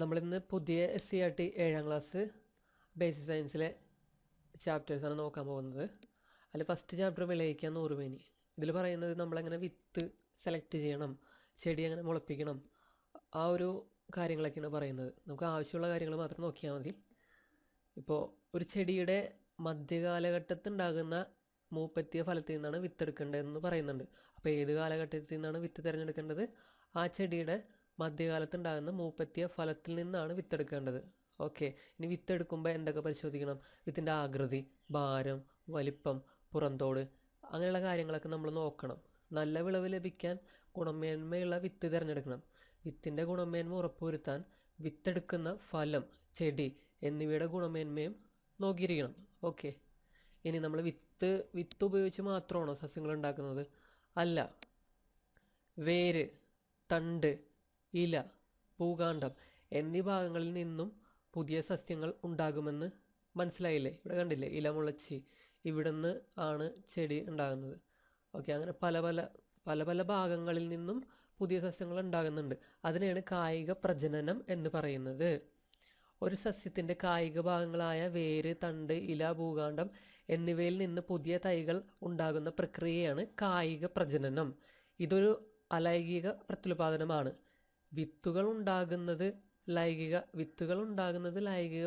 നമ്മളിന്ന് പുതിയ SCERT 7ാം class basic സയൻസിലെ ചാപ്റ്റേഴ്സാണ് നോക്കാൻ പോകുന്നത്. അതിൽ ഫസ്റ്റ് ചാപ്റ്റർ വിളയിക്കാൻ 100 മേനി. ഇതിൽ പറയുന്നത് നമ്മളെങ്ങനെ വിത്ത് സെലക്ട് ചെയ്യണം, ചെടി എങ്ങനെ മുളപ്പിക്കണം, ആ ഒരു കാര്യങ്ങളൊക്കെയാണ് പറയുന്നത്. നമുക്ക് ആവശ്യമുള്ള കാര്യങ്ങൾ മാത്രം നോക്കിയാൽ മതി. ഇപ്പോൾ ഒരു ചെടിയുടെ മധ്യകാലഘട്ടത്തിൽ ഉണ്ടാകുന്ന മൂപ്പെത്തിയ ഫലത്തിൽ നിന്നാണ് വിത്തെടുക്കേണ്ടതെന്ന് പറയുന്നുണ്ട്. അപ്പോൾ ഏത് കാലഘട്ടത്തിൽ നിന്നാണ് വിത്ത് തിരഞ്ഞെടുക്കേണ്ടത്? ആ ചെടിയുടെ മധ്യകാലത്ത് ഉണ്ടാകുന്ന മൂപ്പെത്തിയ ഫലത്തിൽ നിന്നാണ് വിത്തെടുക്കേണ്ടത്. ഓക്കെ, ഇനി വിത്തെടുക്കുമ്പോൾ എന്തൊക്കെ പരിശോധിക്കണം? വിത്തിൻ്റെ ആകൃതി, ഭാരം, വലിപ്പം, പുറന്തോട്, അങ്ങനെയുള്ള കാര്യങ്ങളൊക്കെ നമ്മൾ നോക്കണം. നല്ല വിളവ് ലഭിക്കാൻ ഗുണമേന്മയുള്ള വിത്ത് തിരഞ്ഞെടുക്കണം. വിത്തിൻ്റെ ഗുണമേന്മ ഉറപ്പുവരുത്താൻ വിത്തെടുക്കുന്ന ഫലം, ചെടി എന്നിവയുടെ ഗുണമേന്മയും നോക്കിയിരിക്കണം. ഓക്കെ, ഇനി നമ്മൾ വിത്ത് ഉപയോഗിച്ച് മാത്രമാണോ സസ്യങ്ങൾ ഉണ്ടാക്കുന്നത്? അല്ല. വേര്, തണ്ട്, ഇല, പൂകാണ്ഡം എന്നീ ഭാഗങ്ങളിൽ നിന്നും പുതിയ സസ്യങ്ങൾ ഉണ്ടാകുമെന്ന് മനസ്സിലായില്ലേ? ഇവിടെ കണ്ടില്ലേ, ഇല മുളച്ച് ഇവിടുന്ന് ആണ് ചെടി ഉണ്ടാകുന്നത്. ഓക്കെ, അങ്ങനെ പല പല ഭാഗങ്ങളിൽ നിന്നും പുതിയ സസ്യങ്ങൾ ഉണ്ടാകുന്നുണ്ട്. അതിനെയാണ് കായിക പ്രജനനം എന്ന് പറയുന്നത്. ഒരു സസ്യത്തിൻ്റെ കായിക ഭാഗങ്ങളായ വേര്, തണ്ട്, ഇല, ഭൂകാണ്ഡം എന്നിവയിൽ നിന്ന് പുതിയ തൈകൾ ഉണ്ടാകുന്ന പ്രക്രിയയാണ് കായിക പ്രജനനം. ഇതൊരു അലൈംഗിക പ്രത്യുൽപാദനമാണ്. വിത്തുകൾ ഉണ്ടാകുന്നത് ലൈംഗിക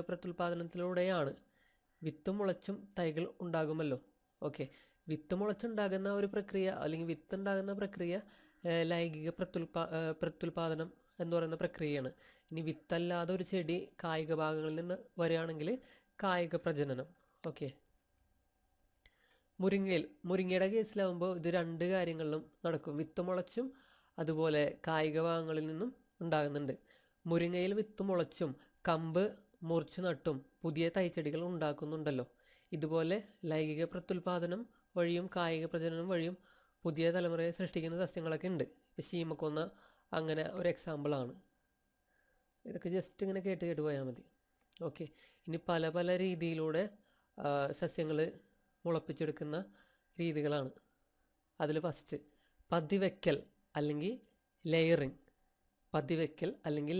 പ്രത്യുൽപാദനത്തിലൂടെയാണ്. വിത്ത് മുളച്ചും തൈകൾ ഉണ്ടാകുമല്ലോ. ഓക്കെ, വിത്ത് മുളച്ചുണ്ടാകുന്ന ഒരു പ്രക്രിയ അല്ലെങ്കിൽ വിത്തുണ്ടാകുന്ന പ്രക്രിയ ലൈംഗിക പ്രത്യുൽപാദനം എന്ന് പറയുന്ന പ്രക്രിയയാണ്. ഇനി വിത്തല്ലാതെ ഒരു ചെടി കായിക ഭാഗങ്ങളിൽ നിന്ന് വരികയാണെങ്കിൽ കായിക പ്രജനനം. ഓക്കെ, മുരിങ്ങയുടെ കേസിലാവുമ്പോൾ ഇത് രണ്ട് കാര്യങ്ങളിലും നടക്കും. വിത്ത് മുളച്ചും അതുപോലെ കായിക ഭാഗങ്ങളിൽ നിന്നും ഉണ്ടാകുന്നുണ്ട്. മുരിങ്ങയിൽ വിത്ത് മുളച്ചും കമ്പ് മുറിച്ച് നട്ടും പുതിയ തൈച്ചെടികൾ ഉണ്ടാക്കുന്നുണ്ടല്ലോ. ഇതുപോലെ ലൈംഗിക പ്രത്യുൽപാദനം വഴിയും കായിക പ്രജനനം വഴിയും പുതിയ തലമുറയെ സൃഷ്ടിക്കുന്ന സസ്യങ്ങളൊക്കെ ഉണ്ട്. ഇപ്പോൾ ശീമക്കൊന്ന അങ്ങനെ ഒരു എക്സാമ്പിളാണ്. ഇതൊക്കെ ജസ്റ്റ് ഇങ്ങനെ കേട്ട് പോയാൽ മതി. ഓക്കെ, ഇനി പല പല രീതിയിലൂടെ സസ്യങ്ങൾ മുളപ്പിച്ചെടുക്കുന്ന രീതികളാണ്. അതിൽ ഫസ്റ്റ് പതിവയ്ക്കൽ അല്ലെങ്കിൽ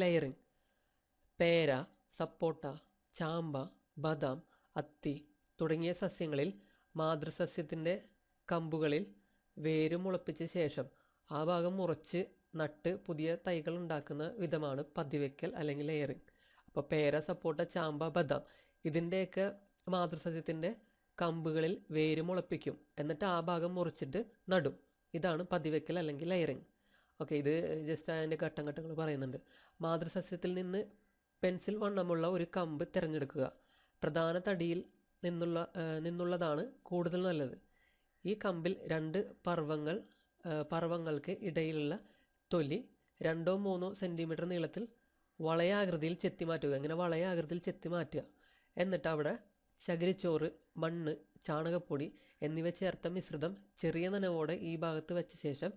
ലെയറിങ്. പേര, സപ്പോട്ട, ചാമ്പ, ബദാം, അത്തി തുടങ്ങിയ സസ്യങ്ങളിൽ മാതൃസസ്യത്തിൻ്റെ കമ്പുകളിൽ വേര് മുളപ്പിച്ച ശേഷം ആ ഭാഗം മുറിച്ച് നട്ട് പുതിയ തൈകൾ ഉണ്ടാക്കുന്ന വിധമാണ് പതിവയ്ക്കൽ അല്ലെങ്കിൽ ലെയറിങ്. അപ്പോൾ പേര, സപ്പോട്ട, ചാമ്പ, ബദാം ഇതിൻ്റെയൊക്കെ മാതൃസസ്യത്തിൻ്റെ കമ്പുകളിൽ വേര് മുളപ്പിക്കും. എന്നിട്ട് ആ ഭാഗം മുറിച്ചിട്ട് നടും. ഇതാണ് പതിവയ്ക്കൽ അല്ലെങ്കിൽ ലെയറിങ്. ഓക്കെ, ഇത് ജസ്റ്റ് അതിൻ്റെ ഘട്ടങ്ങൾ പറയുന്നുണ്ട്. മാതൃസസ്യത്തിൽ പെൻസിൽ വണ്ണമുള്ള ഒരു കമ്പ് തിരഞ്ഞെടുക്കുക. പ്രധാന തടിയിൽ നിന്നുള്ളതാണ് കൂടുതൽ നല്ലത്. ഈ കമ്പിൽ 2 പർവ്വങ്ങൾക്ക് ഇടയിലുള്ള തൊലി 2-3 സെൻറ്റിമീറ്റർ നീളത്തിൽ വളയാകൃതിയിൽ ചെത്തി മാറ്റുക. ഇങ്ങനെ വളയാകൃതിയിൽ ചെത്തി മാറ്റുക. എന്നിട്ട് അവിടെ ചകിരിച്ചോറ്, മണ്ണ്, ചാണകപ്പൊടി എന്നിവ ചേർത്ത മിശ്രിതം ചെറിയ നനവോടെ ഈ ഭാഗത്ത് വെച്ച ശേഷം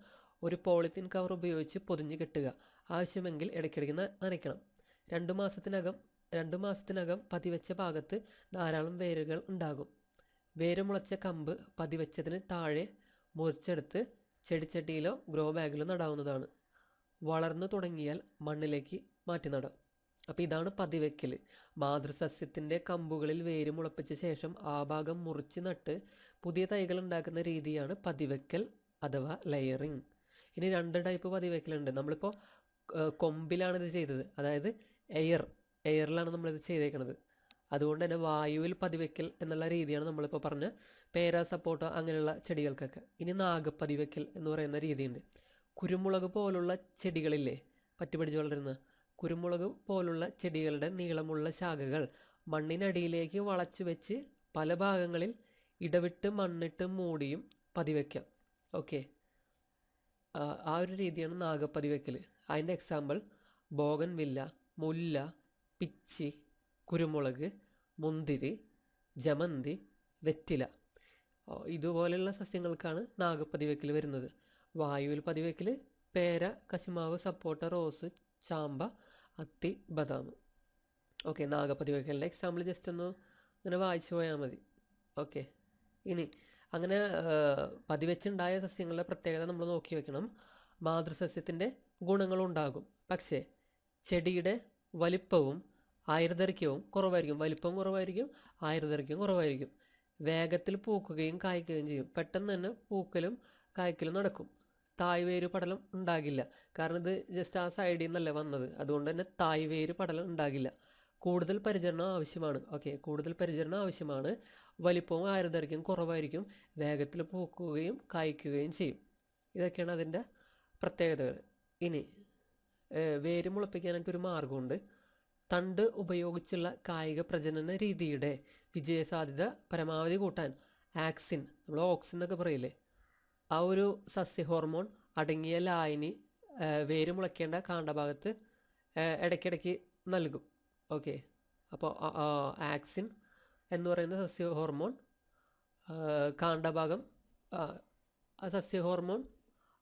ഒരു പോളിത്തീൻ കവർ ഉപയോഗിച്ച് പൊതിഞ്ഞ് കെട്ടുക. ആവശ്യമെങ്കിൽ ഇടയ്ക്കിടയ്ക്ക് നനയ്ക്കണം. 2 മാസത്തിനകം പതിവെച്ച ഭാഗത്ത് ധാരാളം വേരുകൾ ഉണ്ടാകും. വേര് മുളച്ച കമ്പ് പതിവെച്ചതിന് താഴെ മുറിച്ചെടുത്ത് ചെടിച്ചട്ടിയിലോ ഗ്രോ ബാഗിലോ നടാവുന്നതാണ്. വളർന്നു തുടങ്ങിയാൽ മണ്ണിലേക്ക് മാറ്റി നടാം. അപ്പോൾ ഇതാണ് പതിവയ്ക്കൽ. മാതൃസസ്യത്തിൻ്റെ കമ്പുകളിൽ വേര് മുളപ്പിച്ച ശേഷം ആ ഭാഗം മുറിച്ച് നട്ട് പുതിയ തൈകൾ ഉണ്ടാക്കുന്ന രീതിയാണ് പതിവയ്ക്കൽ അഥവാ ലെയറിങ്. ഇനി 2 ടൈപ്പ് പതിവയ്ക്കലുണ്ട്. നമ്മളിപ്പോൾ കൊമ്പിലാണ് ഇത് ചെയ്തത്, അതായത് എയറിലാണ് നമ്മളിത് ചെയ്തേക്കുന്നത്. അതുകൊണ്ട് തന്നെ വായുവിൽ പതിവയ്ക്കൽ എന്നുള്ള രീതിയാണ് നമ്മളിപ്പോൾ പറഞ്ഞ പേര, സപ്പോട്ട അങ്ങനെയുള്ള ചെടികൾക്കൊക്കെ. ഇനി നാഗപ്പതിവയ്ക്കൽ എന്ന് പറയുന്ന രീതിയുണ്ട്. കുരുമുളക് പോലുള്ള ചെടികളില്ലേ, പറ്റുപിടിച്ച് വളരുന്ന കുരുമുളക് പോലുള്ള ചെടികളുടെ നീളമുള്ള ശാഖകൾ മണ്ണിനടിയിലേക്ക് വളച്ചു വെച്ച് പല ഭാഗങ്ങളിൽ ഇടവിട്ട് മണ്ണിട്ട് മൂടിയും പതിവയ്ക്കാം. ഓക്കെ, ആ ഒരു രീതിയാണ് നാഗപ്പതിവയ്ക്കൽ. അതിൻ്റെ എക്സാമ്പിൾ ബോഗൻവില്ല, മുല്ല, പിച്ചി, കുരുമുളക്, മുന്തിരി, ജമന്തി, വെറ്റില ഇതുപോലെയുള്ള സസ്യങ്ങൾക്കാണ് നാഗപ്പതിവയ്ക്കൽ വരുന്നത്. വായുവിൽ പതിവയ്ക്കൽ പേര, കശുമാവ്, സപ്പോട്ട, റോസ്, ചാമ്പ, അത്തി, ബദാം. ഓക്കെ, നാഗപ്പതിവയ്ക്കലിൻ്റെ എക്സാമ്പിൾ ജസ്റ്റ് ഒന്ന് ഇങ്ങനെ വായിച്ചു പോയാൽ മതി. ഓക്കെ, ഇനി അങ്ങനെ പതിവെച്ചുണ്ടായ സസ്യങ്ങളുടെ പ്രത്യേകത നമ്മൾ നോക്കി വെക്കണം. മാതൃസസ്യത്തിൻ്റെ ഗുണങ്ങളുണ്ടാകും, പക്ഷേ ചെടിയുടെ വലിപ്പവും ആയുർദൈർഘ്യവും കുറവായിരിക്കും. വലിപ്പം കുറവായിരിക്കും, ആയുർദൈർഘ്യം കുറവായിരിക്കും. വേഗത്തിൽ പൂക്കുകയും കായ്ക്കുകയും ചെയ്യും. പെട്ടെന്ന് തന്നെ പൂക്കലും കായ്ക്കലും നടക്കും. തായ്വേര് പടലം ഉണ്ടാകില്ല. കാരണം ഇത് ജസ്റ്റ് ആ സൈഡിൽ നിന്നല്ലേ വന്നത്, അതുകൊണ്ട് തന്നെ തായ്വേര് പടലം ഉണ്ടാകില്ല. കൂടുതൽ പരിചരണം ആവശ്യമാണ്. ഓക്കെ, കൂടുതൽ പരിചരണം ആവശ്യമാണ്. വലിപ്പവും ആയുർദൈർഘ്യം കുറവായിരിക്കും. വേഗത്തിൽ പൂക്കുകയും കായ്ക്കുകയും ചെയ്യും. ഇതൊക്കെയാണ് അതിൻ്റെ പ്രത്യേകതകൾ. ഇനി വേര് മുളപ്പിക്കാനായിട്ടൊരു മാർഗമുണ്ട്. തണ്ട് ഉപയോഗിച്ചുള്ള കായിക പ്രജനന രീതിയുടെ വിജയസാധ്യത പരമാവധി കൂട്ടാൻ ആക്സിൻ, നമ്മൾ ഓക്സിൻ എന്നൊക്കെ പറയില്ലേ, ആ ഒരു സസ്യ ഹോർമോൺ അടങ്ങിയ ലായനി വേര് മുളയ്ക്കേണ്ട കാണ്ഡഭാഗത്ത് ഇടയ്ക്കിടയ്ക്ക് നൽകും. ഓക്കെ, അപ്പോൾ ആക്സിൻ എന്ന് പറയുന്ന സസ്യ ഹോർമോൺ കാണ്ഡഭാഗം സസ്യ ഹോർമോൺ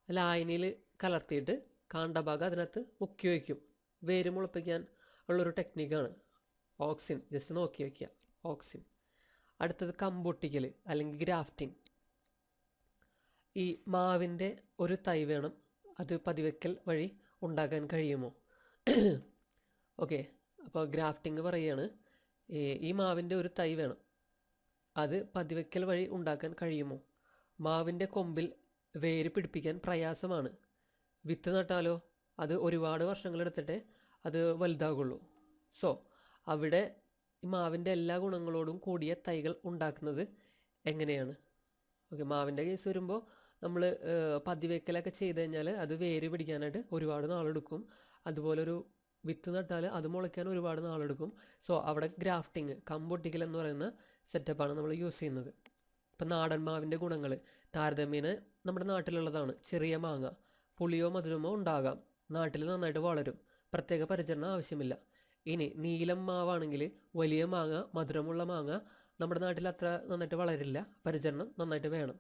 ലായനിയിൽ കലർത്തിയിട്ട് കാണ്ഡഭാഗം അതിനകത്ത് മുക്കി വയ്ക്കും. വേര് മുളപ്പിക്കാൻ ഉള്ളൊരു ടെക്നിക്കാണ് ഓക്സിൻ. ജസ്റ്റ് നോക്കി വയ്ക്കുക, ഓക്സിൻ. അടുത്തത് കമ്പൊട്ടിക്കൽ അല്ലെങ്കിൽ ഗ്രാഫ്റ്റിംഗ്. ഈ മാവിൻ്റെ ഒരു തൈ വേണം, അത് പതിവയ്ക്കൽ വഴി ഉണ്ടാക്കാൻ കഴിയുമോ? ഓക്കെ, അപ്പോൾ ഗ്രാഫ്റ്റിംഗ് പറയുകയാണ്, ഈ മാവിൻ്റെ ഒരു തൈ വേണം, അത് പതിവയ്ക്കൽ വഴി ഉണ്ടാക്കാൻ കഴിയുമോ? മാവിൻ്റെ കൊമ്പിൽ വേര് പിടിപ്പിക്കാൻ പ്രയാസമാണ്. വിത്ത് നട്ടാലോ അത് ഒരുപാട് വർഷങ്ങളെടുത്തിട്ടേ അത് വലുതാകുള്ളൂ. സോ അവിടെ ഈ മാവിൻ്റെ എല്ലാ ഗുണങ്ങളോടും കൂടിയ തൈകൾ ഉണ്ടാക്കുന്നത് എങ്ങനെയാണ്? ഓക്കെ, മാവിൻ്റെ കേസ് വരുമ്പോൾ നമ്മൾ പതിവയ്ക്കലൊക്കെ ചെയ്ത് കഴിഞ്ഞാൽ അത് വേര് പിടിക്കാനായിട്ട് ഒരുപാട് നാളെടുക്കും. അതുപോലെ ഒരു വിത്ത് നട്ടാൽ അത് മുളയ്ക്കാൻ ഒരുപാട് നാളെടുക്കും. സോ അവിടെ ഗ്രാഫ്റ്റിംഗ്, കമ്പൊട്ടിക്കൽ എന്ന് പറയുന്ന സെറ്റപ്പാണ് നമ്മൾ യൂസ് ചെയ്യുന്നത്. ഇപ്പം നാടൻ മാവിൻ്റെ ഗുണങ്ങൾ താരതമ്യേന നമ്മുടെ നാട്ടിലുള്ളതാണ്. ചെറിയ മാങ്ങ, പുളിയോ മധുരമോ ഉണ്ടാകാം, നാട്ടിൽ നന്നായിട്ട് വളരും, പ്രത്യേക പരിചരണം ആവശ്യമില്ല. ഇനി നീലം മാവാണെങ്കിൽ വലിയ മാങ്ങ, മധുരമുള്ള മാങ്ങ നമ്മുടെ നാട്ടിൽ അത്ര നന്നായിട്ട് വളരില്ല, പരിചരണം നന്നായിട്ട് വേണം.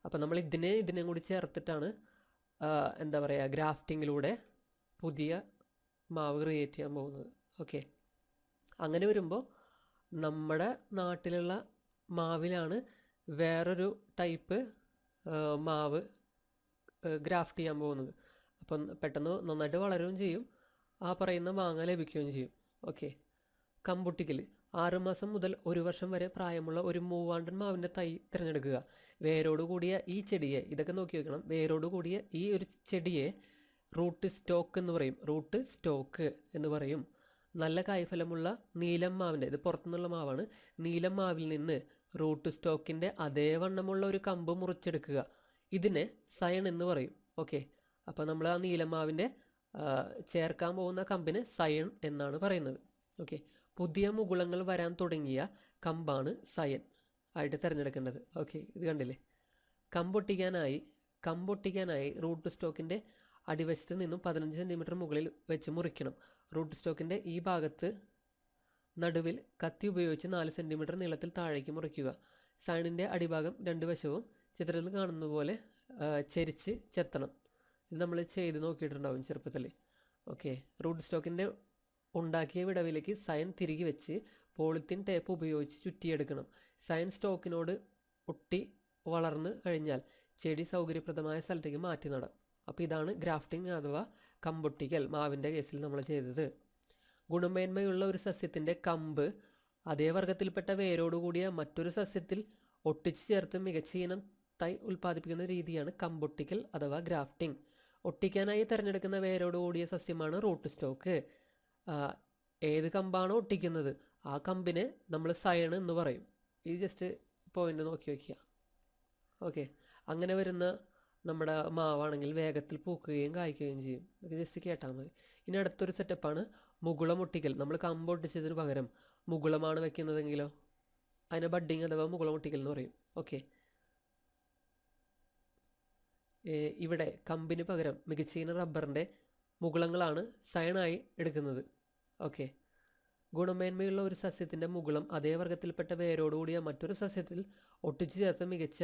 അപ്പം നമ്മൾ ഇതിനെയും കൂടി ചേർത്തിട്ടാണ് എന്താ പറയുക, ഗ്രാഫ്റ്റിങ്ങിലൂടെ പുതിയ മാവ് ക്രിയേറ്റ് ചെയ്യാൻ പോകുന്നത്. ഓക്കെ, അങ്ങനെ വരുമ്പോൾ നമ്മുടെ നാട്ടിലുള്ള മാവിലാണ് വേറൊരു ടൈപ്പ് മാവ് ഗ്രാഫ്റ്റ് ചെയ്യാൻ പോകുന്നത്. അപ്പം പെട്ടെന്ന് നന്നായിട്ട് വളരുകയും ചെയ്യും, ആ പറയുന്ന മാങ്ങ ലഭിക്കുകയും ചെയ്യും. ഓക്കെ, കമ്പൊട്ടിക്കൽ 6 മാസം മുതൽ 1 വർഷം വരെ പ്രായമുള്ള ഒരു മൂവാണ്ടൻ മാവിൻ്റെ തൈ തിരഞ്ഞെടുക്കുക. വേരോട് കൂടിയ ഈ ചെടിയെ, ഇതൊക്കെ നോക്കി വെക്കണം, വേരോട് കൂടിയ ഈ ഒരു ചെടിയെ റൂട്ട് സ്റ്റോക്ക് എന്ന് പറയും. റൂട്ട് സ്റ്റോക്ക് എന്ന് പറയും. നല്ല കായ്ഫലമുള്ള നീലം മാവിൻ്റെ, ഇത് പുറത്തുനിന്നുള്ള മാവാണ്, നീലം മാവിൽ നിന്ന് റൂട്ട് സ്റ്റോക്കിൻ്റെ അതേ വണ്ണമുള്ള ഒരു കമ്പ് മുറിച്ചെടുക്കുക. ഇതിനെ സയൺ എന്ന് പറയും. ഓക്കെ, അപ്പോൾ നമ്മൾ ആ നീലമാവിൻ്റെ ചേർക്കാൻ പോകുന്ന കമ്പിന് സയൺ എന്നാണ് പറയുന്നത്. ഓക്കെ, പുതിയ മുകുളങ്ങൾ വരാൻ തുടങ്ങിയ കമ്പാണ് സയൻ ആയിട്ട് തിരഞ്ഞെടുക്കേണ്ടത്. ഓക്കെ, ഇത് കണ്ടില്ലേ? കമ്പൊട്ടിക്കാനായി റൂട്ട് സ്റ്റോക്കിൻ്റെ അടിവശത്ത് നിന്നും 15 സെൻറ്റിമീറ്റർ മുകളിൽ വെച്ച് മുറിക്കണം. റൂട്ട് സ്റ്റോക്കിൻ്റെ ഈ ഭാഗത്ത് നടുവിൽ കത്തി ഉപയോഗിച്ച് 4 സെൻറ്റിമീറ്റർ നീളത്തിൽ താഴേക്ക് മുറിക്കുക. സയണിൻ്റെ അടിഭാഗം 2 വശവും ചിത്രത്തിൽ കാണുന്ന പോലെ ചരിച്ച് ചെത്തണം. ഇത് നമ്മൾ ചെയ്ത് നോക്കിയിട്ടുണ്ടാവും ചെറുപ്പത്തിൽ. ഓക്കെ, റൂട്ട് സ്റ്റോക്കിൻ്റെ ഉണ്ടാക്കിയ വിടവിലേക്ക് സയൻ തിരികെ വെച്ച് പോളിത്തീൻ ടേപ്പ് ഉപയോഗിച്ച് ചുറ്റിയെടുക്കണം. സയൻ സ്റ്റോക്കിനോട് ഒട്ടി വളർന്നു കഴിഞ്ഞാൽ ചെടി സൗകര്യപ്രദമായ സ്ഥലത്തേക്ക് മാറ്റി നടാം. അപ്പോൾ ഇതാണ് ഗ്രാഫ്റ്റിംഗ് അഥവാ കമ്പൊട്ടിക്കൽ, മാവിൻ്റെ കേസിൽ നമ്മൾ ചെയ്തത്. ഗുണമേന്മയുള്ള ഒരു സസ്യത്തിൻ്റെ കമ്പ് അതേ വർഗത്തിൽപ്പെട്ട വേരോടുകൂടിയ മറ്റൊരു സസ്യത്തിൽ ഒട്ടിച്ചു ചേർത്ത് മികച്ച ഇനം തൈ ഉൽപ്പാദിപ്പിക്കുന്ന രീതിയാണ് കമ്പൊട്ടിക്കൽ അഥവാ ഗ്രാഫ്റ്റിംഗ്. ഒട്ടിക്കാനായി തിരഞ്ഞെടുക്കുന്ന വേരോടുകൂടിയ സസ്യമാണ് റൂട്ട് സ്റ്റോക്ക്. ഏത് കമ്പാണോ ഒട്ടിക്കുന്നത് ആ കമ്പിനെ നമ്മൾ സയൺ എന്ന് പറയും. ഇത് ജസ്റ്റ് പോയിന്റ് നോക്കി വയ്ക്കുക. ഓക്കെ, അങ്ങനെ വരുന്ന നമ്മുടെ മാവാണെങ്കിൽ വേഗത്തിൽ പൂക്കുകയും കായ്ക്കുകയും ചെയ്യും. ഇതൊക്കെ ജസ്റ്റ് കേട്ടാൽ മതി. ഇനി അടുത്തൊരു സെറ്റപ്പാണ് മുകുളം ഒട്ടിക്കൽ. നമ്മൾ കമ്പ് ഒട്ടിച്ചതിന് പകരം മുകുളമാണ് വെക്കുന്നതെങ്കിലോ അതിനെ ബഡ്ഡിങ് അഥവാ മുകുളം ഒട്ടിക്കൽ എന്ന് പറയും. ഓക്കെ, ഇവിടെ കമ്പിന് പകരം മികച്ച ഇനം റബ്ബറിൻ്റെ മുകുളങ്ങളാണ് സയണായി എടുക്കുന്നത്. ഓക്കെ, ഗുണമേന്മയുള്ള ഒരു സസ്യത്തിൻ്റെ മുകുളം അതേ വർഗത്തിൽപ്പെട്ട വേരോടുകൂടിയ മറ്റൊരു സസ്യത്തിൽ ഒട്ടിച്ചു ചേർത്ത് മികച്ച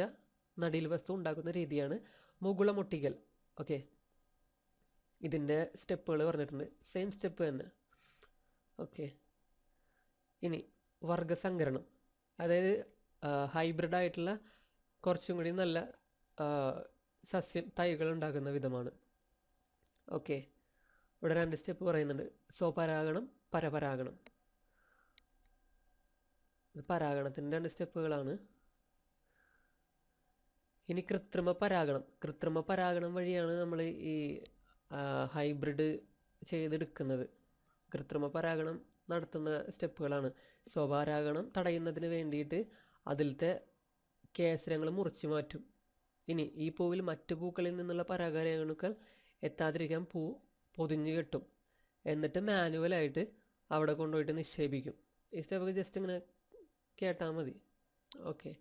നടീൽ വസ്തു ഉണ്ടാക്കുന്ന രീതിയാണ് മുകുളം ഒട്ടിക്കൽ. ഓക്കെ, ഇതിൻ്റെ സ്റ്റെപ്പുകൾ പറഞ്ഞിട്ടുണ്ട്, സെയിം സ്റ്റെപ്പ് തന്നെ. ഓക്കെ, ഇനി വർഗസങ്കരണം, അതായത് ഹൈബ്രിഡായിട്ടുള്ള കുറച്ചും കൂടി നല്ല സസ്യം തൈകൾ ഉണ്ടാക്കുന്ന വിധമാണ്. ഓക്കെ, ഇവിടെ 2 സ്റ്റെപ്പ് പറയുന്നുണ്ട്. സ്വപരാഗണം, പരപരാഗണം. ഇത് പരാഗണത്തിൻ്റെ 2 സ്റ്റെപ്പുകളാണ്. ഇനി കൃത്രിമ പരാഗണം. കൃത്രിമ പരാഗണം വഴിയാണ് നമ്മൾ ഈ ഹൈബ്രിഡ് ചെയ്തെടുക്കുന്നത്. കൃത്രിമ പരാഗണം നടത്തുന്ന സ്റ്റെപ്പുകളാണ്. സ്വപരാഗണം തടയുന്നതിന് വേണ്ടിയിട്ട് അതിലത്തെ കേസരങ്ങൾ മുറിച്ചു മാറ്റും. ഇനി ഈ പൂവിൽ മറ്റു പൂക്കളിൽ നിന്നുള്ള പരാഗരേണുക്കൾ എത്താതിരിക്കാൻ പൂ പൊതിഞ്ഞു കെട്ടും. എന്നിട്ട് മാനുവലായിട്ട് അവിടെ കൊണ്ടുപോയിട്ട് നിക്ഷേപിക്കും. ഈ സ്റ്റെപ്പൊക്കെ ജസ്റ്റ് ഇങ്ങനെ കേട്ടാൽ മതി. ഓക്കെ,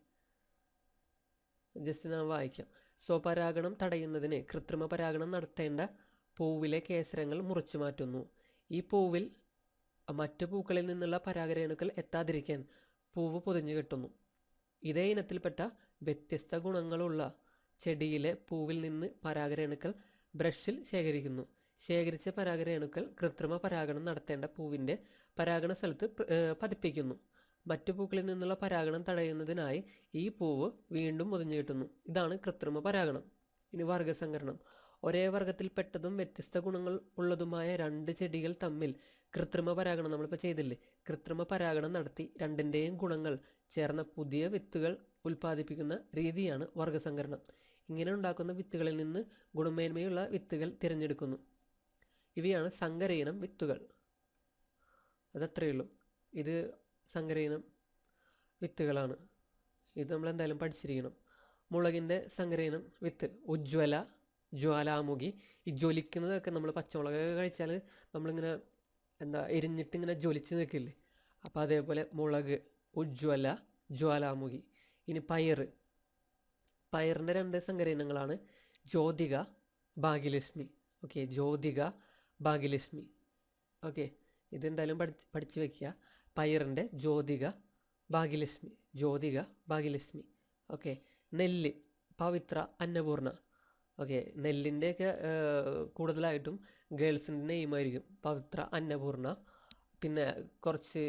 ജസ്റ്റ് ഞാൻ വായിക്കാം. സ്വപരാഗണം തടയുന്നതിന് കൃത്രിമ പരാഗണം നടത്തേണ്ട പൂവിലെ കേസരങ്ങൾ മുറിച്ചു മാറ്റുന്നു. ഈ പൂവിൽ മറ്റു പൂക്കളിൽ നിന്നുള്ള പരാഗരേണുക്കൾ എത്താതിരിക്കാൻ പൂവ് പൊതിഞ്ഞു കെട്ടുന്നു. ഇതേ ഇനത്തിൽപ്പെട്ട വ്യത്യസ്ത ഗുണങ്ങളുള്ള ചെടിയിലെ പൂവിൽ നിന്ന് പരാഗരേണുക്കൾ ബ്രഷിൽ ശേഖരിക്കുന്നു. ശേഖരിച്ച പരാഗരേണുക്കൾ കൃത്രിമ പരാഗണം നടത്തേണ്ട പൂവിൻ്റെ പരാഗണ സ്ഥലത്ത് പതിപ്പിക്കുന്നു. മറ്റു പൂക്കളിൽ നിന്നുള്ള പരാഗണം തടയുന്നതിനായി ഈ പൂവ് വീണ്ടും പൊതിഞ്ഞു കെട്ടുന്നു. ഇതാണ് കൃത്രിമ പരാഗണം. ഇനി വർഗസങ്കരണം. ഒരേ വർഗത്തിൽപ്പെട്ടതും വ്യത്യസ്ത ഗുണങ്ങൾ ഉള്ളതുമായ 2 ചെടികൾ തമ്മിൽ കൃത്രിമ പരാഗണം നമ്മളിപ്പോൾ ചെയ്തില്ലേ, കൃത്രിമ പരാഗണം നടത്തി 2ൻ്റെയും ഗുണങ്ങൾ ചേർന്ന പുതിയ വിത്തുകൾ ഉൽപ്പാദിപ്പിക്കുന്ന രീതിയാണ് വർഗസങ്കരണം. ഇങ്ങനെ ഉണ്ടാക്കുന്ന വിത്തുകളിൽ നിന്ന് ഗുണമേന്മയുള്ള വിത്തുകൾ തിരഞ്ഞെടുക്കുന്നു. ഇവയാണ് സങ്കരയിനം വിത്തുകൾ. അതത്രയേ ഉള്ളൂ. ഇത് സങ്കരയിനം വിത്തുകളാണ്. ഇത് നമ്മൾ എന്തായാലും പഠിച്ചിരിക്കണം. മുളകിൻ്റെ സങ്കരയിനം വിത്ത് ഉജ്ജ്വല, ജ്വാലാമുഖി. ഈ ജ്വലിക്കുന്നതൊക്കെ നമ്മൾ പച്ചമുളകൊക്കെ കഴിച്ചാൽ നമ്മളിങ്ങനെ എരിഞ്ഞിട്ടിങ്ങനെ ജ്വലിച്ച് നിൽക്കില്ലേ, അപ്പോൾ അതേപോലെ മുളക്, ഉജ്ജ്വല, ജ്വാലാമുഖി. ഇനി പയറിൻ്റെ 2 സങ്കരയിനങ്ങളാണ് ജ്യോതിക, ഭാഗ്യലക്ഷ്മി. ഓക്കെ, ജ്യോതിക, ഭാഗ്യലക്ഷ്മി. ഓക്കെ, ഇതെന്തായാലും പഠിച്ച് വയ്ക്കുക. പയറിൻ്റെ ജ്യോതിക, ഭാഗ്യലക്ഷ്മി, ജ്യോതിക, ഭാഗ്യലക്ഷ്മി. ഓക്കെ, നെല്ല്, പവിത്ര, അന്നപൂർണ. ഓക്കെ, നെല്ലിൻ്റെയൊക്കെ കൂടുതലായിട്ടും ഗേൾസിൻ്റെ നെയ്മായിരിക്കും പവിത്ര, അന്നപൂർണ. പിന്നെ കുറച്ച്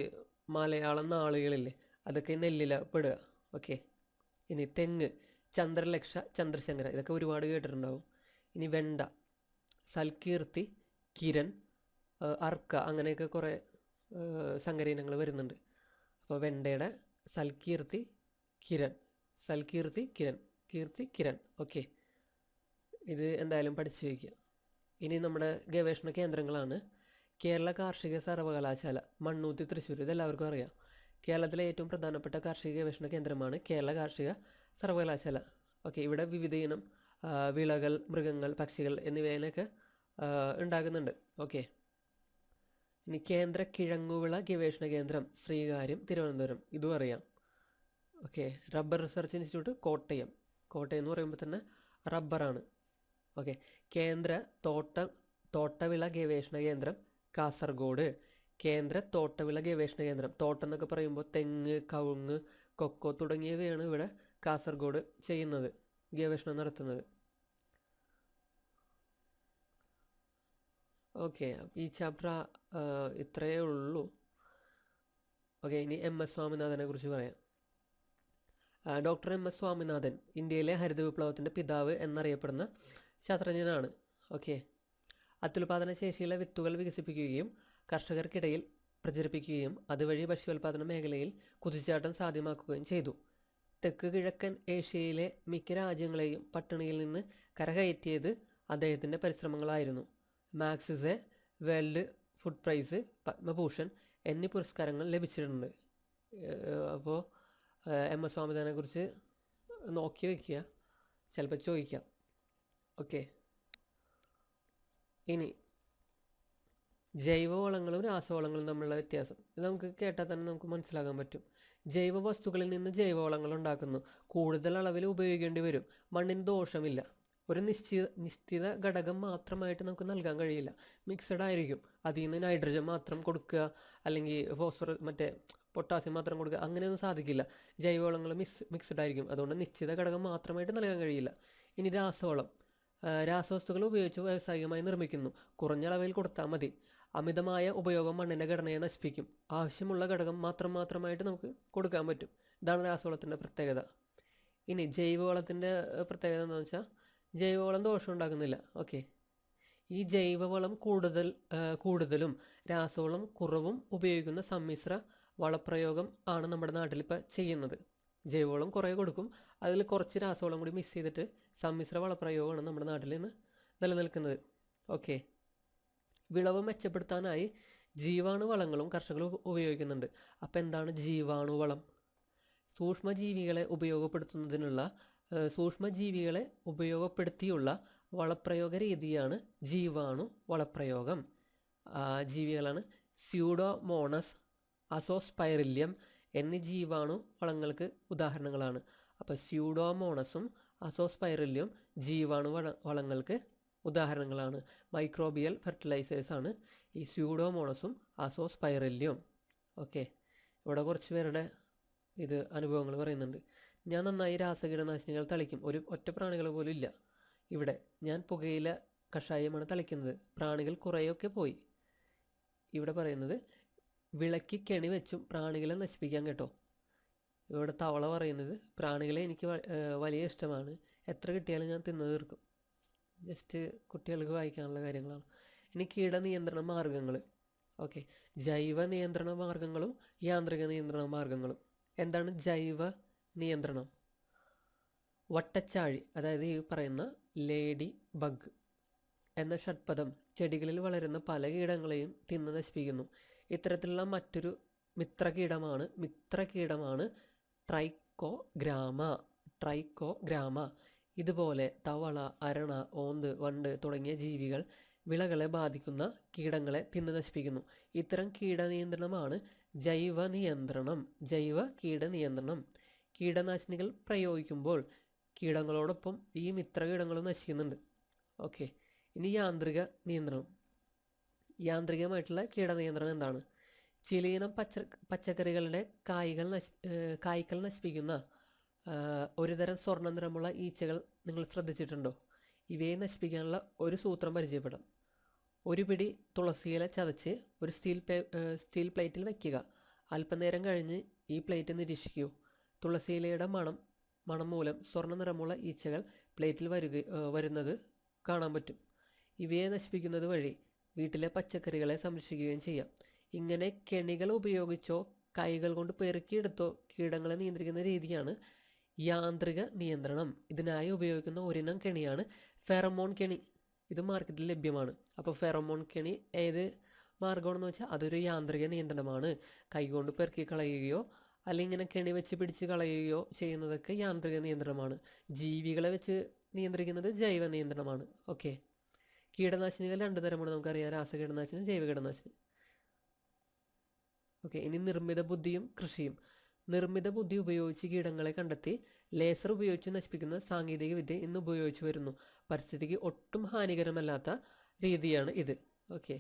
മലയാളം നാളുകളില്ലേ, അതൊക്കെ നെല്ലിലാണ് പെടുക. ഓക്കെ, ഇനി തെങ്ങ്, ചന്ദ്രലക്ഷ, ചന്ദ്രശങ്കര. ഇതൊക്കെ ഒരുപാട് കേട്ടിട്ടുണ്ടാവും. ഇനി വെണ്ട, സൽകീർത്തി, കിരൺ, അർക്ക. അങ്ങനെയൊക്കെ കുറേ സങ്കരയിനങ്ങൾ വരുന്നുണ്ട്. അപ്പോൾ വെണ്ടയുടെ സൽകീർത്തി, കിരൺ, സൽകീർത്തി, കിരൺ, കീർത്തി, കിരൺ. ഓക്കെ, ഇത് എന്തായാലും പഠിച്ചു വയ്ക്കുക. ഇനി നമ്മുടെ ഗവേഷണ കേന്ദ്രങ്ങളാണ് കേരള കാർഷിക സർവകലാശാല, മണ്ണൂത്തി, തൃശ്ശൂർ. ഇതെല്ലാവർക്കും അറിയാം. കേരളത്തിലെ ഏറ്റവും പ്രധാനപ്പെട്ട കാർഷിക ഗവേഷണ കേന്ദ്രമാണ് കേരള കാർഷിക സർവകലാശാല. ഓക്കെ, ഇവിടെ വിവിധ ഇനം വിളകൾ, മൃഗങ്ങൾ, പക്ഷികൾ എന്നിവയൊക്കെ ഉണ്ടാകുന്നുണ്ട്. ഓക്കെ, ഇനി കേന്ദ്ര കിഴങ്ങുവിള ഗവേഷണ കേന്ദ്രം ശ്രീകാര്യം, തിരുവനന്തപുരം. ഇതും അറിയാം. Okay, rubber research institute Kottayam. Kottayam എന്ന് പറയുമ്പോൾ തന്നെ റബ്ബറാണ്. ഓക്കെ, കേന്ദ്ര തോട്ടവിള ഗവേഷണ കേന്ദ്രം കാസർഗോഡ്. കേന്ദ്ര തോട്ടവിള ഗവേഷണ കേന്ദ്രം. തോട്ടം എന്നൊക്കെ പറയുമ്പോൾ തെങ്ങ്, കവുങ്ങ്, കൊക്കോ തുടങ്ങിയവയാണ് ഇവിടെ കാസർഗോഡ് ചെയ്യുന്നത്, ഗവേഷണം നടത്തുന്നത്. ഓക്കെ, ഈ ചാപ്റ്റർ ഇത്രയേ ഉള്ളൂ. ഓക്കെ, ഇനി MS സ്വാമിനാഥനെ കുറിച്ച് പറയാം. ഡോക്ടർ MS സ്വാമിനാഥൻ ഇന്ത്യയിലെ ഹരിത വിപ്ലവത്തിൻ്റെ പിതാവ് എന്നറിയപ്പെടുന്ന ശാസ്ത്രജ്ഞനാണ്. ഓക്കെ, അത്യുൽപാദന ശേഷിയുള്ള വിത്തുകൾ വികസിപ്പിക്കുകയും കർഷകർക്കിടയിൽ പ്രചരിപ്പിക്കുകയും അതുവഴി ഭക്ഷ്യോൽപാദന മേഖലയിൽ കുതിച്ചുചാട്ടം സാധ്യമാക്കുകയും ചെയ്തു. തെക്ക് കിഴക്കൻ ഏഷ്യയിലെ മിക്ക രാജ്യങ്ങളെയും പട്ടിണിയിൽ നിന്ന് കരകയറ്റിയത് അദ്ദേഹത്തിൻ്റെ പരിശ്രമങ്ങളായിരുന്നു. മാക്സിസെ, വേൾഡ് ഫുഡ് പ്രൈസ്, പത്മഭൂഷൺ എന്നീ പുരസ്കാരങ്ങൾ ലഭിച്ചിട്ടുണ്ട്. അപ്പോൾ MS സ്വാമിനാഥനെ കുറിച്ച് നോക്കി വയ്ക്കുക, ചിലപ്പോൾ ചോദിക്കാം. ഓക്കെ, ഇനി ജൈവവളങ്ങളും രാസവളങ്ങളും തമ്മിലുള്ള വ്യത്യാസം. ഇത് നമുക്ക് കേട്ടാൽ തന്നെ നമുക്ക് മനസ്സിലാക്കാൻ പറ്റും. ജൈവ വസ്തുക്കളിൽ നിന്ന് ജൈവവളങ്ങൾ ഉണ്ടാക്കുന്നു. കൂടുതൽ അളവിൽ ഉപയോഗിക്കേണ്ടി വരും. മണ്ണിന് ദോഷമില്ല. ഒരു നിശ്ചിത ഘടകം മാത്രമായിട്ട് നമുക്ക് നൽകാൻ കഴിയില്ല. മിക്സഡ് ആയിരിക്കും. അതിൽ നിന്ന് നൈട്രജൻ മാത്രം കൊടുക്കുക, അല്ലെങ്കിൽ മറ്റേ പൊട്ടാസ്യം മാത്രം കൊടുക്കുക, അങ്ങനെയൊന്നും സാധിക്കില്ല. ജൈവവളങ്ങൾ മിക്സഡ് ആയിരിക്കും. അതുകൊണ്ട് നിശ്ചിത ഘടകം മാത്രമായിട്ട് നൽകാൻ കഴിയില്ല. ഇനി രാസവളം. രാസവസ്തുക്കൾ ഉപയോഗിച്ച് വ്യാവസായികമായി നിർമ്മിക്കുന്നു. കുറഞ്ഞ അളവിൽ കൊടുത്താൽ മതി. അമിതമായ ഉപയോഗം മണ്ണിൻ്റെ ഘടനയെ നശിപ്പിക്കും. ആവശ്യമുള്ള ഘടകം മാത്രമായിട്ട് നമുക്ക് കൊടുക്കാൻ പറ്റും. ഇതാണ് രാസവളത്തിൻ്റെ പ്രത്യേകത. ഇനി ജൈവവളത്തിൻ്റെ പ്രത്യേകത എന്താണെന്ന് വെച്ചാൽ ജൈവവളം ദോഷം ഉണ്ടാക്കുന്നില്ല. ഓക്കെ, ഈ ജൈവവളം കൂടുതലും രാസവളം കുറവും ഉപയോഗിക്കുന്ന സമ്മിശ്ര വളപ്രയോഗം ആണ് നമ്മുടെ നാട്ടിൽ ഇപ്പോൾ ചെയ്യുന്നത്. ജൈവവളം കുറേ കൊടുക്കും, അതിൽ കുറച്ച് രാസവളം കൂടി മിക്സ് ചെയ്തിട്ട് സമ്മിശ്ര വളപ്രയോഗമാണ് നമ്മുടെ നാട്ടിൽ നിന്ന് നിലനിൽക്കുന്നത്. ഓക്കെ, വിളവ് മെച്ചപ്പെടുത്താനായി ജീവാണുവളങ്ങളും കർഷകർ ഉപയോഗിക്കുന്നുണ്ട്. അപ്പോൾ എന്താണ് ജീവാണുവളം? സൂക്ഷ്മജീവികളെ ഉപയോഗപ്പെടുത്തിയുള്ള വളപ്രയോഗ രീതിയാണ് ജീവാണു വളപ്രയോഗം. ജീവികളാണ് സ്യൂഡോമോണസ്, അസോസ്പൈറില്യം എന്നീ ജീവാണു വളങ്ങൾക്ക് ഉദാഹരണങ്ങളാണ്. അപ്പോൾ സ്യൂഡോമോണസും അസോസ്പൈറില്യം ജീവാണു വളങ്ങൾക്ക് ഉദാഹരണങ്ങളാണ്. മൈക്രോബിയൽ ഫെർട്ടിലൈസേഴ്സാണ് ഈ സ്യൂഡോമോണസും അസോസ്പൈറില്യം. ഓക്കെ, ഇവിടെ കുറച്ച് പേരുടെ അനുഭവങ്ങൾ പറയുന്നുണ്ട്. ഞാൻ നന്നായി രാസകീടനാശിനികൾ തളിക്കും, ഒറ്റ പ്രാണികൾ പോലും ഇല്ല ഇവിടെ. ഞാൻ പുകയില കഷായമാണ് തളിക്കുന്നത്, പ്രാണികൾ കുറേയൊക്കെ പോയി. ഇവിടെ പറയുന്നത് വിളക്കി കെണി വെച്ചും പ്രാണികളെ നശിപ്പിക്കാൻ കേട്ടോ. ഇവിടെ തവള പറയുന്നത് പ്രാണികളെ എനിക്ക് വലിയ ഇഷ്ടമാണ്, എത്ര കിട്ടിയാലും ഞാൻ തിന്നു തീർക്കും. ജസ്റ്റ് കുട്ടികൾക്ക് വായിക്കാനുള്ള കാര്യങ്ങളാണ്. ഇനി കീടനിയന്ത്രണ മാർഗങ്ങൾ. ഓക്കെ, ജൈവ നിയന്ത്രണ മാർഗങ്ങളും യാന്ത്രിക നിയന്ത്രണ മാർഗങ്ങളും. എന്താണ് ജൈവ നിയന്ത്രണം? വട്ടച്ചാഴി, അതായത് ഈ പറയുന്ന ലേഡി ബഗ് എന്ന ഷഡ്പദം ചെടികളിൽ വളരുന്ന പല കീടങ്ങളെയും തിന്ന് നശിപ്പിക്കുന്നു. ഇത്തരത്തിലുള്ള മറ്റൊരു മിത്രകീടമാണ് ട്രൈക്കോഗ്രാമ. ഇതുപോലെ തവള, അരണ, ഓന്ത്, വണ്ട് തുടങ്ങിയ ജീവികൾ വിളകളെ ബാധിക്കുന്ന കീടങ്ങളെ തിന്ന് നശിപ്പിക്കുന്നു. ഇത്തരം കീടനിയന്ത്രണമാണ് ജൈവ കീടനിയന്ത്രണം. കീടനാശിനികൾ പ്രയോഗിക്കുമ്പോൾ കീടങ്ങളോടൊപ്പം ഈ മിത്രകീടങ്ങളും നശിക്കുന്നുണ്ട്. ഓക്കെ, ഇനി യാന്ത്രിക നിയന്ത്രണം. യാന്ത്രികമായിട്ടുള്ള കീടനിയന്ത്രണം എന്താണ്? ചിലയിനം പച്ചക്കറികളുടെ കായ്കൾ നശിപ്പിക്കുന്ന ഒരുതരം സ്വർണ്ണ നിറമുള്ള ഈച്ചകൾ നിങ്ങൾ ശ്രദ്ധിച്ചിട്ടുണ്ടോ? ഇവയെ നശിപ്പിക്കാനുള്ള ഒരു സൂത്രം പരിചയപ്പെടാം. ഒരു പിടി തുളസിയില ചതച്ച് ഒരു സ്റ്റീൽ പ്ലേറ്റിൽ വയ്ക്കുക. അല്പനേരം കഴിഞ്ഞ് ഈ പ്ലേറ്റ് നിരീക്ഷിക്കൂ. തുളസിയിലയുടെ മണം മൂലം സ്വർണ്ണ നിറമുള്ള ഈച്ചകൾ പ്ലേറ്റിൽ വരുന്നത് കാണാൻ പറ്റും. ഇവയെ നശിപ്പിക്കുന്നത് വഴി വീട്ടിലെ പച്ചക്കറികളെ സംരക്ഷിക്കുകയും ചെയ്യാം. ഇങ്ങനെ കെണികൾ ഉപയോഗിച്ചോ കൈകൾ കൊണ്ട് പെറുക്കിയെടുത്തോ കീടങ്ങളെ നിയന്ത്രിക്കുന്ന രീതിയാണ് യാന്ത്രിക നിയന്ത്രണം. ഇതിനായി ഉപയോഗിക്കുന്ന ഒരിനം കെണിയാണ് ഫെറമോൺ കെണി. ഇത് മാർക്കറ്റിൽ ലഭ്യമാണ്. അപ്പോൾ ഫെറമോൺ കെണി ഏത് മാർഗമാണെന്ന് വെച്ചാൽ അതൊരു യാന്ത്രിക നിയന്ത്രണമാണ്. കൈകൊണ്ട് പെറുക്കി കളയുകയോ അല്ലെങ്കിൽ ഇങ്ങനെ കെണി വെച്ച് പിടിച്ച് കളയുകയോ ചെയ്യുന്നതൊക്കെ യാന്ത്രിക നിയന്ത്രണമാണ്. ജീവികളെ വെച്ച് നിയന്ത്രിക്കുന്നത് ജൈവ നിയന്ത്രണമാണ്. ഓക്കെ, കീടനാശിനികൾ 2 തരമാണ് നമുക്കറിയാം, രാസകീടനാശിനി, ജൈവ കീടനാശിനി. ഓക്കെ, ഇനി നിർമ്മിത ബുദ്ധിയും കൃഷിയും. നിർമ്മിത ബുദ്ധി ഉപയോഗിച്ച് കീടങ്ങളെ കണ്ടെത്തി ലേസർ ഉപയോഗിച്ച് നശിപ്പിക്കുന്ന സാങ്കേതിക വിദ്യ ഇന്ന് ഉപയോഗിച്ചു വരുന്നു. പരിസ്ഥിതിക്ക് ഒട്ടും ഹാനികരമല്ലാത്ത രീതിയാണ് ഇത്. ഓക്കെ,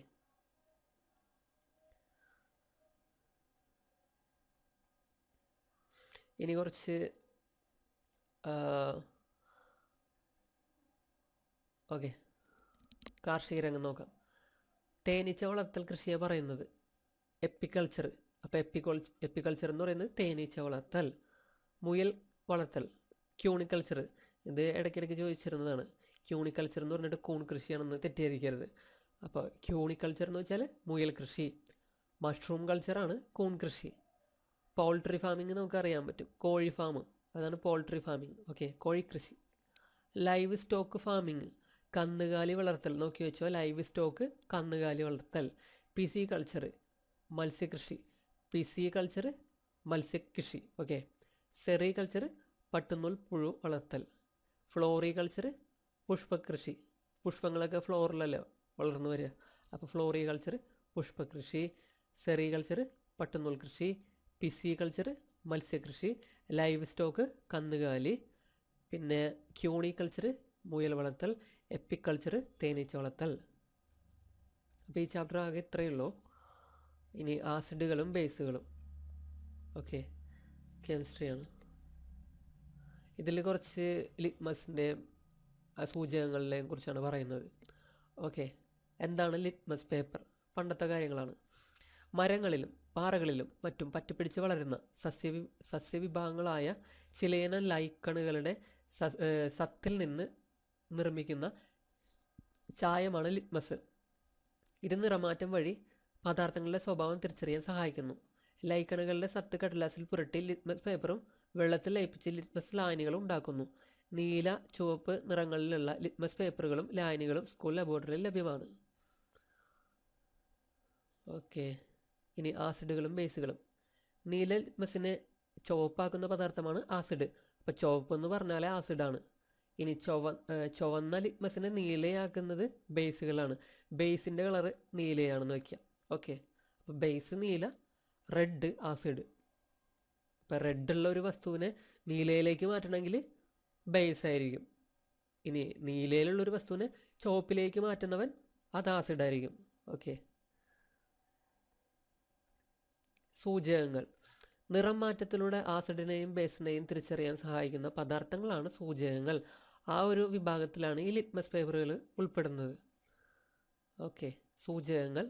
ഇനി കുറച്ച് കാർഷിക രംഗം നോക്കാം. തേനീച്ച വളർത്തൽ കൃഷിയെ പറയുന്നത് എപ്പിക്കൾച്ചർ. അപ്പോൾ എപ്പിക്കൾച്ചർ എന്ന് പറയുന്നത് തേനീച്ച വളർത്തൽ. മുയൽ വളർത്തൽ ക്യൂണിക്കൾച്ചർ. ഇത് ഇടയ്ക്കിടയ്ക്ക് ചോദിച്ചിരുന്നതാണ്. ക്യൂണിക്കൾച്ചർ എന്ന് പറഞ്ഞിട്ട് കൂൺ കൃഷിയാണെന്ന് തെറ്റിദ്ധരിക്കരുത്. അപ്പോൾ ക്യൂണിക്കൾച്ചർ എന്ന് വെച്ചാൽ മുയൽ കൃഷി. മഷ്റൂം കൾച്ചറാണ് കൂൺ കൃഷി. പൗൾട്രി ഫാമിംഗ് നമുക്കറിയാൻ പറ്റും, കോഴി ഫാം, അതാണ് പൗൾട്രി ഫാമിംഗ്. ഓക്കെ, കോഴിക്കൃഷി. ലൈവ് സ്റ്റോക്ക് ഫാമിംഗ്, കന്നുകാലി വളർത്തൽ. നോക്കി വെച്ചോ, ലൈവ് സ്റ്റോക്ക് കന്നുകാലി വളർത്തൽ. പിസി കൾച്ചർ മത്സ്യകൃഷി. ഓക്കെ, സെറികൾച്ചർ പട്ടുനൂൽ പുഴു വളർത്തൽ. ഫ്ലോറികൾച്ചർ പുഷ്പകൃഷി. പുഷ്പങ്ങളൊക്കെ ഫ്ലോറിലല്ലോ വളർന്നു വരിക, അപ്പോൾ ഫ്ലോറികൾച്ചർ പുഷ്പകൃഷി. സെറികൾച്ചർ പട്ടുനൂൽ കൃഷി. പിസികൾച്ചർ മത്സ്യകൃഷി. ലൈവ് സ്റ്റോക്ക് കന്നുകാലി. പിന്നെ ക്യൂണിക്കൾച്ചർ മുയൽ വളർത്തൽ. എപ്പിക്കൾച്ചർ തേനീച്ച വളർത്തൽ. അപ്പോൾ ഈ ചാപ്റ്റർ ആകെ ഇത്രയേ ഉള്ളൂ. ഇനി ആസിഡുകളും ബേസുകളും. ഓക്കെ, കെമിസ്ട്രിയാണ്. ഇതിൽ കുറച്ച് ലിറ്റ്മസിൻ്റെയും സൂചകങ്ങളുടെയും കുറിച്ചാണ് പറയുന്നത്. ഓക്കെ, എന്താണ് ലിറ്റ്മസ് പേപ്പർ? പണ്ടത്തെ കാര്യങ്ങളാണ്. മരങ്ങളിലും പാറകളിലും മറ്റും പറ്റിപ്പിടിച്ച് വളരുന്ന സസ്യവിഭാഗങ്ങളായ ചിലയിനം ലൈക്കണുകളുടെ സത്തിൽ നിന്ന് നിർമ്മിക്കുന്ന ചായമാണ് ലിറ്റ്മസ്. ഇത് നിറമാറ്റം വഴി പദാർത്ഥങ്ങളുടെ സ്വഭാവം തിരിച്ചറിയാൻ സഹായിക്കുന്നു. ലൈക്കണുകളുടെ സത്ത് കടലാസിൽ പുരട്ടി ലിറ്റ്മസ് പേപ്പറും വെള്ളത്തിൽ ലയിപ്പിച്ച് ലിറ്റ്മസ് ലായനികളും ഉണ്ടാക്കുന്നു. നീല, ചുവപ്പ് നിറങ്ങളിലുള്ള ലിറ്റ്മസ് പേപ്പറുകളും ലായനികളും സ്കൂൾ ലബോറട്ടറിയിൽ ലഭ്യമാണ്. ഓക്കെ, ഇനി ആസിഡുകളും ബേസുകളും. നീല ലിറ്റ്മസിനെ ചുവപ്പാക്കുന്ന പദാർത്ഥമാണ് ആസിഡ്. അപ്പോൾ ചുവപ്പ് എന്ന് പറഞ്ഞാൽ ആസിഡാണ്. ഇനി ചുവന്ന ലിറ്റ്മസിനെ നീലയാക്കുന്നത് ബേസുകളാണ്. ബേസിൻ്റെ കളറ് നീലയാണെന്ന് വയ്ക്കുക. ഓക്കെ, അപ്പോൾ ബേസ് നീല, റെഡ് ആസിഡ്. ഇപ്പോൾ റെഡുള്ള ഒരു വസ്തുവിനെ നീലയിലേക്ക് മാറ്റണമെങ്കിൽ ബേസ് ആയിരിക്കും. ഇനി നീലയിലുള്ളൊരു വസ്തുവിനെ ചുവപ്പിലേക്ക് മാറ്റുന്നവൻ അത് ആസിഡായിരിക്കും. ഓക്കെ, സൂചകങ്ങൾ. നിറം മാറ്റത്തിലൂടെ ആസിഡിനെയും ബേസിനെയും തിരിച്ചറിയാൻ സഹായിക്കുന്ന പദാർത്ഥങ്ങളാണ് സൂചകങ്ങൾ. ആ ഒരു വിഭാഗത്തിലാണ് ഈ ലിറ്റ്മസ് പേപ്പറുകൾ ഉൾപ്പെടുന്നത്. ഓക്കെ, സൂചകങ്ങൾ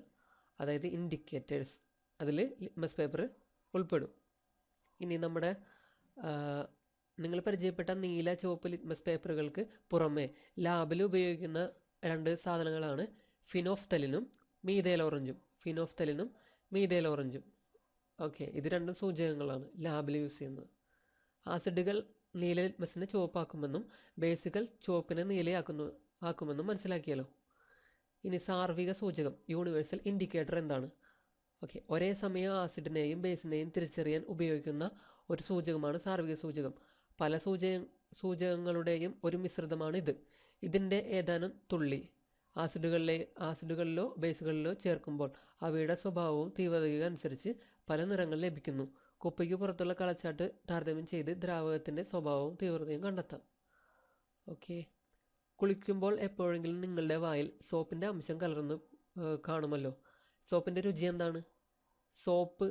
അതായത് ഇൻഡിക്കേറ്റേഴ്സ്, അതിൽ ലിറ്റ്മസ് പേപ്പർ ഉൾപ്പെടും. ഇനി നമ്മുടെ നിങ്ങൾ പരിചയപ്പെട്ട നീല, ചുവപ്പ് ലിറ്റ്മസ് പേപ്പറുകൾക്ക് പുറമെ ലാബിൽ ഉപയോഗിക്കുന്ന 2 സാധനങ്ങളാണ് ഫിനോഫ്തലിനും മീഥൈൽ ഓറഞ്ചും. ഫിനോഫ്തലിനും മീഥൈൽ ഓറഞ്ചും. ഓക്കെ, ഇത് 2 സൂചകങ്ങളാണ് ലാബിൽ യൂസ് ചെയ്യുന്നത്. ആസിഡുകൾ നീല ലിറ്റ്മസിനെ ചുവപ്പാക്കുമെന്നും ബേസുകൾ ചുവപ്പിനെ നീലയാക്കുമെന്നും മനസ്സിലാക്കിയല്ലോ. ഇനി സാർവിക സൂചകം, യൂണിവേഴ്സൽ ഇൻഡിക്കേറ്റർ എന്താണ്? ഓക്കെ, ഒരേ സമയം ആസിഡിനെയും ബേസിനെയും തിരിച്ചറിയാൻ ഉപയോഗിക്കുന്ന ഒരു സൂചകമാണ് സാർവിക സൂചകം. പല സൂചകങ്ങളുടെയും ഒരു മിശ്രിതമാണിത്. ഇതിൻ്റെ ഏതാനും തുള്ളി ആസിഡുകളിലോ ബേസുകളിലോ ചേർക്കുമ്പോൾ അവയുടെ സ്വഭാവവും തീവ്രതയും അനുസരിച്ച് പല നിറങ്ങൾ ലഭിക്കുന്നു. കുപ്പിക്ക് പുറത്തുള്ള കളച്ചാട്ട് താരതമ്യം ചെയ്ത് ദ്രാവകത്തിൻ്റെ സ്വഭാവവും തീവ്രതയും കണ്ടെത്താം. ഓക്കെ, കുളിക്കുമ്പോൾ എപ്പോഴെങ്കിലും നിങ്ങളുടെ വായിൽ സോപ്പിൻ്റെ അംശം കലർന്ന് കാണുമല്ലോ. സോപ്പിൻ്റെ രുചി എന്താണ്? സോപ്പ്,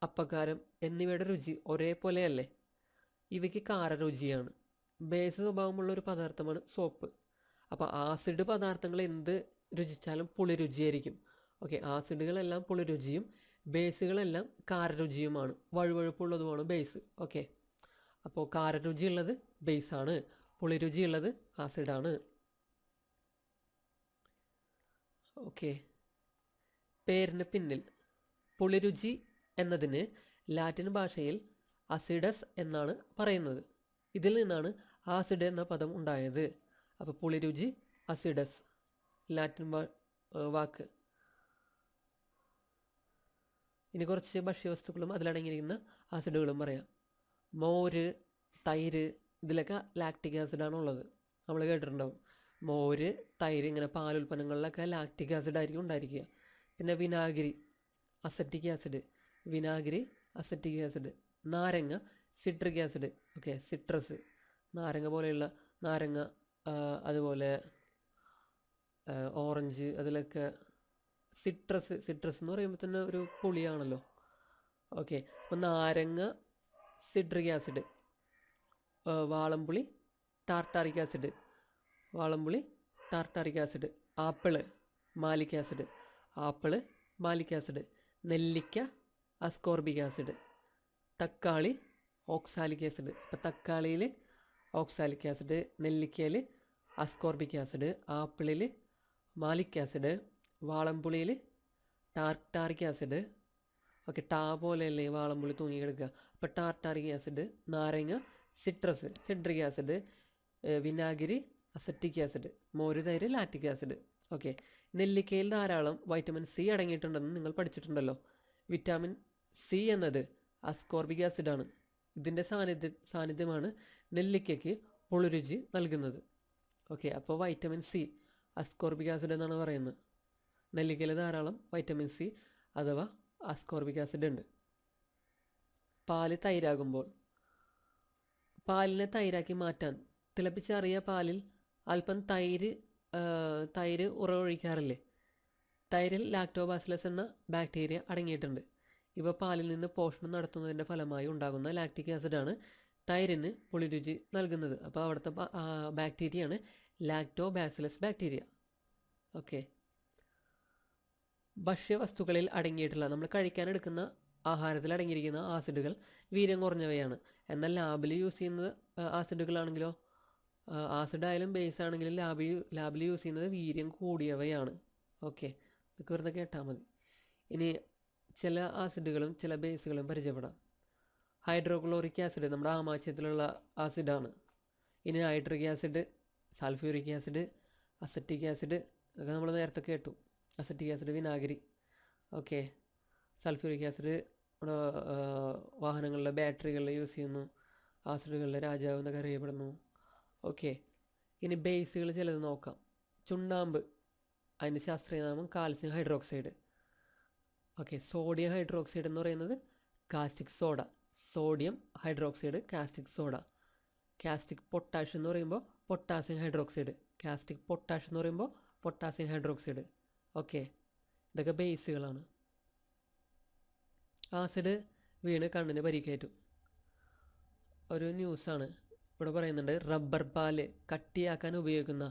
അപ്പക്കാരം എന്നിവയുടെ രുചി ഒരേപോലെയല്ലേ? ഇവയ്ക്ക് കാരരുചിയാണ്. ബേസ് സ്വഭാവമുള്ളൊരു പദാർത്ഥമാണ് സോപ്പ്. അപ്പോൾ ആസിഡ് പദാർത്ഥങ്ങൾ എന്ത് രുചിച്ചാലും പുളിരുചിയായിരിക്കും. ഓക്കെ, ആസിഡുകളെല്ലാം പുളിരുചിയും ബേസുകളെല്ലാം കാരരുചിയുമാണ്. വഴുവഴുപ്പുള്ളതുമാണ് ബേസ്. ഓക്കെ, അപ്പോൾ കാരരുചിയുള്ളത് ബേസാണ്, പുളിരുചിയുള്ളത് ആസിഡാണ്. ഓക്കെ, പേരിന് പിന്നിൽ. പുളിരുചി എന്നതിന് ലാറ്റിൻ ഭാഷയിൽ അസിഡസ് എന്നാണ് പറയുന്നത്. ഇതിൽ നിന്നാണ് ആസിഡ് എന്ന പദം ഉണ്ടായത്. അപ്പോൾ പുളിരുചി, അസിഡസ്, ലാറ്റിൻ വാക്ക്. ഇനി കുറച്ച് ഭക്ഷ്യവസ്തുക്കളും അതിലടങ്ങിയിരിക്കുന്ന ആസിഡുകളും പറയാം. മോര്, തൈര്, ഇതിലൊക്കെ ലാക്റ്റിക് ആസിഡാണ് ഉള്ളത്. നമ്മൾ കേട്ടിട്ടുണ്ടാവും. മോര്, തൈര്, ഇങ്ങനെ പാലുൽപ്പന്നങ്ങളിലൊക്കെ ലാക്റ്റിക് ആസിഡ് ആയിരിക്കും ഉണ്ടായിരിക്കുക. പിന്നെ വിനാഗിരി, അസറ്റിക് ആസിഡ്. വിനാഗിരി, അസറ്റിക് ആസിഡ്. നാരങ്ങ, സിട്രിക് ആസിഡ്. ഓക്കെ, സിട്രസ്, നാരങ്ങ പോലെയുള്ള നാരങ്ങ, അതുപോലെ ഓറഞ്ച്, അതിലൊക്കെ സിട്രസ് എന്ന് പറയുമ്പോൾ തന്നെ ഒരു പുളിയാണല്ലോ. ഓക്കെ, അപ്പോൾ നാരങ്ങ, സിട്രിക് ആസിഡ്. വാളംപുളി, ടാർട്ടാറിക് ആസിഡ്. വാളംപുളി, tartaric acid. Apple, malic acid. Apple, malic acid. നെല്ലിക്ക, അസ്കോർബിക് ആസിഡ്. തക്കാളി, ഓക്സാലിക് ആസിഡ്. അപ്പോൾ തക്കാളിയിൽ ഓക്സാലിക് ആസിഡ്, നെല്ലിക്കയിൽ അസ്കോർബിക് ആസിഡ്, ആപ്പിളിൽ മാലിക് ആസിഡ്, വാളംപുളിയിൽ ടാർട്ടാറിക് ആസിഡ്. ഓക്കെ, ടാ പോലെയല്ലേ വാളംപുളി തൂങ്ങി കിടക്കുക. അപ്പോൾ ടാർട്ടാറിക് ആസിഡ്. നാരങ്ങ, സിട്രസ്, സിട്രിക് ആസിഡ്. വിനാഗിരി, അസറ്റിക് ആസിഡ്. മോര്, തൈര്, ലാക്റ്റിക് ആസിഡ്. ഓക്കെ, നെല്ലിക്കയിൽ ധാരാളം വൈറ്റമിൻ സി അടങ്ങിയിട്ടുണ്ടെന്ന് നിങ്ങൾ പഠിച്ചിട്ടുണ്ടല്ലോ. വിറ്റാമിൻ സി എന്നത് അസ്കോർബിക് ആസിഡാണ്. ഇതിൻ്റെ സാന്നിധ്യമാണ് നെല്ലിക്കയ്ക്ക് പുളിരുചി നൽകുന്നത്. ഓക്കെ, അപ്പോൾ വൈറ്റമിൻ സി, അസ്കോർബിക് ആസിഡ് എന്നാണ് പറയുന്നത്. നെല്ലിക്കയിൽ ധാരാളം വൈറ്റമിൻ സി അഥവാ അസ്കോർബിക് ആസിഡ് ഉണ്ട്. പാല് തൈരാകുമ്പോൾ. പാലിനെ തൈരാക്കി മാറ്റാൻ തിളപ്പിച്ചാറിയ പാലിൽ അല്പം തൈര് ഉറവൊഴിക്കാറില്ലേ? തൈരിൽ ലാക്ടോബാസിലസ് എന്ന ബാക്ടീരിയ അടങ്ങിയിട്ടുണ്ട്. ഇവ പാലിൽ നിന്ന് പോഷണം നടത്തുന്നതിൻ്റെ ഫലമായി ഉണ്ടാകുന്ന ലാക്റ്റിക് ആസിഡാണ് തൈരിന് പുളിരുചി നൽകുന്നത്. അപ്പോൾ അവിടുത്തെ ബാക്ടീരിയയാണ് ലാക്ടോബാസിലസ് ബാക്ടീരിയ. ഓക്കെ, ഭക്ഷ്യവസ്തുക്കളിൽ അടങ്ങിയിട്ടുള്ള, നമ്മൾ കഴിക്കാനെടുക്കുന്ന ആഹാരത്തിൽ അടങ്ങിയിരിക്കുന്ന ആസിഡുകൾ വീര്യം കുറഞ്ഞവയാണ്. എന്നാൽ ലാബിൽ യൂസ് ചെയ്യുന്ന ആസിഡുകളാണെങ്കിലോ ആസിഡ് ആയാലും ബേസ് ആണെങ്കിലും ലാബിൽ യൂസ് ചെയ്യുന്നത് വീര്യം കൂടിയവയാണ്. ഓക്കെ, ഇതൊക്കെ വെറുതെ കേട്ടാൽ മതി. ഇനി ചില ആസിഡുകളും ചില ബേസുകളും പരിചയപ്പെടാം. ഹൈഡ്രോക്ലോറിക് ആസിഡ് നമ്മുടെ ആമാശയത്തിലുള്ള ആസിഡാണ്. ഇനി nitric acid, sulphuric acid, acetic acid ഒക്കെ നമ്മൾ നേരത്തെ കേട്ടു. അസറ്റിക് ആസിഡ് വിനാഗിരി. ഓക്കെ, സൾഫ്യൂരിക് ആസിഡ് നമ്മുടെ വാഹനങ്ങളിലെ ബാറ്ററികളിൽ യൂസ് ചെയ്യുന്നു. ആസിഡുകളിലെ രാജാവ് എന്നൊക്കെ അറിയപ്പെടുന്നു. ഓക്കെ, ഇനി ബേസുകൾ ചിലത് നോക്കാം. ചുണ്ണാമ്പ്, അതിൻ്റെ ശാസ്ത്രീയ നാമം calcium hydroxide. Okay, sodium hydroxide എന്ന് പറയുന്നത് caustic soda. Sodium hydroxide caustic soda. Caustic potash എന്ന് പറയുമ്പോൾ പൊട്ടാസ്യം ഹൈഡ്രോക്സൈഡ്. കാസ്റ്റിക് പൊട്ടാഷ് എന്ന് പറയുമ്പോൾ പൊട്ടാസ്യം ഹൈഡ്രോക്സൈഡ്. ഓക്കെ, ഇതൊക്കെ ബേസുകളാണ്. ആസിഡ് വീണ് കണ്ണിന് പരിക്കേറ്റു. ഒരു ന്യൂസാണ് ഇവിടെ പറയുന്നുണ്ട്. റബ്ബർ പാല് കട്ടിയാക്കാൻ ഉപയോഗിക്കുന്ന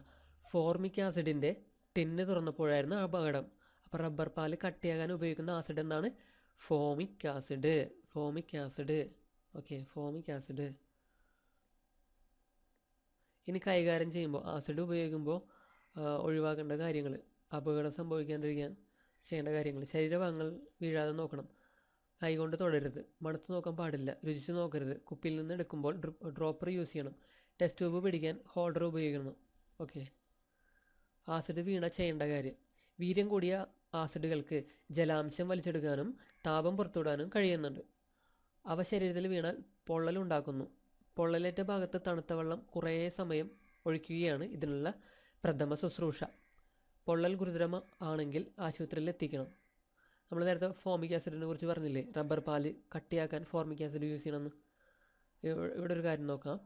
ഫോർമിക് ആസിഡിൻ്റെ ടിന്ന് തുറന്നപ്പോഴായിരുന്നു അപകടം. അപ്പോൾ റബ്ബർ പാല് കട്ടിയാക്കാൻ ഉപയോഗിക്കുന്ന ആസിഡ് എന്താണ്? Formic acid. Formic acid. Okay, formic acid. ഇനി കൈകാര്യം ചെയ്യുമ്പോൾ ആസിഡ് ഉപയോഗിക്കുമ്പോൾ ഒഴിവാക്കേണ്ട കാര്യങ്ങൾ, അപകടം സംഭവിക്കാണ്ടിരിക്കാൻ ചെയ്യേണ്ട കാര്യങ്ങൾ. ശരീരഭാഗങ്ങൾ വീഴാതെ നോക്കണം. കൈകൊണ്ട് തൊടരുത്. മണത്ത് നോക്കാൻ പാടില്ല. രുചിച്ച് നോക്കരുത്. കുപ്പിയിൽ നിന്ന് എടുക്കുമ്പോൾ ഡ്രോപ്പർ യൂസ് ചെയ്യണം. ടെസ്റ്റ് ട്യൂബ് പിടിക്കാൻ ഹോൾഡർ ഉപയോഗിക്കണം. ഓക്കെ, ആസിഡ് വീണ ചെയ്യേണ്ട കാര്യം. വീര്യം കൂടിയ ആസിഡുകൾക്ക് ജലാംശം വലിച്ചെടുക്കാനും താപം പുറത്തുവിടാനും കഴിയുന്നുണ്ട്. അവ ശരീരത്തിൽ വീണാൽ പൊള്ളലുണ്ടാക്കുന്നു. പൊള്ളലേറ്റ ഭാഗത്ത് തണുത്ത വെള്ളം കുറേ സമയം ഒഴിക്കുകയാണ് ഇതിനുള്ള പ്രഥമ ശുശ്രൂഷ. പൊള്ളൽ ഗുരുതരമാണെങ്കിൽ ആശുപത്രിയിൽ എത്തിക്കണം. നമ്മൾ നേരത്തെ ഫോമിക് ആസിഡിനെ കുറിച്ച് പറഞ്ഞില്ലേ, റബ്ബർ പാല് കട്ടിയാക്കാൻ ഫോർമിക് ആസിഡ് യൂസ് ചെയ്യണമെന്ന്. ഇവിടെ ഒരു കാര്യം നോക്കാം.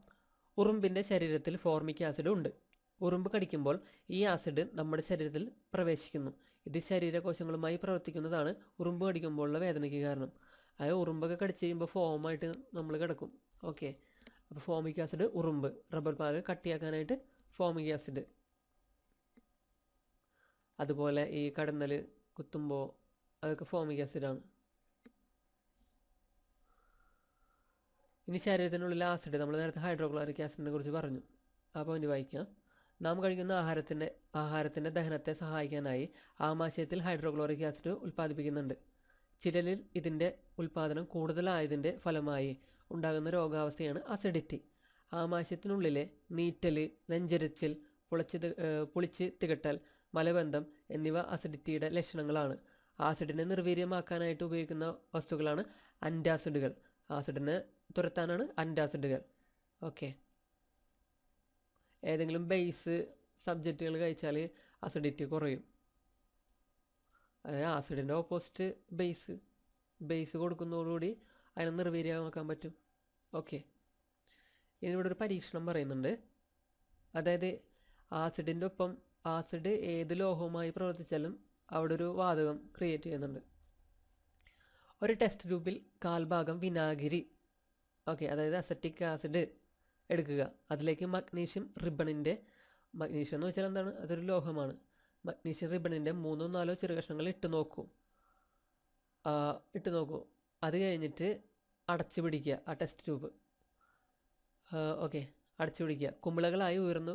ഉറുമ്പിൻ്റെ ശരീരത്തിൽ ഫോർമിക് ആസിഡ് ഉണ്ട്. ഉറുമ്പ് കടിക്കുമ്പോൾ ഈ ആസിഡ് നമ്മുടെ ശരീരത്തിൽ പ്രവേശിക്കുന്നു. ഇത് ശരീരകോശങ്ങളുമായി പ്രവർത്തിക്കുന്നതാണ് ഉറുമ്പ് കടിക്കുമ്പോഴുള്ള വേദനയ്ക്ക് കാരണം. അതായത് ഉറുമ്പൊക്കെ കടിച്ച് കഴിയുമ്പോൾ ഫോമായിട്ട് നമ്മൾ കിടക്കും. ഓക്കെ, അപ്പോൾ ഫോമിക് ആസിഡ് ഉറുമ്പ്, റബ്ബർ പാല് കട്ടിയാക്കാനായിട്ട് ഫോമിക് ആസിഡ്. അതുപോലെ ഈ കടന്നൽ കുത്തുമ്പോൾ അതൊക്കെ ഫോമിക് ആസിഡാണ്. ഇനി ശരീരത്തിനുള്ളിലെ ആസിഡ്, നമ്മൾ നേരത്തെ ഹൈഡ്രോക്ലോറിക് ആസിഡിനെ കുറിച്ച് പറഞ്ഞു. ആ പോയിന്റ് വായിക്കാം. നാം കഴിക്കുന്ന ആഹാരത്തിൻ്റെ ദഹനത്തെ സഹായിക്കാനായി ആമാശയത്തിൽ ഹൈഡ്രോക്ലോറിക് ആസിഡ് ഉൽപ്പാദിപ്പിക്കുന്നുണ്ട്. ചിലരിൽ ഇതിൻ്റെ ഉൽപ്പാദനം കൂടുതലായതിൻ്റെ ഫലമായി ഉണ്ടാകുന്ന രോഗാവസ്ഥയാണ് അസിഡിറ്റി. ആമാശയത്തിനുള്ളിലെ നീറ്റൽ, നെഞ്ചരിച്ചിൽ, പുളിച്ച് തികട്ടൽ, മലബന്ധം എന്നിവ അസിഡിറ്റിയുടെ ലക്ഷണങ്ങളാണ്. ആസിഡിനെ നിർവീര്യമാക്കാനായിട്ട് ഉപയോഗിക്കുന്ന വസ്തുക്കളാണ് ആൻറ്റാസിഡുകൾ. ആസിഡിനെ തുരത്താനാണ് ആൻറ്റാസിഡുകൾ. ഓക്കെ, ഏതെങ്കിലും ബേസ് സബ്ജക്റ്റുകൾ കഴിച്ചാൽ അസിഡിറ്റി കുറയും. അതായത് ആസിഡിൻ്റെ ഓപ്പോസിറ്റ് ബേസ് കൊടുക്കുന്നതോടുകൂടി അതിനെ നിർവീര്യമാക്കാൻ പറ്റും. ഓക്കെ, ഇതിനിവിടെ ഒരു പരീക്ഷണം പറയുന്നുണ്ട്. അതായത് ആസിഡിൻ്റെ ഒപ്പം ആസിഡ് ഏത് ലോഹവുമായി പ്രവർത്തിച്ചാലും അവിടെ ഒരു വാതകം ക്രിയേറ്റ് ചെയ്യുന്നുണ്ട്. ഒരു ടെസ്റ്റ് ട്യൂബിൽ കാൽഭാഗം വിനാഗിരി, ഓക്കെ, അതായത് അസറ്റിക് ആസിഡ് എടുക്കുക. അതിലേക്ക് മഗ്നീഷ്യം എന്ന് വെച്ചാൽ എന്താണ്? അതൊരു ലോഹമാണ്. മഗ്നീഷ്യം റിബണിൻ്റെ 3-4 ചെറു കഷ്ണങ്ങൾ ഇട്ട് നോക്കൂ. അത് കഴിഞ്ഞിട്ട് അടച്ചു പിടിക്കുക ആ ടെസ്റ്റ് ട്യൂബ്. ഓക്കെ, അടച്ചു പിടിക്കുക. കുമിളകളായി ഉയർന്നു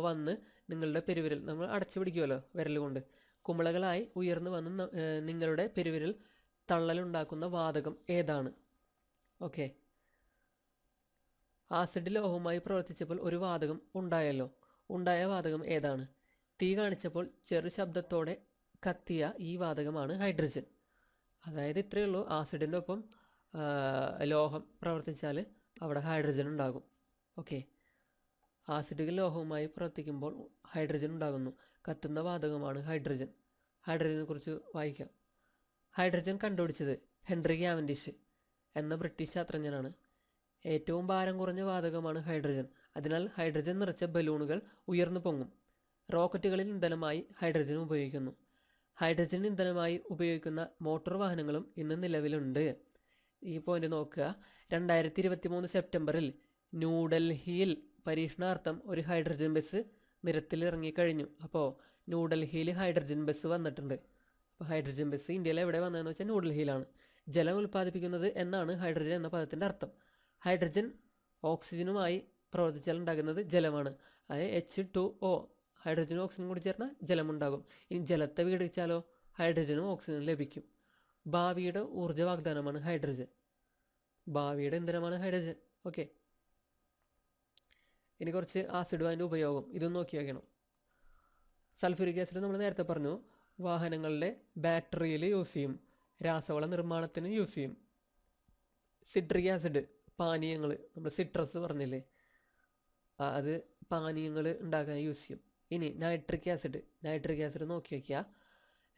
വന്ന് നിങ്ങളുടെ പെരുവിരൽ, നമ്മൾ അടച്ചു പിടിക്കുമല്ലോ വിരൽ കൊണ്ട്, കുമിളകളായി ഉയർന്നു വന്ന് നിങ്ങളുടെ പെരുവിരൽ തള്ളലുണ്ടാക്കുന്ന വാതകം ഏതാണ്? ഓക്കെ, ആസിഡ് ലോഹവുമായി പ്രവർത്തിച്ചപ്പോൾ ഒരു വാതകം ഉണ്ടായ വാതകം ഏതാണ്? തീ കാണിച്ചപ്പോൾ ചെറു ശബ്ദത്തോടെ കത്തിയ ഈ വാതകമാണ് ഹൈഡ്രജൻ. അതായത് ഇത്രയേ ഉള്ളൂ. ആസിഡിൻ്റെ ഒപ്പം ലോഹം പ്രവർത്തിച്ചാൽ അവിടെ ഹൈഡ്രജൻ ഉണ്ടാകും. ഓക്കെ, ആസിഡ് ലോഹവുമായി പ്രവർത്തിക്കുമ്പോൾ ഹൈഡ്രജൻ ഉണ്ടാകുന്നു. കത്തുന്ന വാതകമാണ് ഹൈഡ്രജൻ. ഹൈഡ്രജനെ കുറിച്ച് വായിക്കാം. ഹൈഡ്രജൻ കണ്ടുപിടിച്ചത് ഹെൻറി കാവൻഡിഷ് എന്ന ബ്രിട്ടീഷ് ശാസ്ത്രജ്ഞനാണ്. ഏറ്റവും ഭാരം കുറഞ്ഞ വാതകമാണ് ഹൈഡ്രജൻ. അതിനാൽ ഹൈഡ്രജൻ നിറച്ച ബലൂണുകൾ ഉയർന്നു പൊങ്ങും. റോക്കറ്റുകളിൽ ഇന്ധനമായി ഹൈഡ്രജൻ ഉപയോഗിക്കുന്നു. ഹൈഡ്രജൻ ഇന്ധനമായി ഉപയോഗിക്കുന്ന മോട്ടോർ വാഹനങ്ങളും ഇന്ന് നിലവിലുണ്ട്. ഈ പോയിന്റ് നോക്കുക. 2023 സെപ്റ്റംബറിൽ ന്യൂഡൽഹിയിൽ പരീക്ഷണാർത്ഥം ഒരു ഹൈഡ്രജൻ ബസ് നിരത്തിലിറങ്ങിക്കഴിഞ്ഞു. അപ്പോൾ ന്യൂഡൽഹിയിൽ ഹൈഡ്രജൻ ബസ് വന്നിട്ടുണ്ട്. അപ്പോൾ ഹൈഡ്രജൻ ബസ് ഇന്ത്യയിൽ എവിടെ വന്നതെന്ന് വെച്ചാൽ ന്യൂഡൽഹിയിലാണ്. ജലം ഉൽപ്പാദിപ്പിക്കുന്നത് എന്നാണ് ഹൈഡ്രജൻ എന്ന പദത്തിൻ്റെ അർത്ഥം. ഹൈഡ്രജൻ ഓക്സിജനുമായി പ്രവർത്തിച്ചാൽ ഉണ്ടാകുന്നത് ജലമാണ്. അതായത് H2O, ഹൈഡ്രജനും ഓക്സിജനും കൂടി ചേർന്നാൽ ജലമുണ്ടാകും. ഇനി ജലത്തെ വിഘടിച്ചാലോ ഹൈഡ്രജനും ഓക്സിജനും ലഭിക്കും. ഭാവിയുടെ ഊർജ്ജ വാഗ്ദാനമാണ് ഹൈഡ്രജൻ. ഭാവിയുടെ ഇന്ധനമാണ് ഹൈഡ്രജൻ. ഓക്കെ, ഇനി കുറച്ച് ആസിഡ് അതിൻ്റെ ഉപയോഗം ഇതൊന്നും നോക്കി വയ്ക്കണം. സൾഫ്യൂരിക് ആസിഡ് നമ്മൾ നേരത്തെ പറഞ്ഞു, വാഹനങ്ങളുടെ ബാറ്ററിയിൽ യൂസ് ചെയ്യും, രാസവള നിർമ്മാണത്തിന് യൂസ് ചെയ്യും. സിട്രിക് ആസിഡ് പാനീയങ്ങൾ, നമ്മൾ സിട്രസ് പറഞ്ഞില്ലേ, അത് പാനീയങ്ങൾ ഉണ്ടാക്കാൻ യൂസ് ചെയ്യും. ഇനി നൈട്രിക് ആസിഡ് നോക്കി വയ്ക്കുക,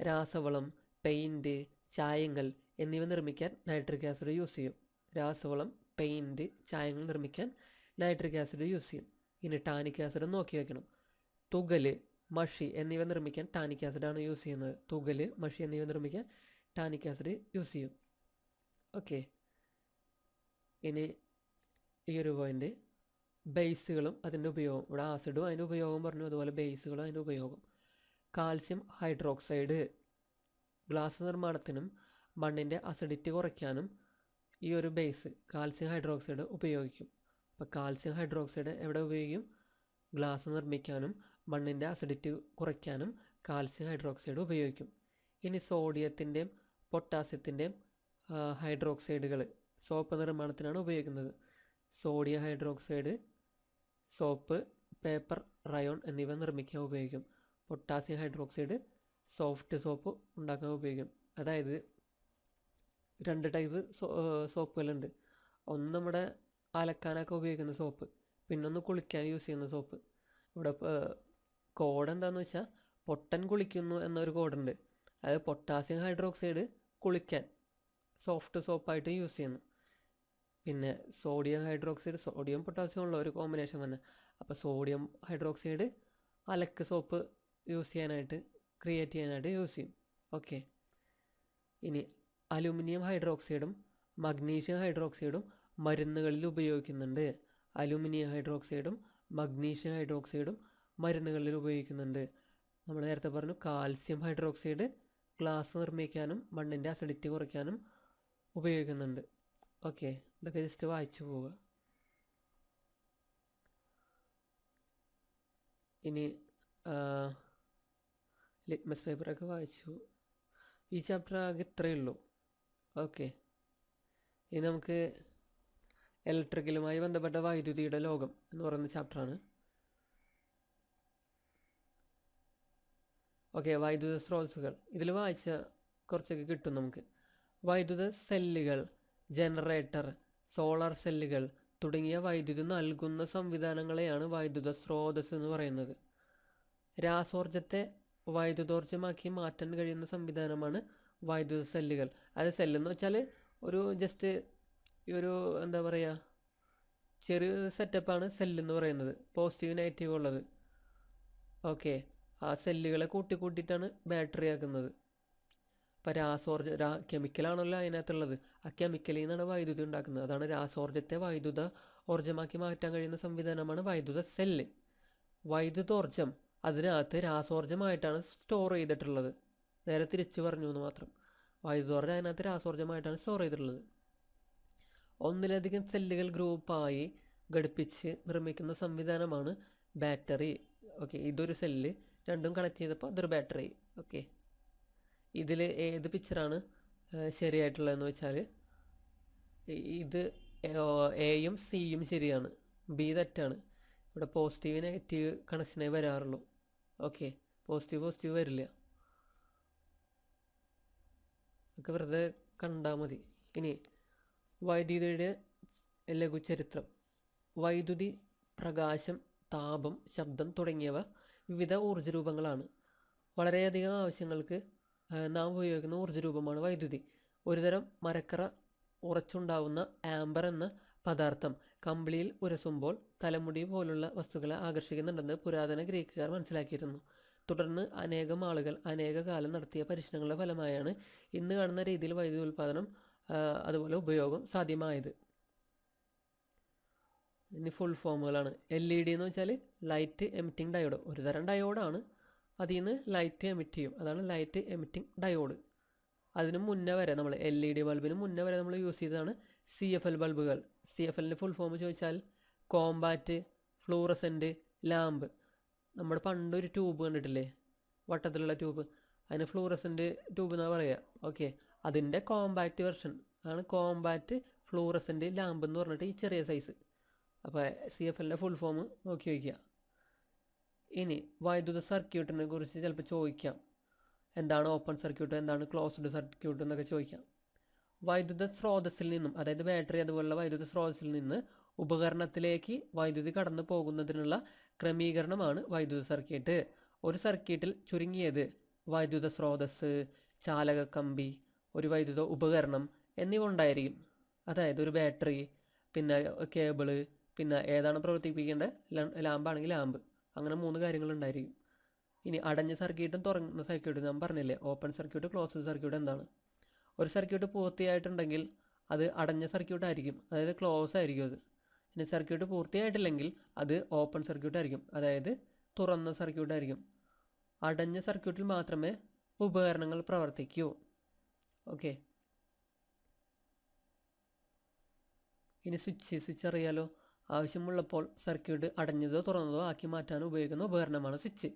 രാസവളം, പെയിൻറ്റ്, ചായങ്ങൾ എന്നിവ നിർമ്മിക്കാൻ നൈട്രിക് ആസിഡ് യൂസ് ചെയ്യും. രാസവളം, പെയിൻറ്റ്, ചായങ്ങൾ നിർമ്മിക്കാൻ നൈട്രിക് ആസിഡ് യൂസ് ചെയ്യും. ഇനി ടാനിക് ആസിഡ് നോക്കി വയ്ക്കണം. തുകൽ, മഷി എന്നിവ നിർമ്മിക്കാൻ ടാനിക് ആസിഡാണ് യൂസ് ചെയ്യുന്നത്. തുകൽ, മഷി എന്നിവ നിർമ്മിക്കാൻ ടാനിക് ആസിഡ് യൂസ് ചെയ്യും. ഓക്കെ, ഇനി ഈ ഒരു പോയിൻ്റ് ബേസുകളും അതിൻ്റെ ഉപയോഗം. ഇവിടെ ആസിഡും അതിൻ്റെ ഉപയോഗം പറഞ്ഞു, അതുപോലെ ബേസുകളും അതിൻ്റെ ഉപയോഗം. കാൽസ്യം ഹൈഡ്രോക്സൈഡ് ഗ്ലാസ് നിർമ്മാണത്തിനും മണ്ണിൻ്റെ അസിഡിറ്റി കുറയ്ക്കാനും ഈ ഒരു ബേസ് കാൽസ്യം ഹൈഡ്രോക്സൈഡ് ഉപയോഗിക്കും. അപ്പോൾ കാൽസ്യം ഹൈഡ്രോക്സൈഡ് എവിടെ ഉപയോഗിക്കും? ഗ്ലാസ് നിർമ്മിക്കാനും മണ്ണിൻ്റെ അസിഡിറ്റി കുറയ്ക്കാനും കാൽസ്യം ഹൈഡ്രോക്സൈഡ് ഉപയോഗിക്കും. ഇനി സോഡിയത്തിൻ്റെയും പൊട്ടാസ്യത്തിൻ്റെയും ഹൈഡ്രോക്സൈഡുകൾ സോപ്പ് നിർമ്മാണത്തിനാണ് ഉപയോഗിക്കുന്നത്. Sodium hydroxide soap, paper, rayon എന്നിവ നിർമ്മിക്കാൻ ഉപയോഗിക്കും. പൊട്ടാസ്യം ഹൈഡ്രോക്സൈഡ് സോഫ്റ്റ് സോപ്പ് ഉണ്ടാക്കാൻ ഉപയോഗിക്കും. അതായത് 2 ടൈപ്പ് സോപ്പുകളുണ്ട്. ഒന്ന് നമ്മുടെ അലക്കാനൊക്കെ ഉപയോഗിക്കുന്ന സോപ്പ്, പിന്നൊന്ന് കുളിക്കാൻ യൂസ് ചെയ്യുന്ന സോപ്പ്. ഇവിടെ കോഡ് എന്താണെന്ന് വെച്ചാൽ പൊട്ടൻ കുളിക്കുന്നു എന്നൊരു കോഡുണ്ട്. അത് പൊട്ടാസ്യം ഹൈഡ്രോക്സൈഡ് കുളിക്കാൻ സോഫ്റ്റ് സോപ്പായിട്ട് യൂസ് ചെയ്യുന്നു. പിന്നെ സോഡിയം ഹൈഡ്രോക്സൈഡ്, സോഡിയം പൊട്ടാസ്യം ഉള്ള ഒരു കോമ്പിനേഷൻ തന്നെ. അപ്പോൾ സോഡിയം ഹൈഡ്രോക്സൈഡ് അലക്ക് സോപ്പ് യൂസ് ചെയ്യാനായിട്ട്, ക്രിയേറ്റ് ചെയ്യാനായിട്ട് യൂസ് ചെയ്യും. ഓക്കെ, ഇനി അലുമിനിയം ഹൈഡ്രോക്സൈഡും മഗ്നീഷ്യം ഹൈഡ്രോക്സൈഡും മരുന്നുകളിൽ ഉപയോഗിക്കുന്നുണ്ട്. അലുമിനിയം ഹൈഡ്രോക്സൈഡും മഗ്നീഷ്യം ഹൈഡ്രോക്സൈഡും മരുന്നുകളിൽ ഉപയോഗിക്കുന്നുണ്ട്. നമ്മൾ നേരത്തെ പറഞ്ഞു കാൽസ്യം ഹൈഡ്രോക്സൈഡ് ഗ്ലാസ് നിർമ്മിക്കാനും മണ്ണിൻ്റെ അസിഡിറ്റി കുറയ്ക്കാനും ഉപയോഗിക്കുന്നുണ്ട്. ഓക്കെ, ഇതൊക്കെ ജസ്റ്റ് വായിച്ചു പോവുക. ഇനി ലിറ്റ്മസ് പേപ്പറൊക്കെ വായിച്ചു. ഈ ചാപ്റ്റർ ആകെ ഇത്രയേ ഉള്ളൂ. ഓക്കെ, ഇനി നമുക്ക് ഇലക്ട്രിക്കലുമായി ബന്ധപ്പെട്ട വൈദ്യുതിയുടെ ലോകം എന്ന് പറയുന്ന ചാപ്റ്ററാണ്. ഓക്കെ, വൈദ്യുത സ്രോതസ്സുകൾ ഇതിൽ വായിച്ച കുറച്ചൊക്കെ കിട്ടും നമുക്ക്. വൈദ്യുത സെല്ലുകൾ, ജനറേറ്റർ, സോളാർ സെല്ലുകൾ തുടങ്ങിയ വൈദ്യുതി നൽകുന്ന സംവിധാനങ്ങളെയാണ് വൈദ്യുത സ്രോതസ് എന്ന് പറയുന്നത്. രാസോർജത്തെ വൈദ്യുതോർജ്ജമാക്കി മാറ്റാൻ കഴിയുന്ന സംവിധാനമാണ് വൈദ്യുത സെല്ലുകൾ. അത് സെല്ലെന്ന് വെച്ചാൽ ഒരു ജസ്റ്റ് ഈ ഒരു എന്താ പറയുക, ചെറിയ സെറ്റപ്പാണ് സെല്ലെന്ന് പറയുന്നത്, പോസിറ്റീവ് നെഗറ്റീവ് ഉള്ളത്. ഓക്കെ, ആ സെല്ലുകളെ കൂട്ടിയിട്ടാണ് ബാറ്ററി ആക്കുന്നത്. ഇപ്പോൾ കെമിക്കലാണല്ലോ അതിനകത്തുള്ളത്, ആ കെമിക്കലിൽ നിന്നാണ് വൈദ്യുതി ഉണ്ടാക്കുന്നത്. അതാണ് രാസോർജ്ജത്തെ വൈദ്യുത ഊർജ്ജമാക്കി മാറ്റാൻ കഴിയുന്ന സംവിധാനമാണ് വൈദ്യുത സെല്ല്. വൈദ്യുതോർജ്ജം അതിനകത്ത് രാസോർജ്ജമായിട്ടാണ് സ്റ്റോർ ചെയ്തിട്ടുള്ളത്. നേരെ തിരിച്ചു പറഞ്ഞു എന്ന് മാത്രം. വൈദ്യുതോർജ്ജം അതിനകത്ത് രാസോർജ്ജമായിട്ടാണ് സ്റ്റോർ ചെയ്തിട്ടുള്ളത്. ഒന്നിലധികം സെല്ലുകൾ ഗ്രൂപ്പായി ഘടിപ്പിച്ച് നിർമ്മിക്കുന്ന സംവിധാനമാണ് ബാറ്ററി. ഓക്കെ, ഇതൊരു സെല്ല്, രണ്ടും കണക്ട് ചെയ്തപ്പോൾ അതൊരു ബാറ്ററി. ഓക്കെ, ഇതിൽ ഏത് പിക്ചറാണ് ശരിയായിട്ടുള്ളതെന്ന് വെച്ചാൽ ഇത് എയും സിയും ശരിയാണ്, ബി തെറ്റാണ്. ഇവിടെ പോസിറ്റീവ് നെഗറ്റീവ് കണക്ഷനേ വരാറുള്ളൂ. ഓക്കെ, പോസിറ്റീവ് വരില്ല. ഒക്കെ വെറുതെ കണ്ടാൽ മതി. ഇനി വൈദ്യുതിയുടെ ലഘുചരിത്രം. വൈദ്യുതി, പ്രകാശം, താപം, ശബ്ദം തുടങ്ങിയവ വിവിധ ഊർജ്ജരൂപങ്ങളാണ്. വളരെയധികം ആവശ്യങ്ങൾക്ക് നാം ഉപയോഗിക്കുന്ന ഊർജ്ജരൂപമാണ് വൈദ്യുതി. ഒരുതരം മരക്കറ ഉറച്ചുണ്ടാവുന്ന ആംബർ എന്ന പദാർത്ഥം കമ്പിളിയിൽ ഉരസുമ്പോൾ തലമുടി പോലുള്ള വസ്തുക്കളെ ആകർഷിക്കുന്നുണ്ടെന്ന് പുരാതന ഗ്രീക്കുകാർ മനസ്സിലാക്കിയിരുന്നു. തുടർന്ന് അനേകം ആളുകൾ അനേക കാലം നടത്തിയ പരീക്ഷണങ്ങളുടെ ഫലമായാണ് ഇന്ന് കാണുന്ന രീതിയിൽ വൈദ്യുതി ഉൽപ്പാദനം അതുപോലെ ഉപയോഗം സാധ്യമായത്. ഇനി ഫുൾ ഫോമുകളാണ്. LED എന്ന് വെച്ചാൽ ലൈറ്റ് എമിറ്റിംഗ് ഡയോഡ്, ഒരു തരം ഡയോഡാണ്. അതിൽ നിന്ന് ലൈറ്റ് എമിറ്റ് ചെയ്യും, അതാണ് ലൈറ്റ് എമിറ്റിംഗ് ഡയോഡ്. അതിന് മുന്നേ വരെ നമ്മൾ LED ബൾബിന് മുന്നേ വരെ നമ്മൾ യൂസ് ചെയ്തതാണ് CFL ബൾബുകൾ. CFLൻ്റെ ഫുൾ ഫോം ചോദിച്ചാൽ കോമ്പാറ്റ് ഫ്ലൂറസെൻ്റ് ലാമ്പ്. നമ്മൾ പണ്ടൊരു ട്യൂബ് കണ്ടിട്ടില്ലേ, വട്ടത്തിലുള്ള ട്യൂബ്, അതിന് ഫ്ലൂറസെൻ്റ് ട്യൂബ് എന്നാണ് പറയുക. ഓക്കെ, അതിൻ്റെ കോമ്പാക്റ്റ് വെർഷൻ ആണ് കോമ്പാക്റ്റ് ഫ്ലൂറസെൻ്റ് ലാമ്പ് എന്ന് പറഞ്ഞിട്ട് ഈ ചെറിയ സൈസ്. അപ്പോൾ CFLൻ്റെ ഫുൾ ഫോം നോക്കി വയ്ക്കുക. ഇനി വൈദ്യുത സർക്യൂട്ടിനെ കുറിച്ച് ചിലപ്പോൾ ചോദിക്കാം. എന്താണ് ഓപ്പൺ സർക്യൂട്ട്, എന്താണ് ക്ലോസ്ഡ് സർക്യൂട്ട് എന്നൊക്കെ ചോദിക്കാം. വൈദ്യുത സ്രോതസ്സിൽ നിന്നും, അതായത് ബാറ്ററി അതുപോലുള്ള വൈദ്യുത സ്രോതസ്സിൽ നിന്ന് ഉപകരണത്തിലേക്ക് വൈദ്യുതി കടന്നു പോകുന്നതിനുള്ള ക്രമീകരണമാണ് വൈദ്യുത സർക്യൂട്ട്. ഒരു സർക്യൂട്ടിൽ ചുരുങ്ങിയത് വൈദ്യുത സ്രോതസ്സ്, ചാലക കമ്പി, ഒരു വൈദ്യുത ഉപകരണം എന്നിവ ഉണ്ടായിരിക്കും. അതായത് ഒരു ബാറ്ററി, പിന്നെ കേബിള്, പിന്നെ ഏതാണ് പ്രവർത്തിപ്പിക്കേണ്ടത്, ലാമ്പാണെങ്കിൽ ലാമ്പ്, അങ്ങനെ 3 കാര്യങ്ങളുണ്ടായിരിക്കും. ഇനി അടഞ്ഞ സർക്യൂട്ടും തുറന്ന സർക്യൂട്ടും ഞാൻ പറഞ്ഞില്ലേ, ഓപ്പൺ സർക്യൂട്ട് ക്ലോസ്ഡ് സർക്യൂട്ട് എന്താണ്. ഒരു സർക്യൂട്ട് പൂർത്തിയായിട്ടുണ്ടെങ്കിൽ അത് അടഞ്ഞ സർക്യൂട്ട് ആയിരിക്കും, അതായത് ക്ലോസ് ആയിരിക്കും അത്. ഇനി സർക്യൂട്ട് പൂർത്തിയായിട്ടില്ലെങ്കിൽ അത് ഓപ്പൺ സർക്യൂട്ട് ആയിരിക്കും, അതായത് തുറന്ന സർക്യൂട്ട് ആയിരിക്കും. അടഞ്ഞ സർക്യൂട്ടിൽ മാത്രമേ ഉപകരണങ്ങൾ പ്രവർത്തിക്കൂ. ഓക്കെ, ഇനി സ്വിച്ച് അറിയാലോ. ആവശ്യമുള്ളപ്പോൾ സർക്യൂട്ട് അടഞ്ഞതോ തുറന്നതോ ആക്കി മാറ്റാൻ ഉപയോഗിക്കുന്ന ഉപകരണമാണ് സ്വിച്ച്.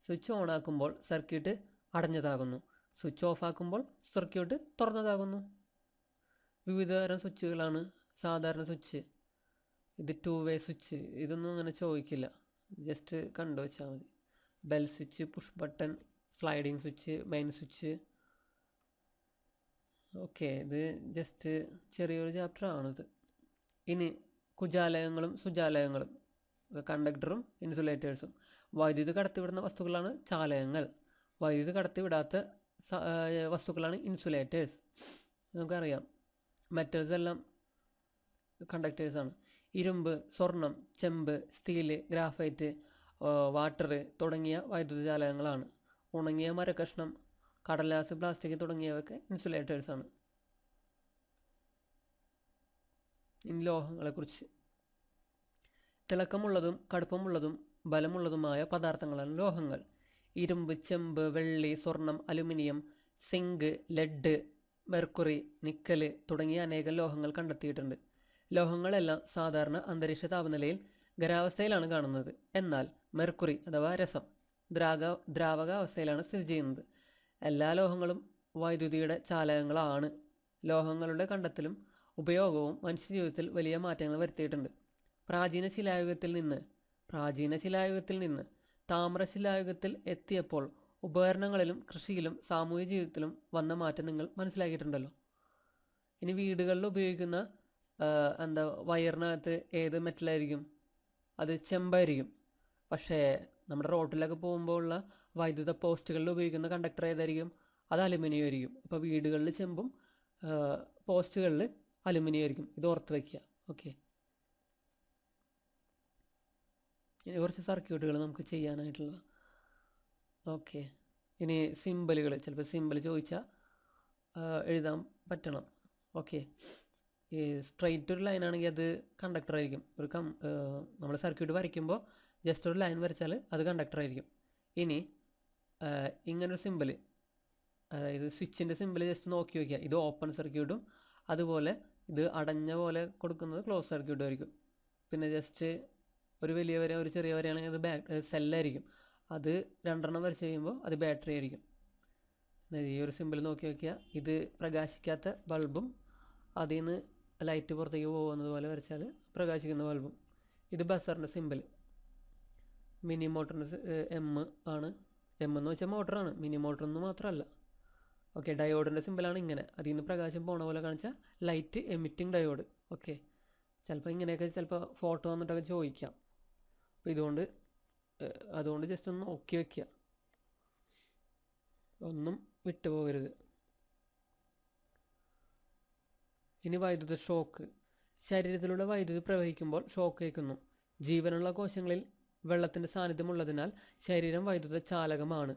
സ്വിച്ച് ഓൺ ആക്കുമ്പോൾ സർക്യൂട്ട് അടഞ്ഞതാകുന്നു, സ്വിച്ച് ഓഫ് ആക്കുമ്പോൾ സർക്യൂട്ട് തുറന്നതാകുന്നു. വിവിധ തരം സ്വിച്ചുകളാണ് സാധാരണ സ്വിച്ച്. ഇത് 2 വേ സ്വിച്ച്, ഇതൊന്നും അങ്ങനെ ചോദിക്കില്ല, ജസ്റ്റ് കണ്ടു വെച്ചാൽ മതി. Bell switch, push button, sliding switch, main switch. Okay, ഇത് ജസ്റ്റ് ചെറിയൊരു ചാപ്റ്റർ ആണിത്. ഇനി കുജാലയങ്ങളും സുജാലയങ്ങളും, കണ്ടക്ടറും ഇൻസുലേറ്റേഴ്സും. വൈദ്യുതി കടത്തിവിടുന്ന വസ്തുക്കളാണ് ചാലകങ്ങൾ, വൈദ്യുതി കടത്തിവിടാത്ത വസ്തുക്കളാണ് ഇൻസുലേറ്റേഴ്സ്. നമുക്കറിയാം മെറ്റൽസ് എല്ലാം കണ്ടക്ടേഴ്സാണ്. ഇരുമ്പ്, സ്വർണം, ചെമ്പ്, സ്റ്റീല്, ഗ്രാഫൈറ്റ്, വാട്ടർ തുടങ്ങിയ വൈദ്യുത ചാലകങ്ങളാണ്. ഉണങ്ങിയ മരക്കഷ്ണം, കടലാസ്, പ്ലാസ്റ്റിക് തുടങ്ങിയവയൊക്കെ ഇൻസുലേറ്റേഴ്സാണ്. ഇനി ലോഹങ്ങളെക്കുറിച്ച്. തിളക്കമുള്ളതും കടുപ്പമുള്ളതും ബലമുള്ളതുമായ പദാർത്ഥങ്ങളാണ് ലോഹങ്ങൾ. ഇരുമ്പ്, ചെമ്പ്, വെള്ളി, സ്വർണം, അലുമിനിയം, സിങ്ക്, ലെഡ്, മെർക്കുറി, നിക്കല് തുടങ്ങിയ അനേകം ലോഹങ്ങൾ കണ്ടെത്തിയിട്ടുണ്ട്. ലോഹങ്ങളെല്ലാം സാധാരണ അന്തരീക്ഷ താപനിലയിൽ ഖരാവസ്ഥയിലാണ് കാണുന്നത്. എന്നാൽ മെർക്കുറി അഥവാ രസം ദ്രാവകാവസ്ഥയിലാണ് സ്ഥിതി ചെയ്യുന്നത്. എല്ലാ ലോഹങ്ങളും വൈദ്യുതിയുടെ ചാലകങ്ങളാണ്. ലോഹങ്ങളുടെ കണ്ടെത്തലും ഉപയോഗവും മനുഷ്യജീവിതത്തിൽ വലിയ മാറ്റങ്ങൾ വരുത്തിയിട്ടുണ്ട്. പ്രാചീന ശിലായുഗത്തിൽ നിന്ന് താമ്രശിലായുഗത്തിൽ എത്തിയപ്പോൾ ഉപകരണങ്ങളിലും കൃഷിയിലും സാമൂഹ്യ ജീവിതത്തിലും വന്ന മാറ്റം നിങ്ങൾ മനസ്സിലാക്കിയിട്ടുണ്ടല്ലോ. ഇനി വീടുകളിൽ ഉപയോഗിക്കുന്ന വയറിനകത്ത് ഏത് മെറ്റലായിരിക്കും? അത് ചെമ്പായിരിക്കും. പക്ഷേ നമ്മുടെ റോഡിലൊക്കെ പോകുമ്പോൾ ഉള്ള വൈദ്യുത പോസ്റ്റുകളിൽ ഉപയോഗിക്കുന്ന കണ്ടക്ടർ ഏതായിരിക്കും? അത് അലുമിനിയം ആയിരിക്കും. അപ്പോൾ വീടുകളിൽ ചെമ്പും പോസ്റ്റുകളിൽ അലുമിനിയം ആയിരിക്കും. ഇത് ഓർത്ത് വയ്ക്കുക. ഓക്കെ, ഇനി കുറച്ച് സർക്യൂട്ടുകൾ നമുക്ക് ചെയ്യാനായിട്ടുള്ള. ഓക്കെ, ഇനി സിമ്പലുകൾ, ചിലപ്പോൾ സിമ്പിൾ ചോദിച്ചാൽ എഴുതാൻ പറ്റണം. ഓക്കെ, ഈ സ്ട്രെയിറ്റ് ഒരു ലൈനാണെങ്കിൽ അത് കണ്ടക്ടർ ആയിരിക്കും. നമ്മൾ സർക്യൂട്ട് വരയ്ക്കുമ്പോൾ ജസ്റ്റ് ഒരു ലൈൻ വരച്ചാൽ അത് കണ്ടക്ടർ ആയിരിക്കും. ഇനി ഇങ്ങനൊരു സിമ്പിൾ, അതായത് സ്വിച്ചിൻ്റെ സിമ്പിൾ ജസ്റ്റ് നോക്കി വയ്ക്കുക. ഇത് ഓപ്പൺ സർക്യൂട്ടും അതുപോലെ ഇത് അടഞ്ഞ പോലെ കൊടുക്കുന്നത് ക്ലോസ് സർക്യൂട്ടും ആയിരിക്കും. പിന്നെ ജസ്റ്റ് ഒരു വലിയ വര ഒരു ചെറിയ വരയാണെങ്കിൽ അത് സെല്ലായിരിക്കും. അത് 2 വരച്ച് കഴിയുമ്പോൾ അത് ബാറ്ററി ആയിരിക്കും. ഈ ഒരു സിമ്പിൾ നോക്കി വയ്ക്കുക. ഇത് പ്രകാശിക്കാത്ത ബൾബും അതിൽ നിന്ന് ലൈറ്റ് പുറത്തേക്ക് പോകുന്നത് പോലെ വരച്ചാൽ പ്രകാശിക്കുന്ന ബൾബും. ഇത് ബസറിൻ്റെ സിമ്പിൾ. മിനി മോട്ടറിൻ്റെ M ആണ്. M എന്ന് വെച്ചാൽ മോട്ടറാണ്, മിനി മോട്ടറൊന്നും മാത്രമല്ല. ഓക്കെ, ഡയോഡിൻ്റെ സിമ്പിളാണ് ഇങ്ങനെ. അതിൽ നിന്ന് പ്രകാശം പോണ പോലെ കാണിച്ചാൽ ലൈറ്റ് എമിറ്റിംഗ് ഡയോഡ്. ഓക്കെ, ചിലപ്പോൾ ഇങ്ങനെയൊക്കെ ചിലപ്പോൾ ഫോട്ടോ വന്നിട്ടൊക്കെ ചോദിക്കാം. അപ്പോൾ അതുകൊണ്ട് ജസ്റ്റ് ഒന്ന് നോക്കി വയ്ക്കുക, ഒന്നും വിട്ടുപോകരുത്. ഇനി വൈദ്യുത ഷോക്ക്. ശരീരത്തിലൂടെ വൈദ്യുതി പ്രവഹിക്കുമ്പോൾ ഷോക്ക് ഏൽക്കുന്നു. ജീവനുള്ള കോശങ്ങളിൽ വെള്ളത്തിൻ്റെ സാന്നിധ്യമുള്ളതിനാൽ ശരീരം വൈദ്യുത ചാലകമാണ്.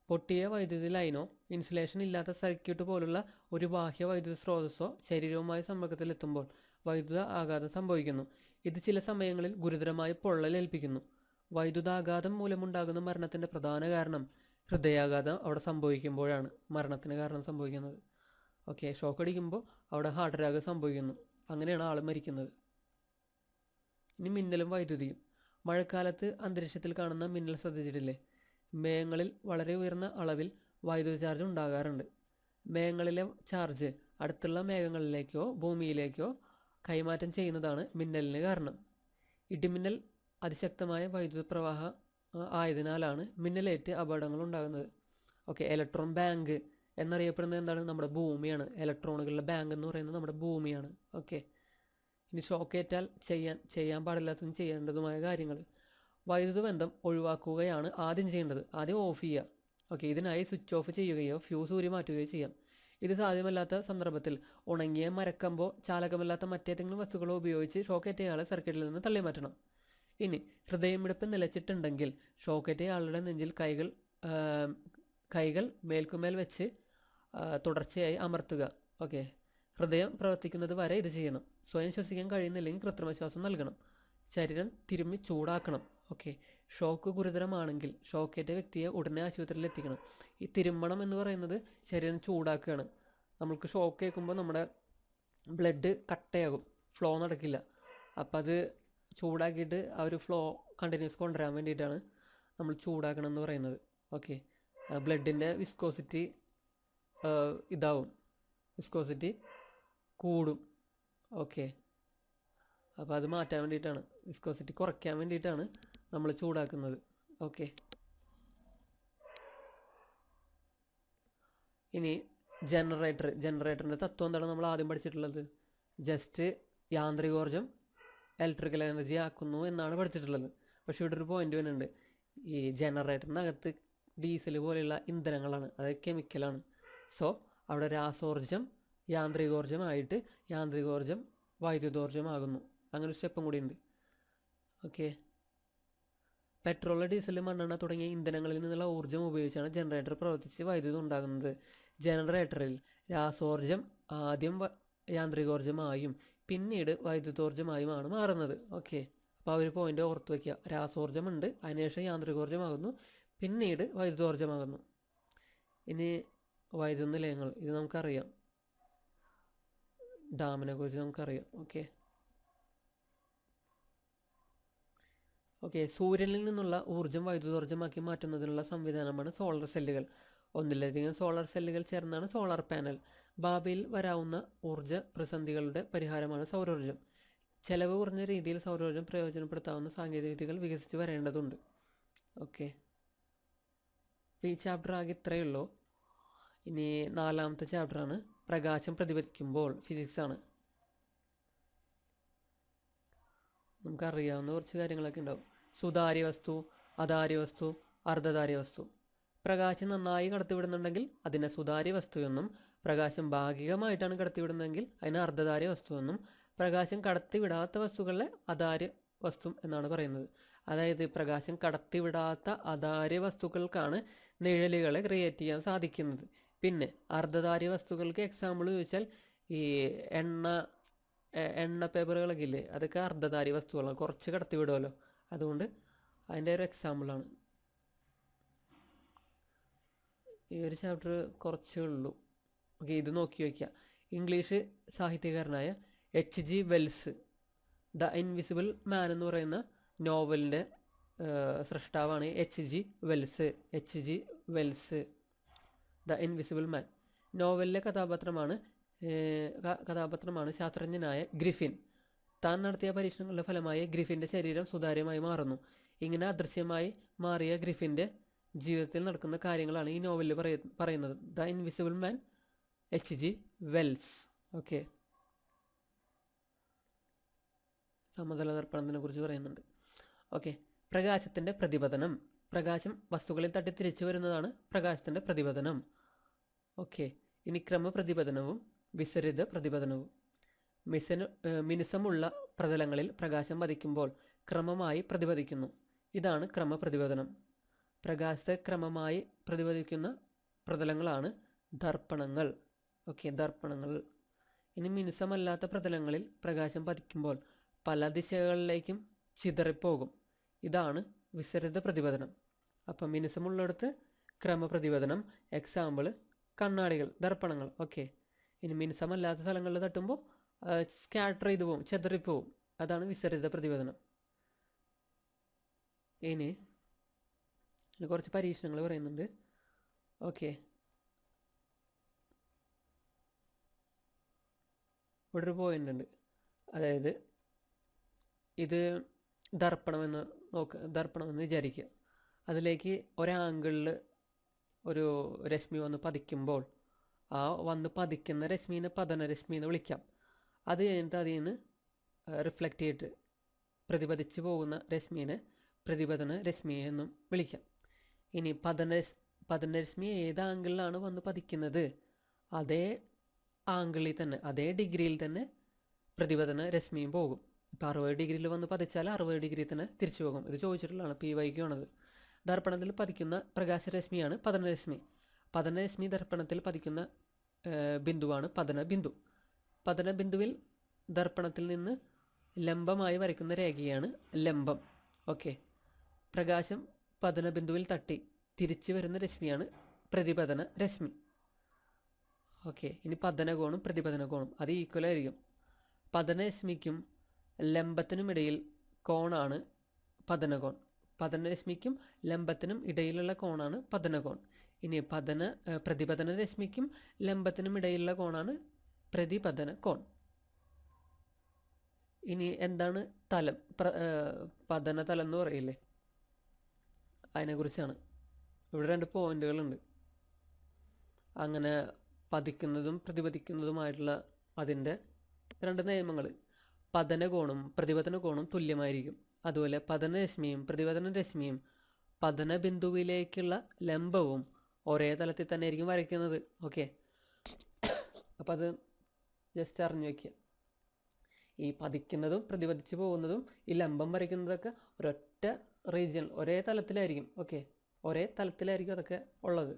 പൊട്ടിയ വൈദ്യുതി ലൈനോ ഇൻസുലേഷൻ ഇല്ലാത്ത സർക്യൂട്ട് പോലുള്ള ഒരു ബാഹ്യ വൈദ്യുത സ്രോതസ്സോ ശരീരവുമായി സമ്പർക്കത്തിലെത്തുമ്പോൾ വൈദ്യുത ആഘാതം സംഭവിക്കുന്നു. ഇത് ചില സമയങ്ങളിൽ ഗുരുതരമായ പൊള്ളലേൽപ്പിക്കുന്നു. വൈദ്യുതാഘാതം മൂലമുണ്ടാകുന്ന മരണത്തിൻ്റെ പ്രധാന കാരണം ഹൃദയാഘാതം അവിടെ സംഭവിക്കുമ്പോഴാണ് മരണത്തിന് കാരണം സംഭവിക്കുന്നത്. ഓക്കെ, ഷോക്ക് അടിക്കുമ്പോൾ അവിടെ ഹാർട്ട് അറ്റാക്ക് സംഭവിക്കുന്നു. അങ്ങനെയാണ് ആൾ മരിക്കുന്നത്. ഇനി മിന്നലും വൈദ്യുതിയും. മഴക്കാലത്ത് അന്തരീക്ഷത്തിൽ കാണുന്ന മിന്നൽ ശ്രദ്ധിച്ചിട്ടില്ലേ? മേഘങ്ങളിൽ വളരെ ഉയർന്ന അളവിൽ വൈദ്യുത ചാർജ് ഉണ്ടാകാറുണ്ട്. മേഘങ്ങളിലെ ചാർജ് അടുത്തുള്ള മേഘങ്ങളിലേക്കോ ഭൂമിയിലേക്കോ കൈമാറ്റം ചെയ്യുന്നതാണ് മിന്നലിന് കാരണം. ഇടിമിന്നൽ അതിശക്തമായ വൈദ്യുത പ്രവാഹം ആയതിനാലാണ് മിന്നലേറ്റ് അപകടങ്ങൾ ഉണ്ടാകുന്നത്. ഓക്കെ, ഇലക്ട്രോൺ ബാങ്ക് എന്നറിയപ്പെടുന്നത് എന്താണ്? നമ്മുടെ ഭൂമിയാണ്. ഇലക്ട്രോണുകളുടെ ബാങ്ക് എന്ന് പറയുന്നത് നമ്മുടെ ഭൂമിയാണ്. ഓക്കെ, ഇനി ഷോക്കേറ്റാൽ ചെയ്യാൻ പാടില്ലാത്തതും ചെയ്യേണ്ടതുമായ കാര്യങ്ങൾ. വൈദ്യുത ബന്ധം ഒഴിവാക്കുകയാണ് ആദ്യം ചെയ്യേണ്ടത്. ആദ്യം ഓഫ് ചെയ്യുക. ഓക്കെ, ഇതിനായി സ്വിച്ച് ഓഫ് ചെയ്യുകയോ ഫ്യൂസ് ഊരി മാറ്റുകയോ ചെയ്യാം. ഇത് സാധ്യമല്ലാത്ത സന്ദർഭത്തിൽ ഉണങ്ങിയ മരക്കമ്പോ ചാലകമല്ലാത്ത മറ്റേതെങ്കിലും വസ്തുക്കളോ ഉപയോഗിച്ച് ഷോക്കേറ്റയാളെ സർക്യൂട്ടിൽ നിന്ന് തള്ളി മാറ്റണം. ഇനി ഹൃദയമിടിപ്പ് നിലച്ചിട്ടുണ്ടെങ്കിൽ ഷോക്കേറ്റയാളുടെ നെഞ്ചിൽ കൈകൾ മേൽക്കുമേൽ വെച്ച് തുടർച്ചയായി അമർത്തുക. ഓക്കെ, ഹൃദയം പ്രവർത്തിക്കുന്നത് വരെ ഇത് ചെയ്യണം. സ്വയം ശ്വസിക്കാൻ കഴിയുന്നില്ലെങ്കിൽ കൃത്രിമശ്വാസം നൽകണം. ശരീരം തിരുമ്മി ചൂടാക്കണം. ഓക്കെ, ഷോക്ക് ഗുരുതരമാണെങ്കിൽ ഷോക്കേറ്റ വ്യക്തിയെ ഉടനെ ആശുപത്രിയിൽ എത്തിക്കണം. ഈ തിരുമ്മണം എന്ന് പറയുന്നത് ശരീരം ചൂടാക്കുകയാണ്. നമുക്ക് ഷോക്ക് കേൾക്കുമ്പോൾ നമ്മുടെ ബ്ലഡ് കട്ടയാകും, ഫ്ലോ നടക്കില്ല. അപ്പം അത് ചൂടാക്കിയിട്ട് ആ ഒരു ഫ്ലോ കണ്ടിന്യൂസ് കൊണ്ടുവരാൻ വേണ്ടിയിട്ടാണ് നമ്മൾ ചൂടാക്കണം എന്ന് പറയുന്നത്. ഓക്കെ, ബ്ലഡിൻ്റെ വിസ്കോസിറ്റി വിസ്കോസിറ്റി കൂടും. ഓക്കെ, അപ്പോൾ അത് മാറ്റാൻ വേണ്ടിയിട്ടാണ്, വിസ്കോസിറ്റി കുറയ്ക്കാൻ വേണ്ടിയിട്ടാണ് നമ്മൾ ചൂടാക്കുന്നത്. ഓക്കെ, ഇനി ജനറേറ്ററിൻ്റെ തത്വം എന്താണ് നമ്മൾ ആദ്യം പഠിച്ചിട്ടുള്ളത്? ജസ്റ്റ് യാന്ത്രികോർജ്ജം ഇലക്ട്രിക്കൽ എനർജി ആക്കുന്നു എന്നാണ് പഠിച്ചിട്ടുള്ളത്. പക്ഷേ ഇവിടെ ഒരു പോയിന്റ് വരുന്നുണ്ട്. ഈ ജനറേറ്ററിനകത്ത് ഡീസൽ പോലെയുള്ള ഇന്ധനങ്ങളാണ്, അതായത് കെമിക്കലാണ്. സോ അവിടെ രാസോർജം യാന്ത്രികോർജ്ജമായിട്ട് യാന്ത്രികോർജ്ജം വൈദ്യുതോർജ്ജമാകുന്നു. അങ്ങനെ ഒരു സ്റ്റെപ്പും കൂടി ഉണ്ട്. ഓക്കെ, പെട്രോൾ, ഡീസൽ, മണ്ണെണ്ണ തുടങ്ങിയ ഇന്ധനങ്ങളിൽ നിന്നുള്ള ഊർജ്ജം ഉപയോഗിച്ചാണ് ജനറേറ്റർ പ്രവർത്തിച്ച് വൈദ്യുതി ഉണ്ടാകുന്നത്. ജനറേറ്ററിൽ രാസോർജം ആദ്യം യാന്ത്രികോർജ്ജമായും പിന്നീട് വൈദ്യുതോർജ്ജമായുമാണ് മാറുന്നത്. ഓക്കെ, അപ്പോൾ ആ ഒരു പോയിന്റ് ഓർത്ത് വയ്ക്കുക. രാസോർജ്ജമുണ്ട്, അതിനുശേഷം യാന്ത്രികോർജ്ജമാകുന്നു, പിന്നീട് വൈദ്യുതോർജ്ജമാകുന്നു. ഇനി വൈദ്യുത നിലയങ്ങൾ, ഇത് നമുക്കറിയാം. ഡാമിനെ കുറിച്ച് നമുക്കറിയാം. ഓക്കെ, സൂര്യനിൽ നിന്നുള്ള ഊർജ്ജം വൈദ്യുതോർജ്ജമാക്കി മാറ്റുന്നതിനുള്ള സംവിധാനമാണ് സോളർ സെല്ലുകൾ. ഒന്നിലധികം സോളർ സെല്ലുകൾ ചേർന്നാണ് സോളാർ പാനൽ. ഭാവിയിൽ വരാവുന്ന ഊർജ്ജ പ്രതിസന്ധികളുടെ പരിഹാരമാണ് സൗരോർജ്ജം. ചെലവ് കുറഞ്ഞ രീതിയിൽ സൗരോർജ്ജം പ്രയോജനപ്പെടുത്താവുന്ന സാങ്കേതികവിദ്യകൾ വികസിച്ച് വരേണ്ടതുണ്ട്. ഓക്കെ, ഈ ചാപ്റ്റർ ആകെ ഇത്രയേ ഉള്ളൂ. ഇനി 4ാമത്തെ ചാപ്റ്ററാണ് പ്രകാശം പ്രതിഫലിക്കുമ്പോൾ, ഫിസിക്സാണ്. നമുക്കറിയാവുന്ന കുറച്ച് കാര്യങ്ങളൊക്കെ ഉണ്ടാവും. സുതാര്യ വസ്തു, അതാര്യ വസ്തു, അർദ്ധധാര്യ വസ്തു. പ്രകാശം നന്നായി കടത്തിവിടുന്നുണ്ടെങ്കിൽ അതിനെ സുതാര്യ വസ്തു എന്നും, പ്രകാശം ഭാഗികമായിട്ടാണ് കടത്തിവിടുന്നതെങ്കിൽ അതിനെ അർദ്ധധാര്യ വസ്തു എന്നും, പ്രകാശം കടത്തിവിടാത്ത വസ്തുക്കളെ അധാര്യ വസ്തു എന്നാണ് പറയുന്നത്. അതായത് പ്രകാശം കടത്തിവിടാത്ത അധാര്യ വസ്തുക്കൾക്കാണ് നിഴലുകളെ ക്രിയേറ്റ് ചെയ്യാൻ സാധിക്കുന്നത്. പിന്നെ അർദ്ധധാര്യ വസ്തുക്കൾക്ക് എക്സാമ്പിൾ ചോദിച്ചാൽ ഈ എണ്ണ പേപ്പറുകളൊക്കെ ഇല്ലേ, അതൊക്കെ അർദ്ധധാര്യ വസ്തുക്കളാണ്, കുറച്ച് കടത്തിവിടുമല്ലോ. അതുകൊണ്ട് അതിൻ്റെ ഒരു എക്സാമ്പിളാണ്. ഈ ഒരു ചാപ്റ്റർ കുറച്ചേ ഉള്ളൂ. ഓക്കെ, ഇത് നോക്കി വയ്ക്കുക. ഇംഗ്ലീഷ് സാഹിത്യകാരനായ H.G. Wells the invisible man എന്ന് പറയുന്ന നോവലിൻ്റെ സൃഷ്ടാവാണ് H.G. Wells. The invisible man നോവലിലെ കഥാപാത്രമാണ് ശാസ്ത്രജ്ഞനായ ഗ്രിഫിൻ. താൻ നടത്തിയ പരീക്ഷണങ്ങളുടെ ഫലമായി ഗ്രിഫിൻ്റെ ശരീരം സുതാര്യമായി മാറുന്നു. ഇങ്ങനെ അദൃശ്യമായി മാറിയ ഗ്രിഫിൻ്റെ ജീവിതത്തിൽ നടക്കുന്ന കാര്യങ്ങളാണ് ഈ നോവലിൽ പറയുന്നത്. The invisible man, H.G. Wells. Okay, സമതല ദർപ്പണത്തിനെ കുറിച്ച് പറയുന്നുണ്ട്. ഓക്കെ, പ്രകാശത്തിൻ്റെ പ്രതിപതനം. പ്രകാശം വസ്തുക്കളിൽ തട്ടി തിരിച്ചു വരുന്നതാണ് പ്രകാശത്തിൻ്റെ പ്രതിപതനം. ഓക്കെ, ഇനി ക്രമപ്രതിപതനവും വിസരിത പ്രതിപതനവും. മിനുസമുള്ള പ്രതലങ്ങളിൽ പ്രകാശം പതിക്കുമ്പോൾ ക്രമമായി പ്രതിപദിക്കുന്നു. ഇതാണ് ക്രമപ്രതിപതനം. പ്രകാശത്തെ ക്രമമായി പ്രതിപദിക്കുന്ന പ്രതലങ്ങളാണ് ദർപ്പണങ്ങൾ. ഓക്കെ, ദർപ്പണങ്ങൾ. ഇനി മിനുസമല്ലാത്ത പ്രതലങ്ങളിൽ പ്രകാശം പതിക്കുമ്പോൾ പല ദിശകളിലേക്കും ചിതറിപ്പോകും. ഇതാണ് വിസരിത പ്രതിപതനം. അപ്പം മിനുസമുള്ളിടത്ത് ക്രമപ്രതിപതനം. എക്സാമ്പിൾ കണ്ണാടികൾ, ദർപ്പണങ്ങൾ. ഓക്കെ, ഇനി മിനുസമല്ലാത്ത സ്ഥലങ്ങളിൽ തട്ടുമ്പോൾ സ്കാറ്റർ ചെയ്തു പോവും, ചെതറിപ്പോവും. അതാണ് വിസരിത പ്രതിപതനം. ഇനി കുറച്ച് പരീക്ഷണങ്ങൾ പറയുന്നുണ്ട്. ഓക്കെ, ഇവിടെ ഒരു പോയിൻ്റ് ഉണ്ട്. അതായത് ഇത് ദർപ്പണമെന്ന് വിചാരിക്കുക. അതിലേക്ക് ഒരാങ്കിളിൽ ഒരു രശ്മി വന്ന് പതിക്കുമ്പോൾ ആ വന്ന് പതിക്കുന്ന രശ്മീനെ പതനരശ്മി എന്ന് വിളിക്കാം. അത് കഴിഞ്ഞിട്ട് അതിൽ നിന്ന് റിഫ്ലക്റ്റ് ചെയ്തിട്ട് പ്രതിപതിച്ച് പോകുന്ന രശ്മീനെ പ്രതിപതന രശ്മി എന്നും വിളിക്കാം. ഇനി പതനരശ്മി ഏത് ആംഗിളിലാണ് വന്ന് പതിക്കുന്നത് അതേ ആംഗിളിൽ തന്നെ, അതേ ഡിഗ്രിയിൽ തന്നെ പ്രതിപതന രശ്മിയും പോകും. ഇപ്പോൾ 60 ഡിഗ്രിയിൽ വന്ന് പതിച്ചാൽ 60 ഡിഗ്രി തന്നെ തിരിച്ചു പോകും. ഇത് ചോദിച്ചിട്ടുള്ളതാണ്, PYQ ആണത്. ദർപ്പണത്തിൽ പതിക്കുന്ന പ്രകാശരശ്മിയാണ് പതനരശ്മി. പതനരശ്മി ദർപ്പണത്തിൽ പതിക്കുന്ന ബിന്ദുവാണ് പതനബിന്ദു. പതനബിന്ദുവിൽ ദർപ്പണത്തിൽ നിന്ന് ലംബമായി വരയ്ക്കുന്ന രേഖയാണ് ലംബം. ഓക്കെ, പ്രകാശം പതനബിന്ദുവിൽ തട്ടി തിരിച്ചു വരുന്ന രശ്മിയാണ് പ്രതിപതന രശ്മി. ഓക്കെ, ഇനി പതനകോണും പ്രതിപതന കോണും അത് ഈക്വലായിരിക്കും. പതനരശ്മിക്കും ലംബത്തിനുമിടയിൽ കോണാണ് പതനകോൺ. പതനരശ്മിക്കും ലംബത്തിനും ഇടയിലുള്ള കോണാണ് പതനകോൺ. ഇനി പ്രതിപതന രശ്മിക്കും ലംബത്തിനും ഇടയിലുള്ള കോണാണ് പ്രതിപതന കോൺ. ഇനി എന്താണ് തലം? പതനതലം എന്ന് പറയില്ലേ, അതിനെക്കുറിച്ചാണ്. ഇവിടെ 2 പോയിന്റുകളുണ്ട്. അങ്ങനെ പതിക്കുന്നതും പ്രതിപതിക്കുന്നതുമായിട്ടുള്ള അതിൻ്റെ 2 നിയമങ്ങൾ. പതനകോണും പ്രതിപതന കോണും തുല്യമായിരിക്കും. അതുപോലെ പതനരശ്മിയും പ്രതിപതന രശ്മിയും പതനബിന്ദുവിലേക്കുള്ള ലംബവും ഒരേ തലത്തിൽ തന്നെ ആയിരിക്കും വരയ്ക്കുന്നത്. ഓക്കെ, അപ്പോൾ അത് ജസ്റ്റ് അറിഞ്ഞു വയ്ക്കുക. ഈ പതിക്കുന്നതും പ്രതിപതിച്ച് പോകുന്നതും ഈ ലംബം വരയ്ക്കുന്നതൊക്കെ ഒരൊറ്റ റീജിയൻ, ഒരേ തലത്തിലായിരിക്കും. ഓക്കെ, ഒരേ തലത്തിലായിരിക്കും അതൊക്കെ ഉള്ളത്,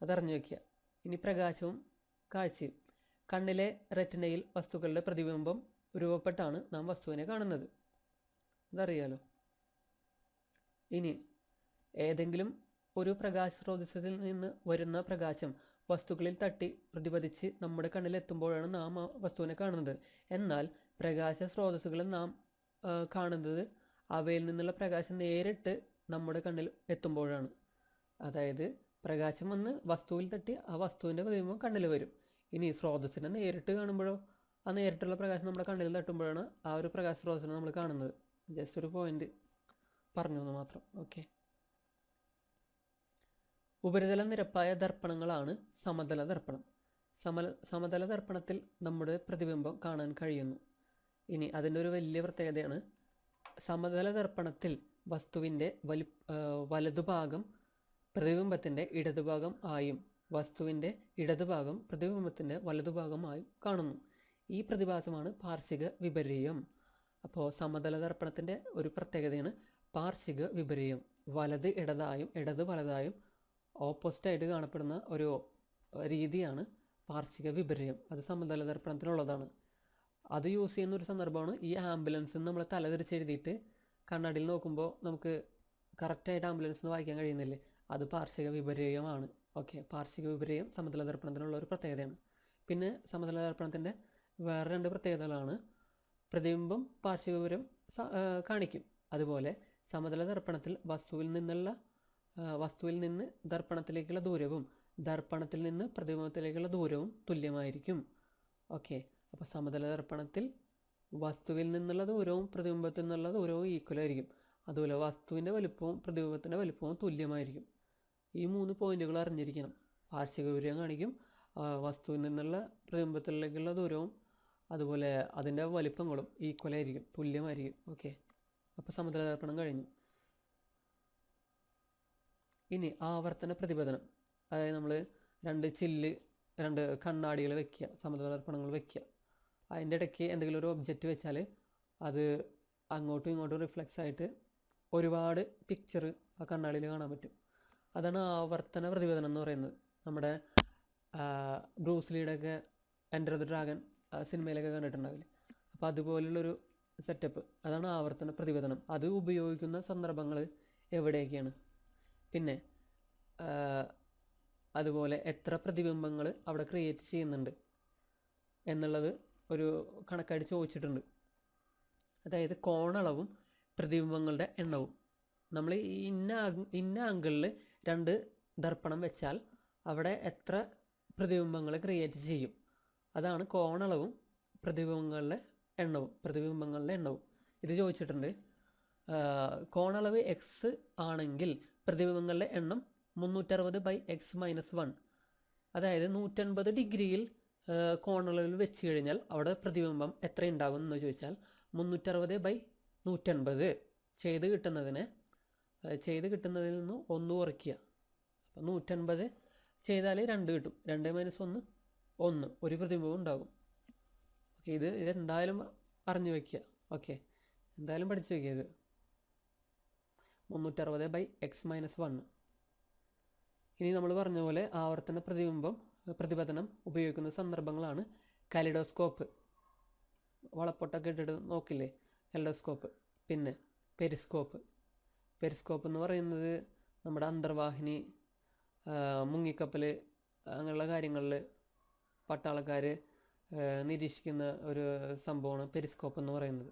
അതറിഞ്ഞു വയ്ക്കുക. ഇനി പ്രകാശവും കാഴ്ചയും. കണ്ണിലെ റെറ്റിനയിൽ വസ്തുക്കളുടെ പ്രതിബിംബം രൂപപ്പെട്ടാണ് നാം വസ്തുവിനെ കാണുന്നത്, അതറിയാലോ. ഇനി ഏതെങ്കിലും ഒരു പ്രകാശ സ്രോതസ്സിൽ നിന്ന് വരുന്ന പ്രകാശം വസ്തുക്കളിൽ തട്ടി പ്രതിപതിച്ച് നമ്മുടെ കണ്ണിലെത്തുമ്പോഴാണ് നാം ആ വസ്തുവിനെ കാണുന്നത്. എന്നാൽ പ്രകാശ സ്രോതസ്സുകളിൽ നാം കാണുന്നത് അവയിൽ നിന്നുള്ള പ്രകാശം നേരിട്ട് നമ്മുടെ കണ്ണിൽ എത്തുമ്പോഴാണ്. അതായത് പ്രകാശം വന്ന് വസ്തുവിൽ തട്ടി ആ വസ്തുവിൻ്റെ പ്രതിബിംബം കണ്ണിൽ വരും. ഇനി സ്രോതസ്സിനെ നേരിട്ട് കാണുമ്പോഴോ ആ നേരിട്ടുള്ള പ്രകാശം നമ്മുടെ കണ്ണിൽ തട്ടുമ്പോഴാണ് ആ ഒരു പ്രകാശ സ്രോതസ്സിനെ നമ്മൾ കാണുന്നത്. ജസ്റ്റ് ഒരു പോയിന്റ് പറഞ്ഞു എന്ന് മാത്രം. ഓക്കെ, ഉപരിതല നിരപ്പായ ദർപ്പണങ്ങളാണ് സമതല ദർപ്പണം. സമതല ദർപ്പണത്തിൽ നമ്മുടെ പ്രതിബിംബം കാണാൻ കഴിയുന്നു. ഇനി അതിൻ്റെ ഒരു വലിയ പ്രത്യേകതയാണ്, സമതല ദർപ്പണത്തിൽ വസ്തുവിൻ്റെ വലതുഭാഗം പ്രതിബിംബത്തിൻ്റെ ഇടതുഭാഗം ആയും വസ്തുവിൻ്റെ ഇടതുഭാഗം പ്രതിബിംബത്തിൻ്റെ വലതുഭാഗമായും കാണുന്നു. ഈ പ്രതിഭാസമാണ് പാർശ്വിക വിപര്യം. അപ്പോൾ സമതല ദർപ്പണത്തിൻ്റെ ഒരു പ്രത്യേകതയാണ് പാർശ്വിക വിപര്യം. വലത് ഇടതായും ഇടത് വലതായും ഓപ്പോസിറ്റായിട്ട് കാണപ്പെടുന്ന ഒരു രീതിയാണ് പാർശ്വിക വിപര്യം. അത് സമതല ദർപ്പണത്തിനുള്ളതാണ്. അത് യൂസ് ചെയ്യുന്ന ഒരു സന്ദർഭമാണ് ഈ ആംബുലൻസ് നമ്മൾ തലതിരിച്ചെഴുതിയിട്ട് കണ്ണാടിയിൽ നോക്കുമ്പോൾ നമുക്ക് കറക്റ്റായിട്ട് ആംബുലൻസ് എന്ന് വായിക്കാൻ കഴിയുന്നില്ലേ, അത് പാർശ്വിക വിപര്യമാണ്. ഓക്കെ, പാർശ്വിക വിപര്യം സമതല ദർപ്പണത്തിനുള്ള ഒരു പ്രത്യേകതയാണ്. പിന്നെ സമതല ദർപ്പണത്തിൻ്റെ വേറെ 2 പ്രത്യേകതകളാണ്. പ്രതിബിംബം പാർശ്വിക വിപര്യം കാണിക്കും. അതുപോലെ സമതല ദർപ്പണത്തിൽ വസ്തുവിൽ നിന്ന് ദർപ്പണത്തിലേക്കുള്ള ദൂരവും ദർപ്പണത്തിൽ നിന്ന് പ്രതിബിംബത്തിലേക്കുള്ള ദൂരവും തുല്യമായിരിക്കും. ഓക്കെ, അപ്പോൾ സമതല ദർപ്പണത്തിൽ വസ്തുവിൽ നിന്നുള്ള ദൂരവും പ്രതിബിംബത്തിൽ നിന്നുള്ള ദൂരവും ഈക്വലായിരിക്കും. അതുപോലെ വസ്തുവിൻ്റെ വലുപ്പവും പ്രതിബിംബത്തിൻ്റെ വലുപ്പവും തുല്യമായിരിക്കും. ഈ 3 പോയിന്റുകൾ അറിഞ്ഞിരിക്കണം. പാർശ്വിക വിപര്യം കാണിക്കും, വസ്തുവിൽ നിന്നുള്ള പ്രതിബിംബത്തിലേക്കുള്ള ദൂരവും അതുപോലെ അതിൻ്റെ വലിപ്പങ്ങളും ഈക്വലായിരിക്കും, തുല്യമായിരിക്കും. ഓക്കെ, അപ്പോൾ സമതല ദർപ്പണം കഴിഞ്ഞു. ഇനി ആവർത്തന പ്രതിപതനം. അതായത് നമ്മൾ 2 കണ്ണാടികൾ വെക്കുക, സമതല ദർപ്പണങ്ങൾ വെക്കുക. അതിൻ്റെ ഇടയ്ക്ക് എന്തെങ്കിലും ഒരു ഒബ്ജക്റ്റ് വെച്ചാൽ അത് അങ്ങോട്ടും ഇങ്ങോട്ടും റിഫ്ലെക്സ് ആയിട്ട് ഒരുപാട് പിക്ചർ ആ കണ്ണാടിയിൽ കാണാൻ പറ്റും. അതാണ് ആവർത്തന പ്രതിപതനം എന്ന് പറയുന്നത്. നമ്മുടെ ബ്രൂസ്ലിയുടെ ഒക്കെ എൻ്റർ ദ ഡ്രാഗൺ സിനിമയിലൊക്കെ കണ്ടിട്ടുണ്ടാവില്ലേ, അപ്പോൾ അതുപോലുള്ളൊരു സെറ്റപ്പ്, അതാണ് ആവർത്തന പ്രതിപതനം. അത് ഉപയോഗിക്കുന്ന സന്ദർഭങ്ങൾ എവിടെയൊക്കെയാണ്, പിന്നെ അതുപോലെ എത്ര പ്രതിബിംബങ്ങൾ അവിടെ ക്രിയേറ്റ് ചെയ്യുന്നുണ്ട് എന്നുള്ളത് ഒരു കണക്കായിട്ട് ചോദിച്ചിട്ടുണ്ട്. അതായത് കോണളവും പ്രതിബിംബങ്ങളുടെ എണ്ണവും. നമ്മൾ ഈ ഇന്ന ആംഗിളിൽ 2 ദർപ്പണം വെച്ചാൽ അവിടെ എത്ര പ്രതിബിംബങ്ങൾ ക്രിയേറ്റ് ചെയ്യും. അതാണ് കോണളവും പ്രതിബിംബങ്ങളുടെ എണ്ണവും. ഇത് ചോദിച്ചിട്ടുണ്ട്. കോണളവ് എക്സ് ആണെങ്കിൽ പ്രതിബിംബങ്ങളുടെ എണ്ണം 360/x-1. അതായത് 180 ഡിഗ്രിയിൽ കോണളവിൽ വെച്ച് കഴിഞ്ഞാൽ അവിടെ പ്രതിബിംബം എത്ര ഉണ്ടാകും എന്ന് ചോദിച്ചാൽ 360/180 ചെയ്ത് കിട്ടുന്നതിൽ നിന്ന് 1 കുറയ്ക്കുക. അപ്പോൾ 180 ചെയ്താൽ 2 കിട്ടും. 2 - 1 1, ഒരു പ്രതിബിംബം ഉണ്ടാകും. ഓക്കെ, ഇത് എന്തായാലും അറിഞ്ഞു വയ്ക്കുക. ഓക്കെ, എന്തായാലും പഠിച്ചു വയ്ക്കുക. ഇത് 360/x-1. ഇനി നമ്മൾ പറഞ്ഞ പോലെ ആവർത്തന പ്രതിപതനം ഉപയോഗിക്കുന്ന സന്ദർഭങ്ങളാണ് കലിഡോസ്കോപ്പ്. വളപ്പൊട്ടൊക്കെ ഇട്ടിട്ട് നോക്കില്ലേ, കലിഡോസ്കോപ്പ്. പിന്നെ പെരിസ്കോപ്പ് എന്ന് പറയുന്നത് നമ്മുടെ അന്തർവാഹിനി, മുങ്ങിക്കപ്പൽ, അങ്ങനെയുള്ള കാര്യങ്ങളിൽ പട്ടാളക്കാർ നിരീക്ഷിക്കുന്ന ഒരു സംഭവമാണ് പെരിസ്കോപ്പ് എന്ന് പറയുന്നത്.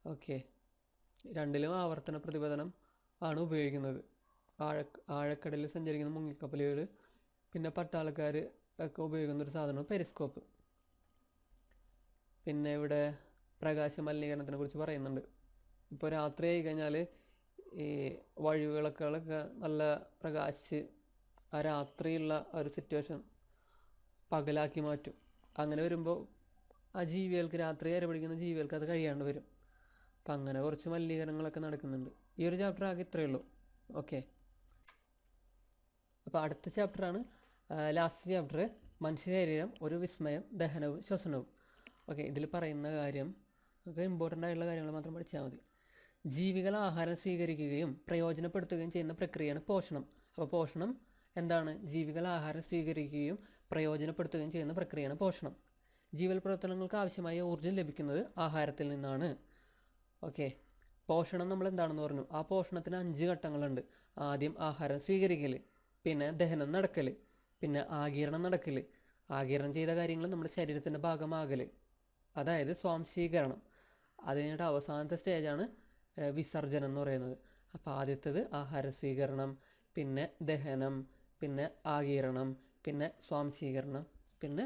ഓക്കെ, രണ്ടിലും ആവർത്തന പ്രതിപതനം ആണ് ഉപയോഗിക്കുന്നത്. ആഴക്കടലിൽ സഞ്ചരിക്കുന്ന മുങ്ങിക്കപ്പലുകൾ, പിന്നെ പട്ടാളക്കാർ ഒക്കെ ഉപയോഗിക്കുന്ന ഒരു സാധനമാണ് പെരിസ്കോപ്പ്. പിന്നെ ഇവിടെ പ്രകാശ മലിനീകരണത്തിനെ കുറിച്ച് പറയുന്നുണ്ട്. ഇപ്പോൾ രാത്രി ആയി കഴിഞ്ഞാൽ ഈ വഴിവിളക്കുകളൊക്കെ നല്ല പ്രകാശിച്ച് ആ രാത്രിയുള്ള ഒരു സിറ്റുവേഷൻ പകലാക്കി മാറ്റും. അങ്ങനെ വരുമ്പോൾ ആ ജീവികൾക്ക്, രാത്രി പിടിക്കുന്ന ജീവികൾക്ക് അത് കഴിയാണ്ട് വരും. അപ്പം അങ്ങനെ കുറച്ച് മലിനീകരണങ്ങളൊക്കെ നടക്കുന്നുണ്ട്. ഈ ഒരു ചാപ്റ്റർ ആകെ ഇത്രയേ ഉള്ളൂ. ഓക്കെ, അപ്പോൾ അടുത്ത ചാപ്റ്ററാണ് ലാസ്റ്റ് ചാപ്റ്റർ, മനുഷ്യ ശരീരം ഒരു വിസ്മയം, ദഹനവും ശ്വസനവും. ഓക്കെ, ഇതിൽ പറയുന്ന കാര്യം ഒക്കെ ഇമ്പോർട്ടൻ്റ് ആയിട്ടുള്ള കാര്യങ്ങൾ മാത്രം പഠിച്ചാൽ മതി. ജീവികൾ ആഹാരം സ്വീകരിക്കുകയും പ്രയോജനപ്പെടുത്തുകയും ചെയ്യുന്ന പ്രക്രിയയാണ് പോഷണം. അപ്പോൾ പോഷണം എന്താണ്? ജീവികൾ ആഹാരം സ്വീകരിക്കുകയും പ്രയോജനപ്പെടുത്തുകയും ചെയ്യുന്ന പ്രക്രിയയാണ് പോഷണം. ജീവൽ പ്രവർത്തനങ്ങൾക്ക് ആവശ്യമായ ഊർജ്ജം ലഭിക്കുന്നത് ആഹാരത്തിൽ നിന്നാണ്. ഓക്കെ, പോഷണം നമ്മൾ എന്താണെന്ന് പറഞ്ഞു. ആ പോഷണത്തിന് 5 ഘട്ടങ്ങളുണ്ട്. ആദ്യം ആഹാരം സ്വീകരിക്കൽ, പിന്നെ ദഹനം നടക്കൽ, പിന്നെ ആഗിരണം നടക്കൽ, ആഗിരണം ചെയ്ത കാര്യങ്ങൾ നമ്മുടെ ശരീരത്തിൻ്റെ ഭാഗമാകൽ, അതായത് സ്വാംശീകരണം. അത് കഴിഞ്ഞിട്ട് അവസാനത്തെ സ്റ്റേജാണ് വിസർജനം എന്ന് പറയുന്നത്. അപ്പോൾ ആദ്യത്തേത് ആഹാര സ്വീകരണം, പിന്നെ ദഹനം, പിന്നെ ആഗിരണം, പിന്നെ സ്വാംശീകരണം, പിന്നെ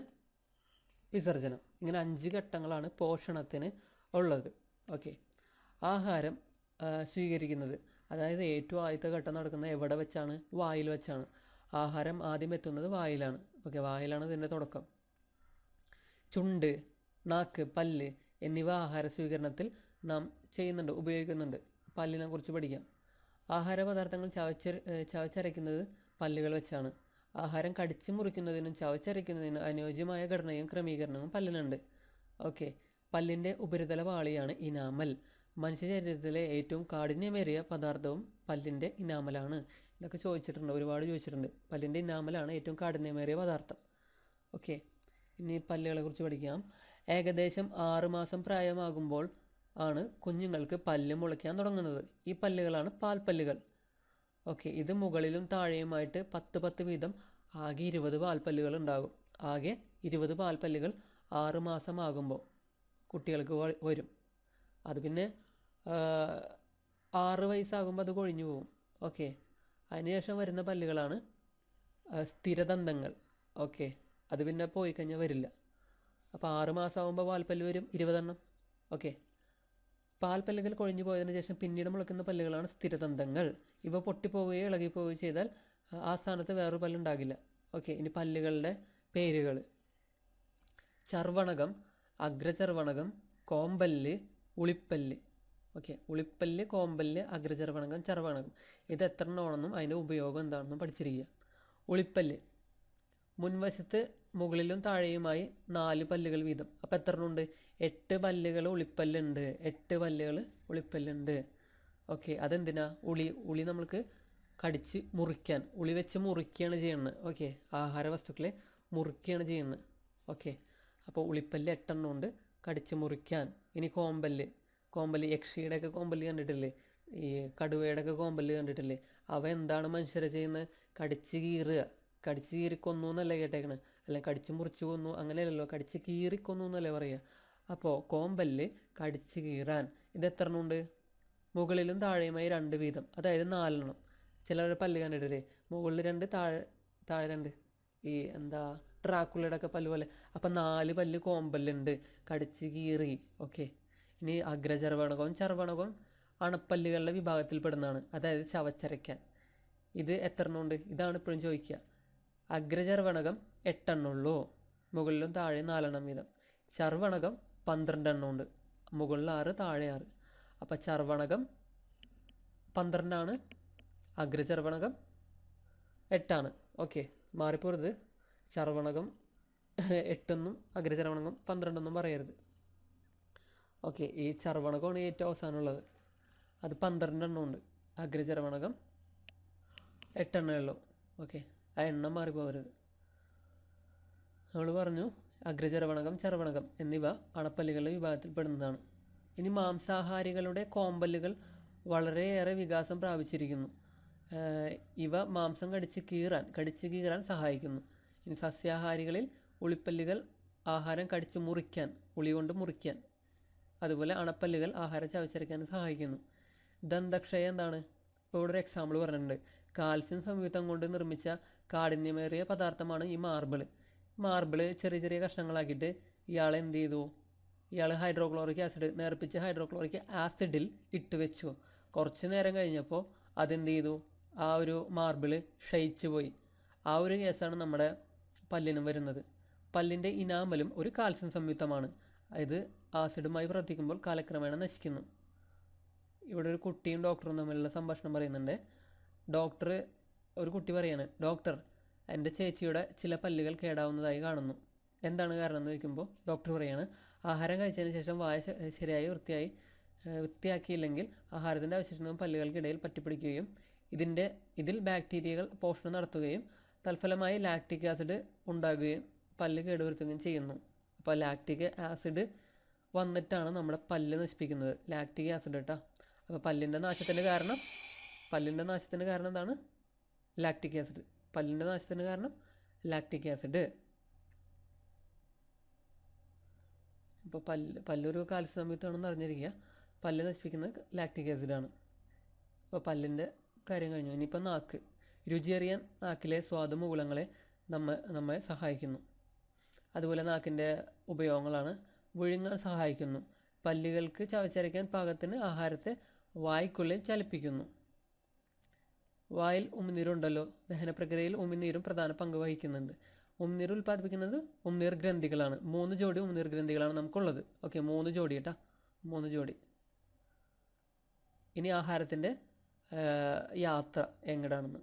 വിസർജനം. ഇങ്ങനെ 5 ഘട്ടങ്ങളാണ് പോഷണത്തിന് ഉള്ളത്. ഓക്കെ, ആഹാരം സ്വീകരിക്കുന്നത്, അതായത് ഏറ്റവും ആദ്യത്തെ ഘട്ടം നടക്കുന്നത് എവിടെ വെച്ചാണ്? വായിൽ വെച്ചാണ്. ആഹാരം ആദ്യം എത്തുന്നത് വായിലാണ്. ഓക്കെ, വായിലാണ് ഇതിൻ്റെ തുടക്കം. ചുണ്ട്, നാക്ക്, പല്ല് എന്നിവ ആഹാര സ്വീകരണത്തിൽ നാം ഉപയോഗിക്കുന്നുണ്ട്. പല്ലിനെ കുറിച്ച് പഠിക്കാം. ആഹാര പദാർത്ഥങ്ങൾ ചവച്ചരയ്ക്കുന്നത് പല്ലുകൾ വെച്ചാണ്. ആഹാരം കടിച്ചു മുറിക്കുന്നതിനും ചവച്ചരയ്ക്കുന്നതിനും അനുയോജ്യമായ ഘടനയും ക്രമീകരണവും പല്ലിനുണ്ട്. ഓക്കെ, പല്ലിൻ്റെ ഉപരിതല പാളിയാണ് ഇനാമൽ. മനുഷ്യ ശരീരത്തിലെ ഏറ്റവും കാഠിന്യമേറിയ പദാർത്ഥവും പല്ലിൻ്റെ ഇനാമലാണ്. ഇതൊക്കെ ഒരുപാട് ചോദിച്ചിട്ടുണ്ട്. പല്ലിൻ്റെ ഇനാമലാണ് ഏറ്റവും കാഠിന്യമേറിയ പദാർത്ഥം. ഓക്കെ, ഇനി പല്ലുകളെ കുറിച്ച് പഠിക്കാം. ഏകദേശം 6 മാസം പ്രായമാകുമ്പോൾ ആണ് കുഞ്ഞുങ്ങൾക്ക് പല്ല് മുളയ്ക്കാൻ തുടങ്ങുന്നത്. ഈ പല്ലുകളാണ് പാൽപ്പല്ലുകൾ. ഓക്കെ, ഇത് മുകളിലും താഴെയുമായിട്ട് 10 വീതം ആകെ 20 പാൽപ്പല്ലുകൾ ഉണ്ടാകും. ആകെ 20 പാൽപ്പല്ലുകൾ 6 മാസമാകുമ്പോൾ കുട്ടികൾക്ക് വരും. അത് പിന്നെ 6 വയസ്സാകുമ്പോൾ അത് കൊഴിഞ്ഞു പോകും. ഓക്കെ, അതിനുശേഷം വരുന്ന പല്ലുകളാണ് സ്ഥിരദന്തങ്ങൾ. ഓക്കെ, അത് പിന്നെ പോയി കഴിഞ്ഞാൽ വരില്ല. അപ്പോൾ 6 മാസമാകുമ്പോൾ പാൽപ്പല്ല് വരും 20 എണ്ണം. ഓക്കെ, പാൽപ്പല്ലുകൾ കൊഴിഞ്ഞു പോയതിനു ശേഷം പിന്നീട് മുളയ്ക്കുന്ന പല്ലുകളാണ് സ്ഥിരദന്തങ്ങൾ. ഇവ പൊട്ടിപ്പോവുകയോ ഇളകിപ്പോവുകയോ ചെയ്താൽ ആ സ്ഥാനത്ത് വേറൊരു പല്ലുണ്ടാകില്ല. ഓക്കെ, ഇനി പല്ലുകളുടെ പേരുകൾ: ചർവണകം, അഗ്രചർവണകം, കോമ്പല്ല്, ഉളിപ്പല്ല്. ഓക്കെ, ഉളിപ്പല്ല്, കോമ്പല്ല്, അഗ്രചർവണകം, ചർവണകം. ഇത് എത്ര എണ്ണമാണെന്നും അതിൻ്റെ ഉപയോഗം എന്താണെന്നും പഠിച്ചിരിക്കുക. ഉളിപ്പല്ല്, മുൻവശത്ത് മുകളിലും താഴെയുമായി 4 പല്ലുകൾ വീതം. അപ്പോൾ എത്ര എണ്ണമുണ്ട്? 8 പല്ലുകൾ ഉളിപ്പല്ലുണ്ട്. 8 പല്ലുകൾ ഉളിപ്പല്ലുണ്ട്. ഓക്കെ, അതെന്തിനാ? ഉളി നമ്മൾക്ക് കടിച്ച് മുറിക്കാൻ, ഉളി വെച്ച് മുറിക്കുകയാണ് ചെയ്യുന്നത്. ഓക്കെ, ആഹാര വസ്തുക്കളെ മുറിക്കുകയാണ് ചെയ്യുന്നത്. ഓക്കെ, അപ്പോൾ ഉളിപ്പല്ല് 8 എണ്ണം ഉണ്ട് കടിച്ച് മുറിക്കാൻ. ഇനി കോമ്പല്ല്, യക്ഷിയുടെയൊക്കെ കോമ്പല്ല് കണ്ടിട്ടില്ലേ? ഈ കടുവയുടെയൊക്കെ കോമ്പല്ല് കണ്ടിട്ടില്ലേ? അവ എന്താണ് മനുഷ്യരെ ചെയ്യുന്നത്? കടിച്ച് കീറുക. കടിച്ച് കീറി കൊന്നു എന്നല്ലേ കേട്ടേക്കണേ? അല്ലെങ്കിൽ കടിച്ച് മുറിച്ച് കൊന്നു അങ്ങനെയല്ലല്ലോ, കടിച്ച് കീറി കൊന്നു എന്നല്ലേ പറയുക. അപ്പോൾ കോമ്പല്ല് കടിച്ച് കീറാൻ. ഇത് എത്ര എണ്ണം ഉണ്ട്? മുകളിലും താഴെയുമായി 2 വീതം, അതായത് 4 ചിലവരുടെ പല്ല് കണ്ടിട്ടില്ലേ, മുകളിൽ 2, താഴെ 2, ഈ എന്താ ഡ്രാക്കുളയുടെ ഒക്കെ പല്ല് പോലെ. അപ്പം 4 പല്ല് കോമ്പല്ലുണ്ട്, കടിച്ച് കീറി. ഓക്കെ, ഇനി അഗ്രചർവണകവും ചർവണകവും അണപ്പല്ലുകളുടെ വിഭാഗത്തിൽപ്പെടുന്നതാണ്, അതായത് ചവച്ചരയ്ക്കാൻ. ഇത് എത്ര എണ്ണം ഉണ്ട്, ഇതാണ് ഇപ്പോഴും ചോദിക്കുക. അഗ്രചർവണകം 8 ഉള്ളൂ, മുകളിലും താഴെ 4 വീതം. ചർവണകം 12 ഉണ്ട്, മുകളിൽ 6, താഴെ 6. അപ്പം ചർവണകം 12, അഗ്രചർവണകം 8. ഓക്കെ, മാറിപ്പോരുത്. ചർവണകം 8 അഗ്രചർവണകം 12 പറയരുത്. ഓക്കെ, ഈ ചർവണകമാണ് ഏറ്റവും അവസാനമുള്ളത്, അത് 12 ഉണ്ട്. അഗ്രചർവണകം 8 ഉള്ളൂ. ഓക്കെ, ആ എണ്ണം മാറിപ്പോകരുത്. നമ്മൾ പറഞ്ഞു അഗ്രചർവണകം, ചർവണകം എന്നിവ അണപ്പല്ലുകളുടെ വിഭാഗത്തിൽപ്പെടുന്നതാണ്. ഇനി മാംസാഹാരികളുടെ കോമ്പല്ലുകൾ വളരെയേറെ വികാസം പ്രാപിച്ചിരിക്കുന്നു. ഇവ മാംസം കടിച്ച് കീറാൻ സഹായിക്കുന്നു. ഇനി സസ്യാഹാരികളിൽ ഉളിപ്പല്ലുകൾ ആഹാരം കടിച്ച് മുറിക്കാൻ, ഉളി കൊണ്ട് മുറിക്കാൻ, അതുപോലെ അണപ്പല്ലുകൾ ആഹാരം ചവച്ചരയ്ക്കാൻ സഹായിക്കുന്നു. ദന്തക്ഷയം എന്താണ്? ഇപ്പോൾ ഇവിടെ ഒരു എക്സാമ്പിൾ പറഞ്ഞിട്ടുണ്ട്. കാൽസ്യം സംയുക്തം കൊണ്ട് നിർമ്മിച്ച കാഠിന്യമേറിയ പദാർത്ഥമാണ് ഈ മാർബിള് ചെറിയ ചെറിയ കഷ്ണങ്ങളാക്കിയിട്ട് ഇയാൾ എന്ത് ചെയ്തു, ഇയാൾ നേർപ്പിച്ച ഹൈഡ്രോക്ലോറിക് ആസിഡിൽ ഇട്ട് വെച്ചു. കുറച്ച് നേരം കഴിഞ്ഞപ്പോൾ അതെന്ത് ചെയ്തു, ആ ഒരു മാർബിള് ക്ഷയിച്ചു പോയി. ആ ഒരു കേസാണ് നമ്മുടെ പല്ലിനും വരുന്നത്. പല്ലിൻ്റെ ഇനാമലും ഒരു കാൽസ്യം സംയുക്തമാണ്. ഇത് ആസിഡുമായി പ്രവർത്തിക്കുമ്പോൾ കാലക്രമേണ നശിക്കുന്നു. ഇവിടെ ഒരു കുട്ടിയും ഡോക്ടറും തമ്മിലുള്ള സംഭാഷണം പറയുന്നുണ്ട്. ഒരു കുട്ടി പറയാണ്, ഡോക്ടർ, എൻ്റെ ചേച്ചിയുടെ ചില പല്ലുകൾ കേടാവുന്നതായി കാണുന്നു, എന്താണ് കാരണം എന്ന് ചോദിക്കുമ്പോൾ ഡോക്ടർ പറയാണ്, ആഹാരം കഴിച്ചതിന് ശേഷം വായ ശരിയായി വൃത്തിയാക്കിയില്ലെങ്കിൽ ആഹാരത്തിൻ്റെ അവശിഷ്ടങ്ങളും പല്ലുകൾക്കിടയിൽ പറ്റിപ്പിടിക്കുകയും ഇതിൽ ബാക്ടീരിയകൾ പോഷണം നടത്തുകയും തൽഫലമായി ലാക്റ്റിക് ആസിഡ് ഉണ്ടാകുകയും പല്ല് കേടുവരുത്തുകയും ചെയ്യുന്നു. അപ്പോൾ ലാക്റ്റിക് ആസിഡ് വന്നിട്ടാണ് നമ്മുടെ പല്ല് നശിപ്പിക്കുന്നത്, ലാക്റ്റിക് ആസിഡ് കേട്ടോ. അപ്പോൾ പല്ലിൻ്റെ നാശത്തിന് കാരണം എന്താണ്? Lactic acid. പല്ലിൻ്റെ നാശത്തിന് കാരണം ലാക്റ്റിക് ആസിഡ്. ഇപ്പോൾ പല്ലൊരു കാൽസ്യം സംയുക്തമാണെന്ന് അറിഞ്ഞിരിക്കുക. പല്ല് നശിപ്പിക്കുന്നത് ലാക്റ്റിക് ആസിഡാണ്. അപ്പോൾ പല്ലിൻ്റെ കാര്യം കഴിഞ്ഞു. ഇനിയിപ്പോൾ നാക്ക്. രുചിയറിയാൻ നാക്കിലെ സ്വാദുമുകുളങ്ങളെ നമ്മെ സഹായിക്കുന്നു. അതുപോലെ നാക്കിൻ്റെ ഉപയോഗങ്ങളാണ്: വിഴുങ്ങാൻ സഹായിക്കുന്നു, പല്ലുകൾക്ക് ചവച്ചരയ്ക്കാൻ പാകത്തിന് ആഹാരത്തെ വായ്ക്കുള്ളിൽ ചലിപ്പിക്കുന്നു. വായിൽ ഉമിനീരുണ്ടല്ലോ, ദഹനപ്രക്രിയയിൽ ഉമിനീരും പ്രധാന പങ്ക് വഹിക്കുന്നുണ്ട്. ഉമിനീർ ഉൽപ്പാദിപ്പിക്കുന്നത് ഉമിനീർ ഗ്രന്ഥികളാണ്. 3 ജോഡി ഉമിനീർ ഗ്രന്ഥികളാണ് നമുക്കുള്ളത്. ഓക്കെ, 3 ജോഡി കേട്ടോ, 3 ജോഡി. ഇനി ആഹാരത്തിൻ്റെ യാത്ര എങ്ങടാണെന്ന്.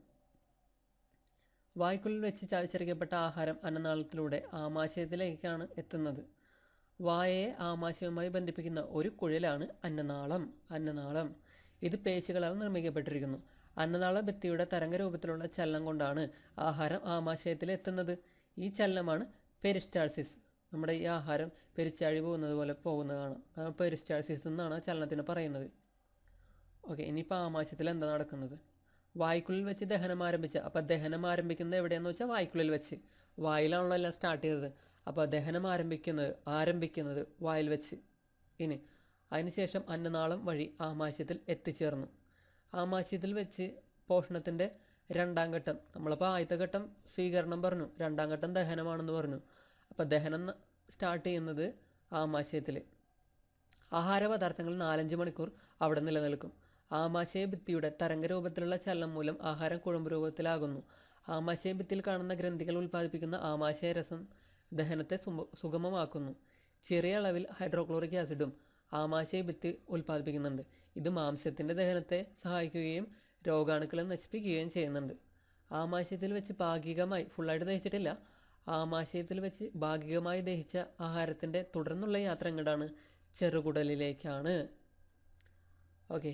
വായ്ക്കുള്ളിൽ വെച്ച് ചവച്ചരയ്ക്കപ്പെട്ട ആഹാരം അന്നനാളത്തിലൂടെ ആമാശയത്തിലേക്കാണ് എത്തുന്നത്. വായയെ ആമാശയവുമായി ബന്ധിപ്പിക്കുന്ന ഒരു കുഴലാണ് അന്നനാളം. ഇത് പേശികളാൽ നിർമ്മിക്കപ്പെട്ടിരിക്കുന്നു. അന്നനാള ഭിത്തിയുടെ തരംഗരൂപത്തിലുള്ള ചലനം കൊണ്ടാണ് ആഹാരം ആമാശയത്തിൽ എത്തുന്നത്. ഈ ചലനമാണ് പെരിസ്റ്റാൾസിസ്. നമ്മുടെ ഈ ആഹാരം പെരിച്ചാഴി പോകുന്നത് പോലെ പോകുന്നതാണ്. പെരിസ്റ്റാൾസിസ് എന്നാണ് ആ ചലനത്തിന് പറയുന്നത്. ഓക്കെ, ഇനിയിപ്പോൾ ആമാശയത്തിൽ എന്താ നടക്കുന്നത്? വായ്ക്കുള്ളിൽ വെച്ച് ദഹനം ആരംഭിച്ച, അപ്പോൾ ദഹനം ആരംഭിക്കുന്നത് എവിടെയാണെന്ന് വെച്ചാൽ വായ്ക്കുള്ളിൽ വെച്ച്. വായിലാണല്ലോ എല്ലാം സ്റ്റാർട്ട് ചെയ്തത്. അപ്പോൾ ദഹനം ആരംഭിക്കുന്നത് വായിൽ വെച്ച്. ഇനി അതിനുശേഷം അന്നനാളം വഴി ആമാശയത്തിൽ എത്തിച്ചേർന്നു. ആമാശയത്തിൽ വെച്ച് പോഷണത്തിൻ്റെ 2ാം ഘട്ടം, നമ്മളപ്പോൾ ആദ്യത്തെ ഘട്ടം സ്വീകരണം പറഞ്ഞു, 2ാം ഘട്ടം ദഹനമാണെന്ന് പറഞ്ഞു. അപ്പോൾ ദഹനം സ്റ്റാർട്ട് ചെയ്യുന്നത് ആമാശയത്തിൽ. ആഹാരപദാർത്ഥങ്ങൾ 4-5 മണിക്കൂർ അവിടെ നിലനിൽക്കും. ആമാശയ ഭിത്തിയുടെ തരംഗരൂപത്തിലുള്ള ചലനം മൂലം ആഹാരം കുഴമ്പ് രൂപത്തിലാകുന്നു. ആമാശയ ഭിത്തിയിൽ കാണുന്ന ഗ്രന്ഥികൾ ഉൽപ്പാദിപ്പിക്കുന്ന ആമാശയരസം ദഹനത്തെ സുഗമമാക്കുന്നു. ചെറിയ അളവിൽ ഹൈഡ്രോക്ലോറിക് ആസിഡും ആമാശയ ഭിത്തി ഉൽപ്പാദിപ്പിക്കുന്നുണ്ട്. ഇത് മാംസത്തിൻ്റെ ദഹനത്തെ സഹായിക്കുകയും രോഗാണുക്കളെ നശിപ്പിക്കുകയും ചെയ്യുന്നുണ്ട്. ആമാശയത്തിൽ വെച്ച് ഭാഗികമായി, ഫുള്ളായിട്ട് ദഹിച്ചിട്ടില്ല, ആമാശയത്തിൽ വെച്ച് ഭാഗികമായി ദഹിച്ച ആഹാരത്തിൻ്റെ തുടർന്നുള്ള യാത്ര എങ്ങോട്ടാണ്? ചെറുകുടലിലേക്കാണ്. ഓക്കെ,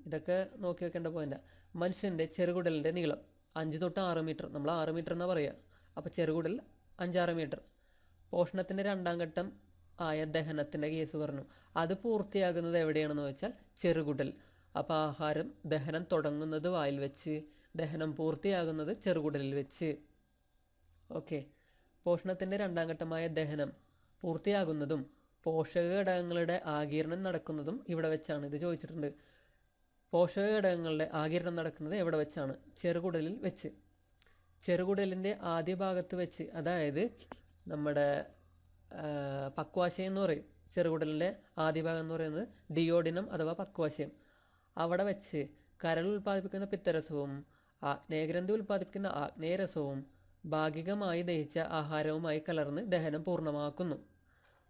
ഇതൊക്കെ നോക്കി വെക്കേണ്ട പോയിൻ്റാണ്. മനുഷ്യൻ്റെ ചെറുകുടലിൻ്റെ നീളം 5 തൊട്ട് 6 മീറ്റർ, നമ്മൾ 6 മീറ്റർ എന്നാണ് പറയുക. അപ്പോൾ ചെറുകുടൽ 5-6 മീറ്റർ. പോഷണത്തിൻ്റെ 2ാം ഘട്ടം ആയ ദഹനത്തിൻ്റെ കേസ് പറഞ്ഞു. അത് പൂർത്തിയാകുന്നത് എവിടെയാണെന്ന് വെച്ചാൽ ചെറുകുടൽ. അപ്പോൾ ആഹാരം ദഹനം തുടങ്ങുന്നത് വായിൽ വെച്ച്, ദഹനം പൂർത്തിയാകുന്നത് ചെറുകുടലിൽ വെച്ച്. ഓക്കെ, പോഷണത്തിൻ്റെ 2ാം ഘട്ടമായ ദഹനം പൂർത്തിയാകുന്നതും പോഷക ഘടകങ്ങളുടെ ആഗിരണം നടക്കുന്നതും ഇവിടെ വെച്ചാണ്. ഇത് ചോദിച്ചിട്ടുണ്ട്. പോഷക ഘടകങ്ങളുടെ ആഗിരണം നടക്കുന്നത് എവിടെ വെച്ചാണ്? ചെറുകുടലിൽ വെച്ച്. ചെറുകുടലിൻ്റെ ആദ്യ ഭാഗത്ത് വെച്ച്, അതായത് നമ്മുടെ പക്വാശയം എന്ന് പറയും. ചെറുകുടലിൻ്റെ ആദ്യ ഭാഗം എന്ന് പറയുന്നത് ഡിയോഡിനം അഥവാ പക്വാശയം. അവിടെ വെച്ച് കരൾ ഉൽപ്പാദിപ്പിക്കുന്ന പിത്തരസവും ആഗ്നേയഗ്രന്ഥി ഉൽപ്പാദിപ്പിക്കുന്ന ആഗ്നേയരസവും ഭാഗികമായി ദഹിച്ച ആഹാരവുമായി കലർന്ന് ദഹനം പൂർണ്ണമാക്കുന്നു.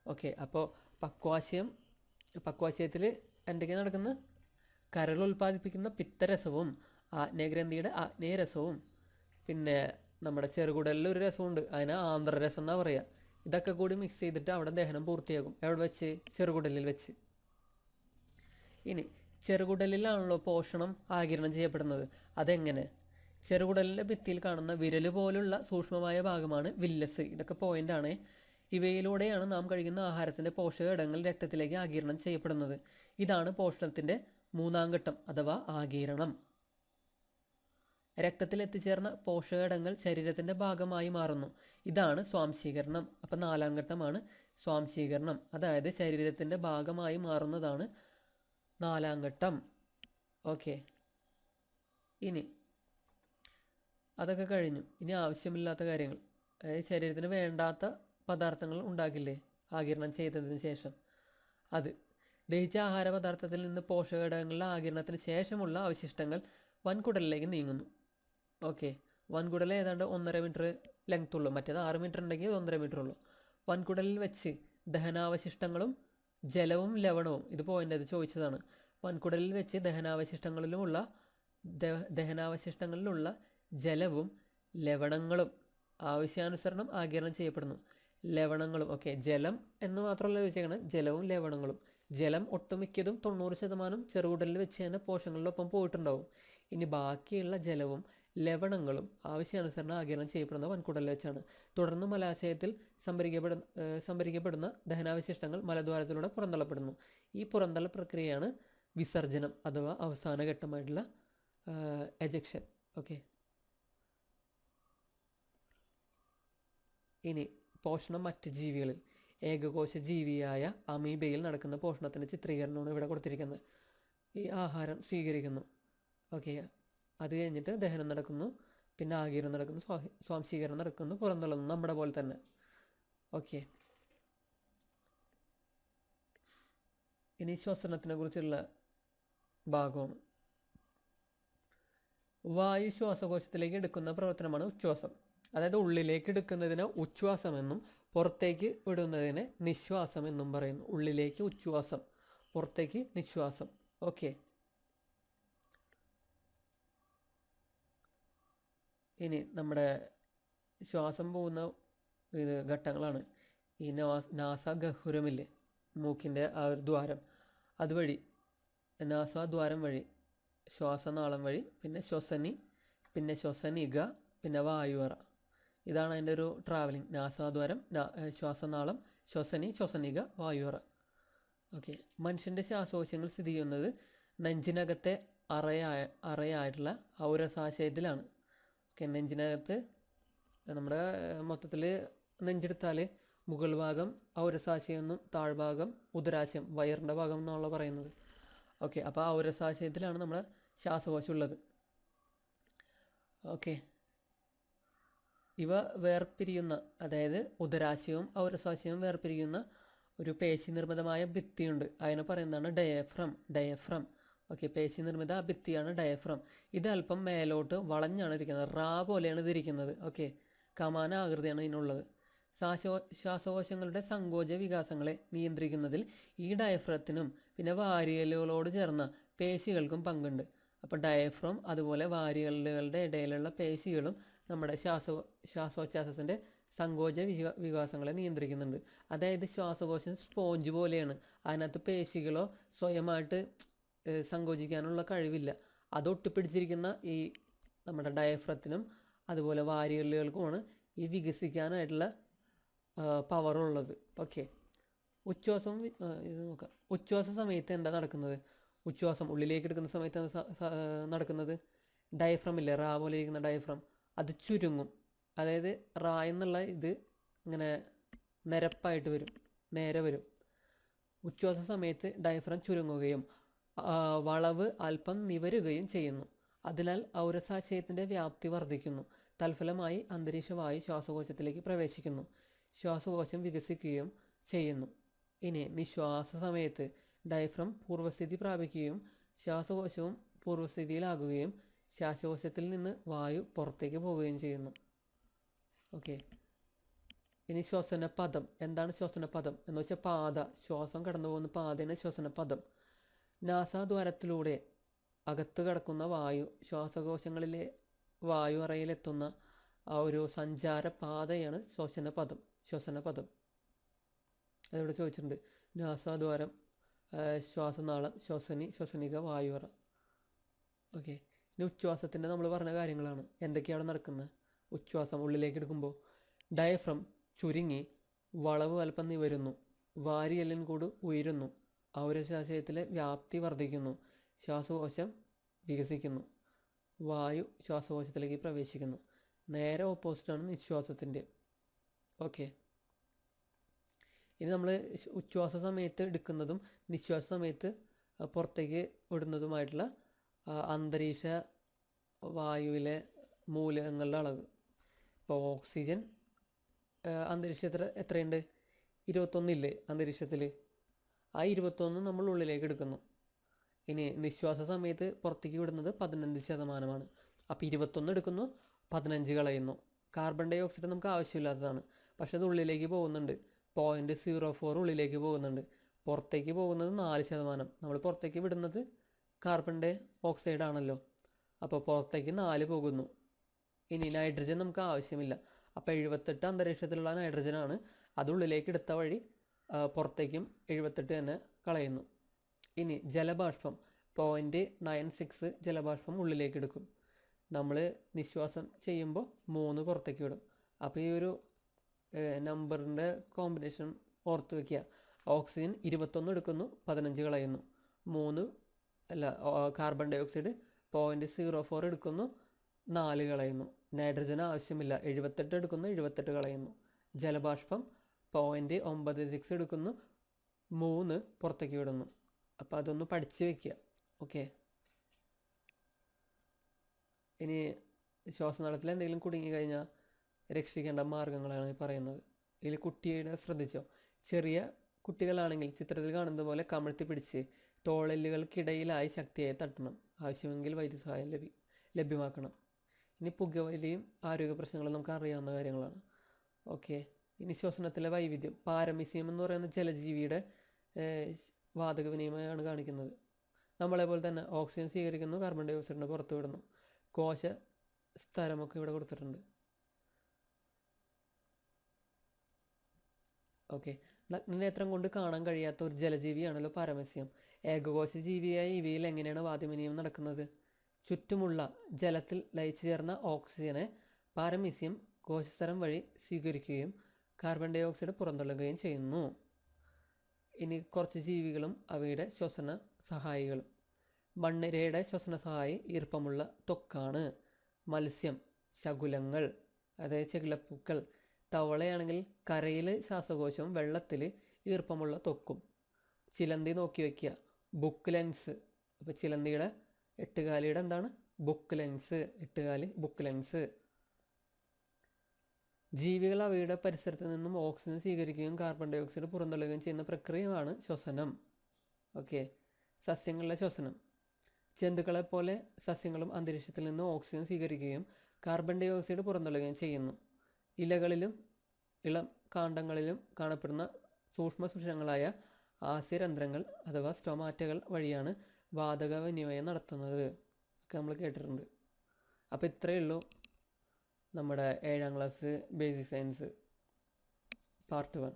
ഓക്കെ, അപ്പോൾ പക്വാശയത്തിൽ എന്തൊക്കെയാണ് നടക്കുന്നത്? കരൾ ഉൽപ്പാദിപ്പിക്കുന്ന പിത്തരസവും ആഗ്നേയഗ്രന്ഥിയുടെ ആഗ്നേയരസവും പിന്നെ നമ്മുടെ ചെറുകുടലിൽ ഒരു രസമുണ്ട്, അതിന് ആന്ധ്രരസം എന്നാണ് പറയുക. ഇതൊക്കെ കൂടി മിക്സ് ചെയ്തിട്ട് അവിടെ ദഹനം പൂർത്തിയാകും. എവിടെ വെച്ച്? ചെറുകുടലിൽ വെച്ച്. ഇനി ചെറുകുടലിലാണല്ലോ പോഷണം ആഗിരണം ചെയ്യപ്പെടുന്നത്. അതെങ്ങനെ? ചെറുകുടലിൻ്റെ ഭിത്തിയിൽ കാണുന്ന വിരൽ പോലുള്ള സൂക്ഷ്മമായ ഭാഗമാണ് വില്ലസ്. ഇതൊക്കെ പോയിൻ്റാണ്. ഇവയിലൂടെയാണ് നാം കഴിക്കുന്ന ആഹാരത്തിൻ്റെ പോഷക ഘടകങ്ങൾ രക്തത്തിലേക്ക് ആഗിരണം ചെയ്യപ്പെടുന്നത്. ഇതാണ് പോഷണത്തിൻ്റെ മൂന്നാം ഘട്ടം അഥവാ ആഗിരണം. രക്തത്തിൽ എത്തിച്ചേർന്ന പോഷകഘടകങ്ങൾ ശരീരത്തിൻ്റെ ഭാഗമായി മാറുന്നു. ഇതാണ് സ്വാംശീകരണം. അപ്പം നാലാം ഘട്ടമാണ് സ്വാംശീകരണം, അതായത് ശരീരത്തിൻ്റെ ഭാഗമായി മാറുന്നതാണ് നാലാം ഘട്ടം. ഓക്കെ, ഇനി അതൊക്കെ കഴിഞ്ഞു. ഇനി ആവശ്യമില്ലാത്ത കാര്യങ്ങൾ, അതായത് ശരീരത്തിന് വേണ്ടാത്ത പദാർത്ഥങ്ങൾ ഉണ്ടാകില്ലേ ആഗിരണം ചെയ്തതിന് ശേഷം, അത് ദഹിച്ച ആഹാര പദാർത്ഥത്തിൽ നിന്ന് പോഷകഘടകങ്ങളുടെ ആഗിരണത്തിന് ശേഷമുള്ള അവശിഷ്ടങ്ങൾ വൻകുടലിലേക്ക് നീങ്ങുന്നു. ഓക്കെ, വൻകുടൽ ഏതാണ്ട് 1.5 മീറ്റർ ലെങ്ത് ഉള്ളൂ, മറ്റേത് 6 മീറ്റർ ഉണ്ടെങ്കിൽ 1.5 മീറ്റർ ഉള്ളൂ. വൻകുടലിൽ വെച്ച് ദഹനാവശിഷ്ടങ്ങളും ജലവും ലവണവും, ഇത് പോയിൻ്റ് അത് ചോദിച്ചതാണ്. വൻകുടലിൽ വെച്ച് ദഹനാവശിഷ്ടങ്ങളിലുള്ള ജലവും ലവണങ്ങളും ആവശ്യാനുസരണം ആഗിരണം ചെയ്യപ്പെടുന്നു. ലവണങ്ങളും, ഓക്കെ, ജലം എന്ന് മാത്രമല്ല ചോദിച്ചേക്കണം, ജലവും ലവണങ്ങളും. ജലം ഒട്ടുമിക്കതും 90% ചെറുകുടലിൽ വെച്ച് തന്നെ പോഷകങ്ങളിലൊപ്പം പോയിട്ടുണ്ടാവും. ഇനി ബാക്കിയുള്ള ജലവും ലവണങ്ങളും ആവശ്യാനുസരണം ആഗിരണം ചെയ്യപ്പെടുന്ന വൻകുടലിൽ വെച്ചാണ്. തുടർന്ന് മലാശയത്തിൽ സംഭരിക്കപ്പെടുന്ന ദഹനാവശിഷ്ടങ്ങൾ മലദ്വാരത്തിലൂടെ പുറന്തള്ളപ്പെടുന്നു. ഈ പുറന്തള്ള പ്രക്രിയയാണ് വിസർജനം അഥവാ അവസാന ഘട്ടമായിട്ടുള്ള എജക്ഷൻ. ഓക്കെ, ഇനി പോഷണം മറ്റ് ജീവികളിൽ. ഏകകോശ ജീവിയായ അമീബയിൽ നടക്കുന്ന പോഷണത്തിൻ്റെ ചിത്രീകരണമാണ് ഇവിടെ കൊടുത്തിരിക്കുന്നത്. ഈ ആഹാരം സ്വീകരിക്കുന്നു, ഓക്കെ, അത് കഴിഞ്ഞിട്ട് ദഹനം നടക്കുന്നു, പിന്നെ ആഗിരണം നടക്കുന്നു, സ്വാംശീകരണം നടക്കുന്നു, പുറന്തള്ളുന്നു, നമ്മുടെ പോലെ തന്നെ. ഓക്കെ, ഇനി ശ്വസനത്തിനെ കുറിച്ചുള്ള ഭാഗമാണ്. വായു ശ്വാസകോശത്തിലേക്ക് എടുക്കുന്ന പ്രവർത്തനമാണ് ഉച്ഛ്വാസം. അതായത് ഉള്ളിലേക്ക് എടുക്കുന്നതിന് ഉച്ഛ്വാസമെന്നും പുറത്തേക്ക് വിടുന്നതിന് നിശ്വാസം എന്നും പറയുന്നു. ഉള്ളിലേക്ക് ഉച്ഛ്വാസം, പുറത്തേക്ക് നിശ്വാസം. ഓക്കെ, ഇനി നമ്മുടെ ശ്വാസം പോകുന്ന ഘട്ടങ്ങളാണ്. ഈ നാസാഗഹ്വരമില്ലേ, മൂക്കിൻ്റെ ആ ഒരു ദ്വാരം, അതുവഴി നാസാദ്വാരം വഴി ശ്വാസനാളം വഴി, പിന്നെ ശ്വസനി, പിന്നെ ശ്വസനിക, പിന്നെ വായുവറ. ഇതാണ് അതിൻ്റെ ഒരു ട്രാവലിംഗ്. നാസാദ്വാരം, ശ്വാസനാളം, ശ്വസനി, ശ്വസനിക, വായുവറ. ഓക്കെ, മനുഷ്യൻ്റെ ശ്വാസകോശങ്ങൾ സ്ഥിതി ചെയ്യുന്നത് നെഞ്ചിനകത്തെ അറയായിട്ടുള്ള ഔരസാശയത്തിലാണ്. ഓക്കെ, നെഞ്ചിനകത്ത് നമ്മുടെ മൊത്തത്തിൽ നെഞ്ചെടുത്താൽ മുകൾ ഭാഗം ഔരസാശയം എന്നും താഴ്ഭാഗം ഉദരാശയം, വയറിൻ്റെ ഭാഗം എന്നുള്ള പറയുന്നത്. ഓക്കെ, അപ്പോൾ ഔരസാശയത്തിലാണ് നമ്മുടെ ശ്വാസകോശം ഉള്ളത്. ഓക്കെ, ഇവ വേർപിരിയുന്ന, അതായത് ഉദരാശയവും ഔരസാശയവും വേർപിരിയുന്ന ഒരു പേശി നിർമ്മിതമായ ഭിത്തിയുണ്ട്. അതിനെ പറയുന്നതാണ് ഡയഫ്രം. ഓക്കെ, പേശി നിർമ്മിത ഭിത്തിയാണ് ഡയഫ്രം. ഇത് അല്പം മേലോട്ട് വളഞ്ഞാണ് ഇരിക്കുന്നത്, പോലെയാണ് ഇതിരിക്കുന്നത്. ഓക്കെ, കമാന ആകൃതിയാണ് ഇതിനുള്ളത്. ശ്വാസകോശങ്ങളുടെ സങ്കോച വികാസങ്ങളെ നിയന്ത്രിക്കുന്നതിൽ ഈ ഡയഫ്രത്തിനും പിന്നെ വാരിയലുകളോട് ചേർന്ന പേശികൾക്കും പങ്കുണ്ട്. അപ്പോൾ ഡയഫ്രം അതുപോലെ വാരിയലുകളുടെ ഇടയിലുള്ള പേശികളും നമ്മുടെ ശ്വാസോച്ഛ്വാസത്തിൻ്റെ സങ്കോച വികാസങ്ങളെ നിയന്ത്രിക്കുന്നുണ്ട്. അതായത് ശ്വാസകോശം സ്പോഞ്ച് പോലെയാണ്, അതിനകത്ത് പേശികളോ സ്വയമായിട്ട് സങ്കോചിക്കാനുള്ള കഴിവില്ല. അത് ഒട്ടിപ്പിടിച്ചിരിക്കുന്ന ഈ നമ്മുടെ ഡയഫ്രത്തിനും അതുപോലെ വാരിയലുകൾക്കുമാണ് ഈ വികസിക്കാനായിട്ടുള്ള പവറുള്ളത്. ഓക്കെ, ഉച്ഛ്വാസം ഇത് നോക്കാം. ഉച്ഛ്വാസ സമയത്ത് എന്താ നടക്കുന്നത്? ഉച്ഛ്വാസം ഉള്ളിലേക്ക് എടുക്കുന്ന സമയത്ത് നടക്കുന്നത്, ഡയഫ്രം ഇല്ലേ, പോലെ ഇരിക്കുന്ന ഡയഫ്രം, അത് ചുരുങ്ങും. അതായത് എന്നുള്ള ഇത് ഇങ്ങനെ നിരപ്പായിട്ട് വരും, നേരെ വരും. ഉച്ഛ്വാസ സമയത്ത് ഡയഫ്രം ചുരുങ്ങുകയും വളവ് അല്പം നിവരുകയും ചെയ്യുന്നു. അതിനാൽ ഔരസാശയത്തിൻ്റെ വ്യാപ്തി വർദ്ധിക്കുന്നു. തൽഫലമായി അന്തരീക്ഷവായു ശ്വാസകോശത്തിലേക്ക് പ്രവേശിക്കുന്നു. ശ്വാസകോശം വികസിക്കുകയും ചെയ്യുന്നു. ഇനി നിശ്വാസ സമയത്ത് ഡയഫ്രം പൂർവ്വസ്ഥിതി പ്രാപിക്കുകയും ശ്വാസകോശവും പൂർവ്വസ്ഥിതിയിലാകുകയും ശ്വാസകോശത്തിൽ നിന്ന് വായു പുറത്തേക്ക് പോവുകയും ചെയ്യുന്നു. ഓക്കെ, ഇനി ശ്വസനപദം. എന്താണ് ശ്വസനപദം എന്ന് വെച്ചാൽ പാത, ശ്വാസം കടന്നു പോകുന്ന പാതയാണ് ശ്വസനപദം. നാസാദ്വാരത്തിലൂടെ അകത്ത് കിടക്കുന്ന വായു ശ്വാസകോശങ്ങളിലെ വായു അറയിലെത്തുന്ന ആ ഒരു സഞ്ചാര പാതയാണ് ശ്വസനപദം. അതിവിടെ ചോദിച്ചിട്ടുണ്ട്. നാസാദ്വാരം, ശ്വാസനാളം, ശ്വസനിക, വായുവറ. ഓക്കെ, ഇനി ഉച്ഛ്വാസത്തിൻ്റെ നമ്മൾ പറഞ്ഞ കാര്യങ്ങളാണ്. എന്തൊക്കെയാണ് നടക്കുന്നത്? ഉച്ഛ്വാസം ഉള്ളിലേക്ക് എടുക്കുമ്പോൾ ഡയഫ്രം ചുരുങ്ങി വളവ് അല്പം നിവരുന്നു. വാരിയെല്ലിൻ കൂട് ഉയരുന്നു. ഔരസാശയത്തിലെ വ്യാപ്തി വർദ്ധിക്കുന്നു. ശ്വാസകോശം വികസിക്കുന്നു. വായു ശ്വാസകോശത്തിലേക്ക് പ്രവേശിക്കുന്നു. നേരെ ഓപ്പോസിറ്റാണ് നിശ്വാസത്തിൻ്റെ. ഓക്കെ, ഇനി നമ്മൾ ഉച്ഛ്വാസ സമയത്ത് എടുക്കുന്നതും നിശ്വാസ സമയത്ത് പുറത്തേക്ക് വിടുന്നതുമായിട്ടുള്ള അന്തരീക്ഷ വായുവിലെ മൂലകങ്ങളുടെ അളവ്. ഇപ്പോൾ ഓക്സിജൻ അന്തരീക്ഷത്തിൽ എത്രയുണ്ട്? 21 ഇല്ലേ അന്തരീക്ഷത്തിൽ? ആ 21 നമ്മൾ ഉള്ളിലേക്ക് എടുക്കുന്നു. ഇനി നിശ്വാസ സമയത്ത് പുറത്തേക്ക് വിടുന്നത് 15%. അപ്പോൾ 21 എടുക്കുന്നു, 15 കളയുന്നു. കാർബൺ ഡൈ ഓക്സൈഡ് നമുക്ക് ആവശ്യമില്ലാത്തതാണ്, പക്ഷേ അത് ഉള്ളിലേക്ക് പോകുന്നുണ്ട്. 0.04 ഉള്ളിലേക്ക് പോകുന്നുണ്ട്. പുറത്തേക്ക് പോകുന്നത് 4%. നമ്മൾ പുറത്തേക്ക് വിടുന്നത് കാർബൺ ഡൈ ഓക്സൈഡ് ആണല്ലോ, അപ്പോൾ പുറത്തേക്ക് 4 പോകുന്നു. ഇനി നൈട്രജൻ നമുക്ക് ആവശ്യമില്ല. അപ്പോൾ 78 അന്തരീക്ഷത്തിലുള്ള നൈട്രജനാണ്. അത് ഉള്ളിലേക്ക് എടുത്ത വഴി പുറത്തേക്കും 78 തന്നെ കളയുന്നു. ഇനി ജലബാഷ്പം 0.96 ജലബാഷ്പം ഉള്ളിലേക്ക് എടുക്കും. നമ്മൾ നിശ്വാസം ചെയ്യുമ്പോൾ 3 പുറത്തേക്ക് വിടും. അപ്പോൾ ഈ ഒരു നമ്പറിൻ്റെ കോമ്പിനേഷൻ ഓർത്ത് വയ്ക്കുക. ഓക്സിജൻ 21 എടുക്കുന്നു, 15 കളയുന്നു. കാർബൺ ഡൈ ഓക്സൈഡ് 0.04 എടുക്കുന്നു, 4 കളയുന്നു. നൈട്രജൻ ആവശ്യമില്ല, 78 എടുക്കുന്നു, 78 കളയുന്നു. ജലബാഷ്പം 0.96 എടുക്കുന്നു, 3 പുറത്തേക്ക് വിടുന്നു. അപ്പോൾ അതൊന്ന് പഠിച്ച് വയ്ക്കുക. ഓക്കെ, ഇനി ശ്വാസനാളത്തിൽ എന്തെങ്കിലും കുടുങ്ങിക്കഴിഞ്ഞാൽ രക്ഷിക്കേണ്ട മാർഗങ്ങളാണ് പറയുന്നത്. ഇതിൽ കുട്ടിയുടെ ശ്രദ്ധിച്ചോ, ചെറിയ കുട്ടികളാണെങ്കിൽ ചിത്രത്തിൽ കാണുന്നത് പോലെ കമഴ്ത്തി പിടിച്ച് തോളെല്ലുകൾക്കിടയിലായി ശക്തിയായി തട്ടണം. ആവശ്യമെങ്കിൽ വൈദ്യസഹായം ലഭ്യമാക്കണം. ഇനി പുകവലിയും ആരോഗ്യ പ്രശ്നങ്ങളും നമുക്ക് അറിയാവുന്ന കാര്യങ്ങളാണ്. ഓക്കെ, ഇനി ശ്വസനത്തിലെ വൈവിധ്യം. പാരമീസിയം എന്ന് പറയുന്ന ജലജീവിയുടെ വാതക വിനിമയമാണ് കാണിക്കുന്നത്. നമ്മളെപ്പോലെ തന്നെ ഓക്സിജൻ സ്വീകരിക്കുന്നു, കാർബൺ ഡൈ ഓക്സൈഡിനെ പുറത്തു വിടുന്നു. കോശ സ്ഥലമൊക്കെ ഇവിടെ കൊടുത്തിട്ടുണ്ട്. ഓക്കെ, നഗ്നനേത്രം കൊണ്ട് കാണാൻ കഴിയാത്ത ഒരു ജലജീവിയാണല്ലോ പാരമീസിയം. ഏകകോശ ജീവിയായ ഇവയിൽ എങ്ങനെയാണ് വാതവിനിമയം നടക്കുന്നത്? ചുറ്റുമുള്ള ജലത്തിൽ ലയിച്ചു ചേർന്ന ഓക്സിജനെ പാരമീസിയം കോശസ്തരം വഴി സ്വീകരിക്കുകയും കാർബൺ ഡൈ ഓക്സൈഡ് പുറന്തള്ളുകയും ചെയ്യുന്നു. ഇനി കുറച്ച് ജീവികളും അവയുടെ ശ്വസന സഹായികളും. മണ്ണിരയുടെ ശ്വസന സഹായി ഈർപ്പമുള്ള ത്വക്കാണ്. മത്സ്യം, ശകുലങ്ങൾ, അതായത് ചെകിളപ്പൂക്കൾ. തവളയാണെങ്കിൽ കരയിൽ ശ്വാസകോശവും വെള്ളത്തിൽ ഈർപ്പമുള്ള ത്വക്കും. ചിലന്തി നോക്കി വയ്ക്കുക, ബുക്ക് ലെൻസ്. അപ്പോൾ ചിലന്തിയുടെ എട്ടുകാലിയുടെ എന്താണ്? Book lens. എട്ടുകാലി ബുക്ക് ലെൻസ്. ജീവികൾ അവയുടെ പരിസരത്ത് നിന്നും ഓക്സിജൻ സ്വീകരിക്കുകയും കാർബൺ ഡൈ ഓക്സൈഡ് പുറന്തള്ളുകയും ചെയ്യുന്ന പ്രക്രിയയാണ് ശ്വസനം. ഓക്കെ, സസ്യങ്ങളുടെ ശ്വസനം. ജന്തുക്കളെപ്പോലെ സസ്യങ്ങളും അന്തരീക്ഷത്തിൽ നിന്ന് ഓക്സിജൻ സ്വീകരിക്കുകയും കാർബൺ ഡൈ ഓക്സൈഡ് പുറന്തള്ളുകയും ചെയ്യുന്നു. ഇലകളിലും ഇളം കാണ്ഡങ്ങളിലും കാണപ്പെടുന്ന സൂക്ഷ്മ സുഷിരങ്ങളായ ആസ്യരന്ധ്രങ്ങൾ അഥവാ സ്റ്റൊമാറ്റകൾ വഴിയാണ് വാതക വിനിമയം നടത്തുന്നത്. ഒക്കെ നമ്മൾ കേട്ടിട്ടുണ്ട്. അപ്പോൾ ഇത്രയേ ഉള്ളൂ നമ്മുടെ 7ാം ക്ലാസ് ബേസിക് സയൻസ് പാർട്ട് 1.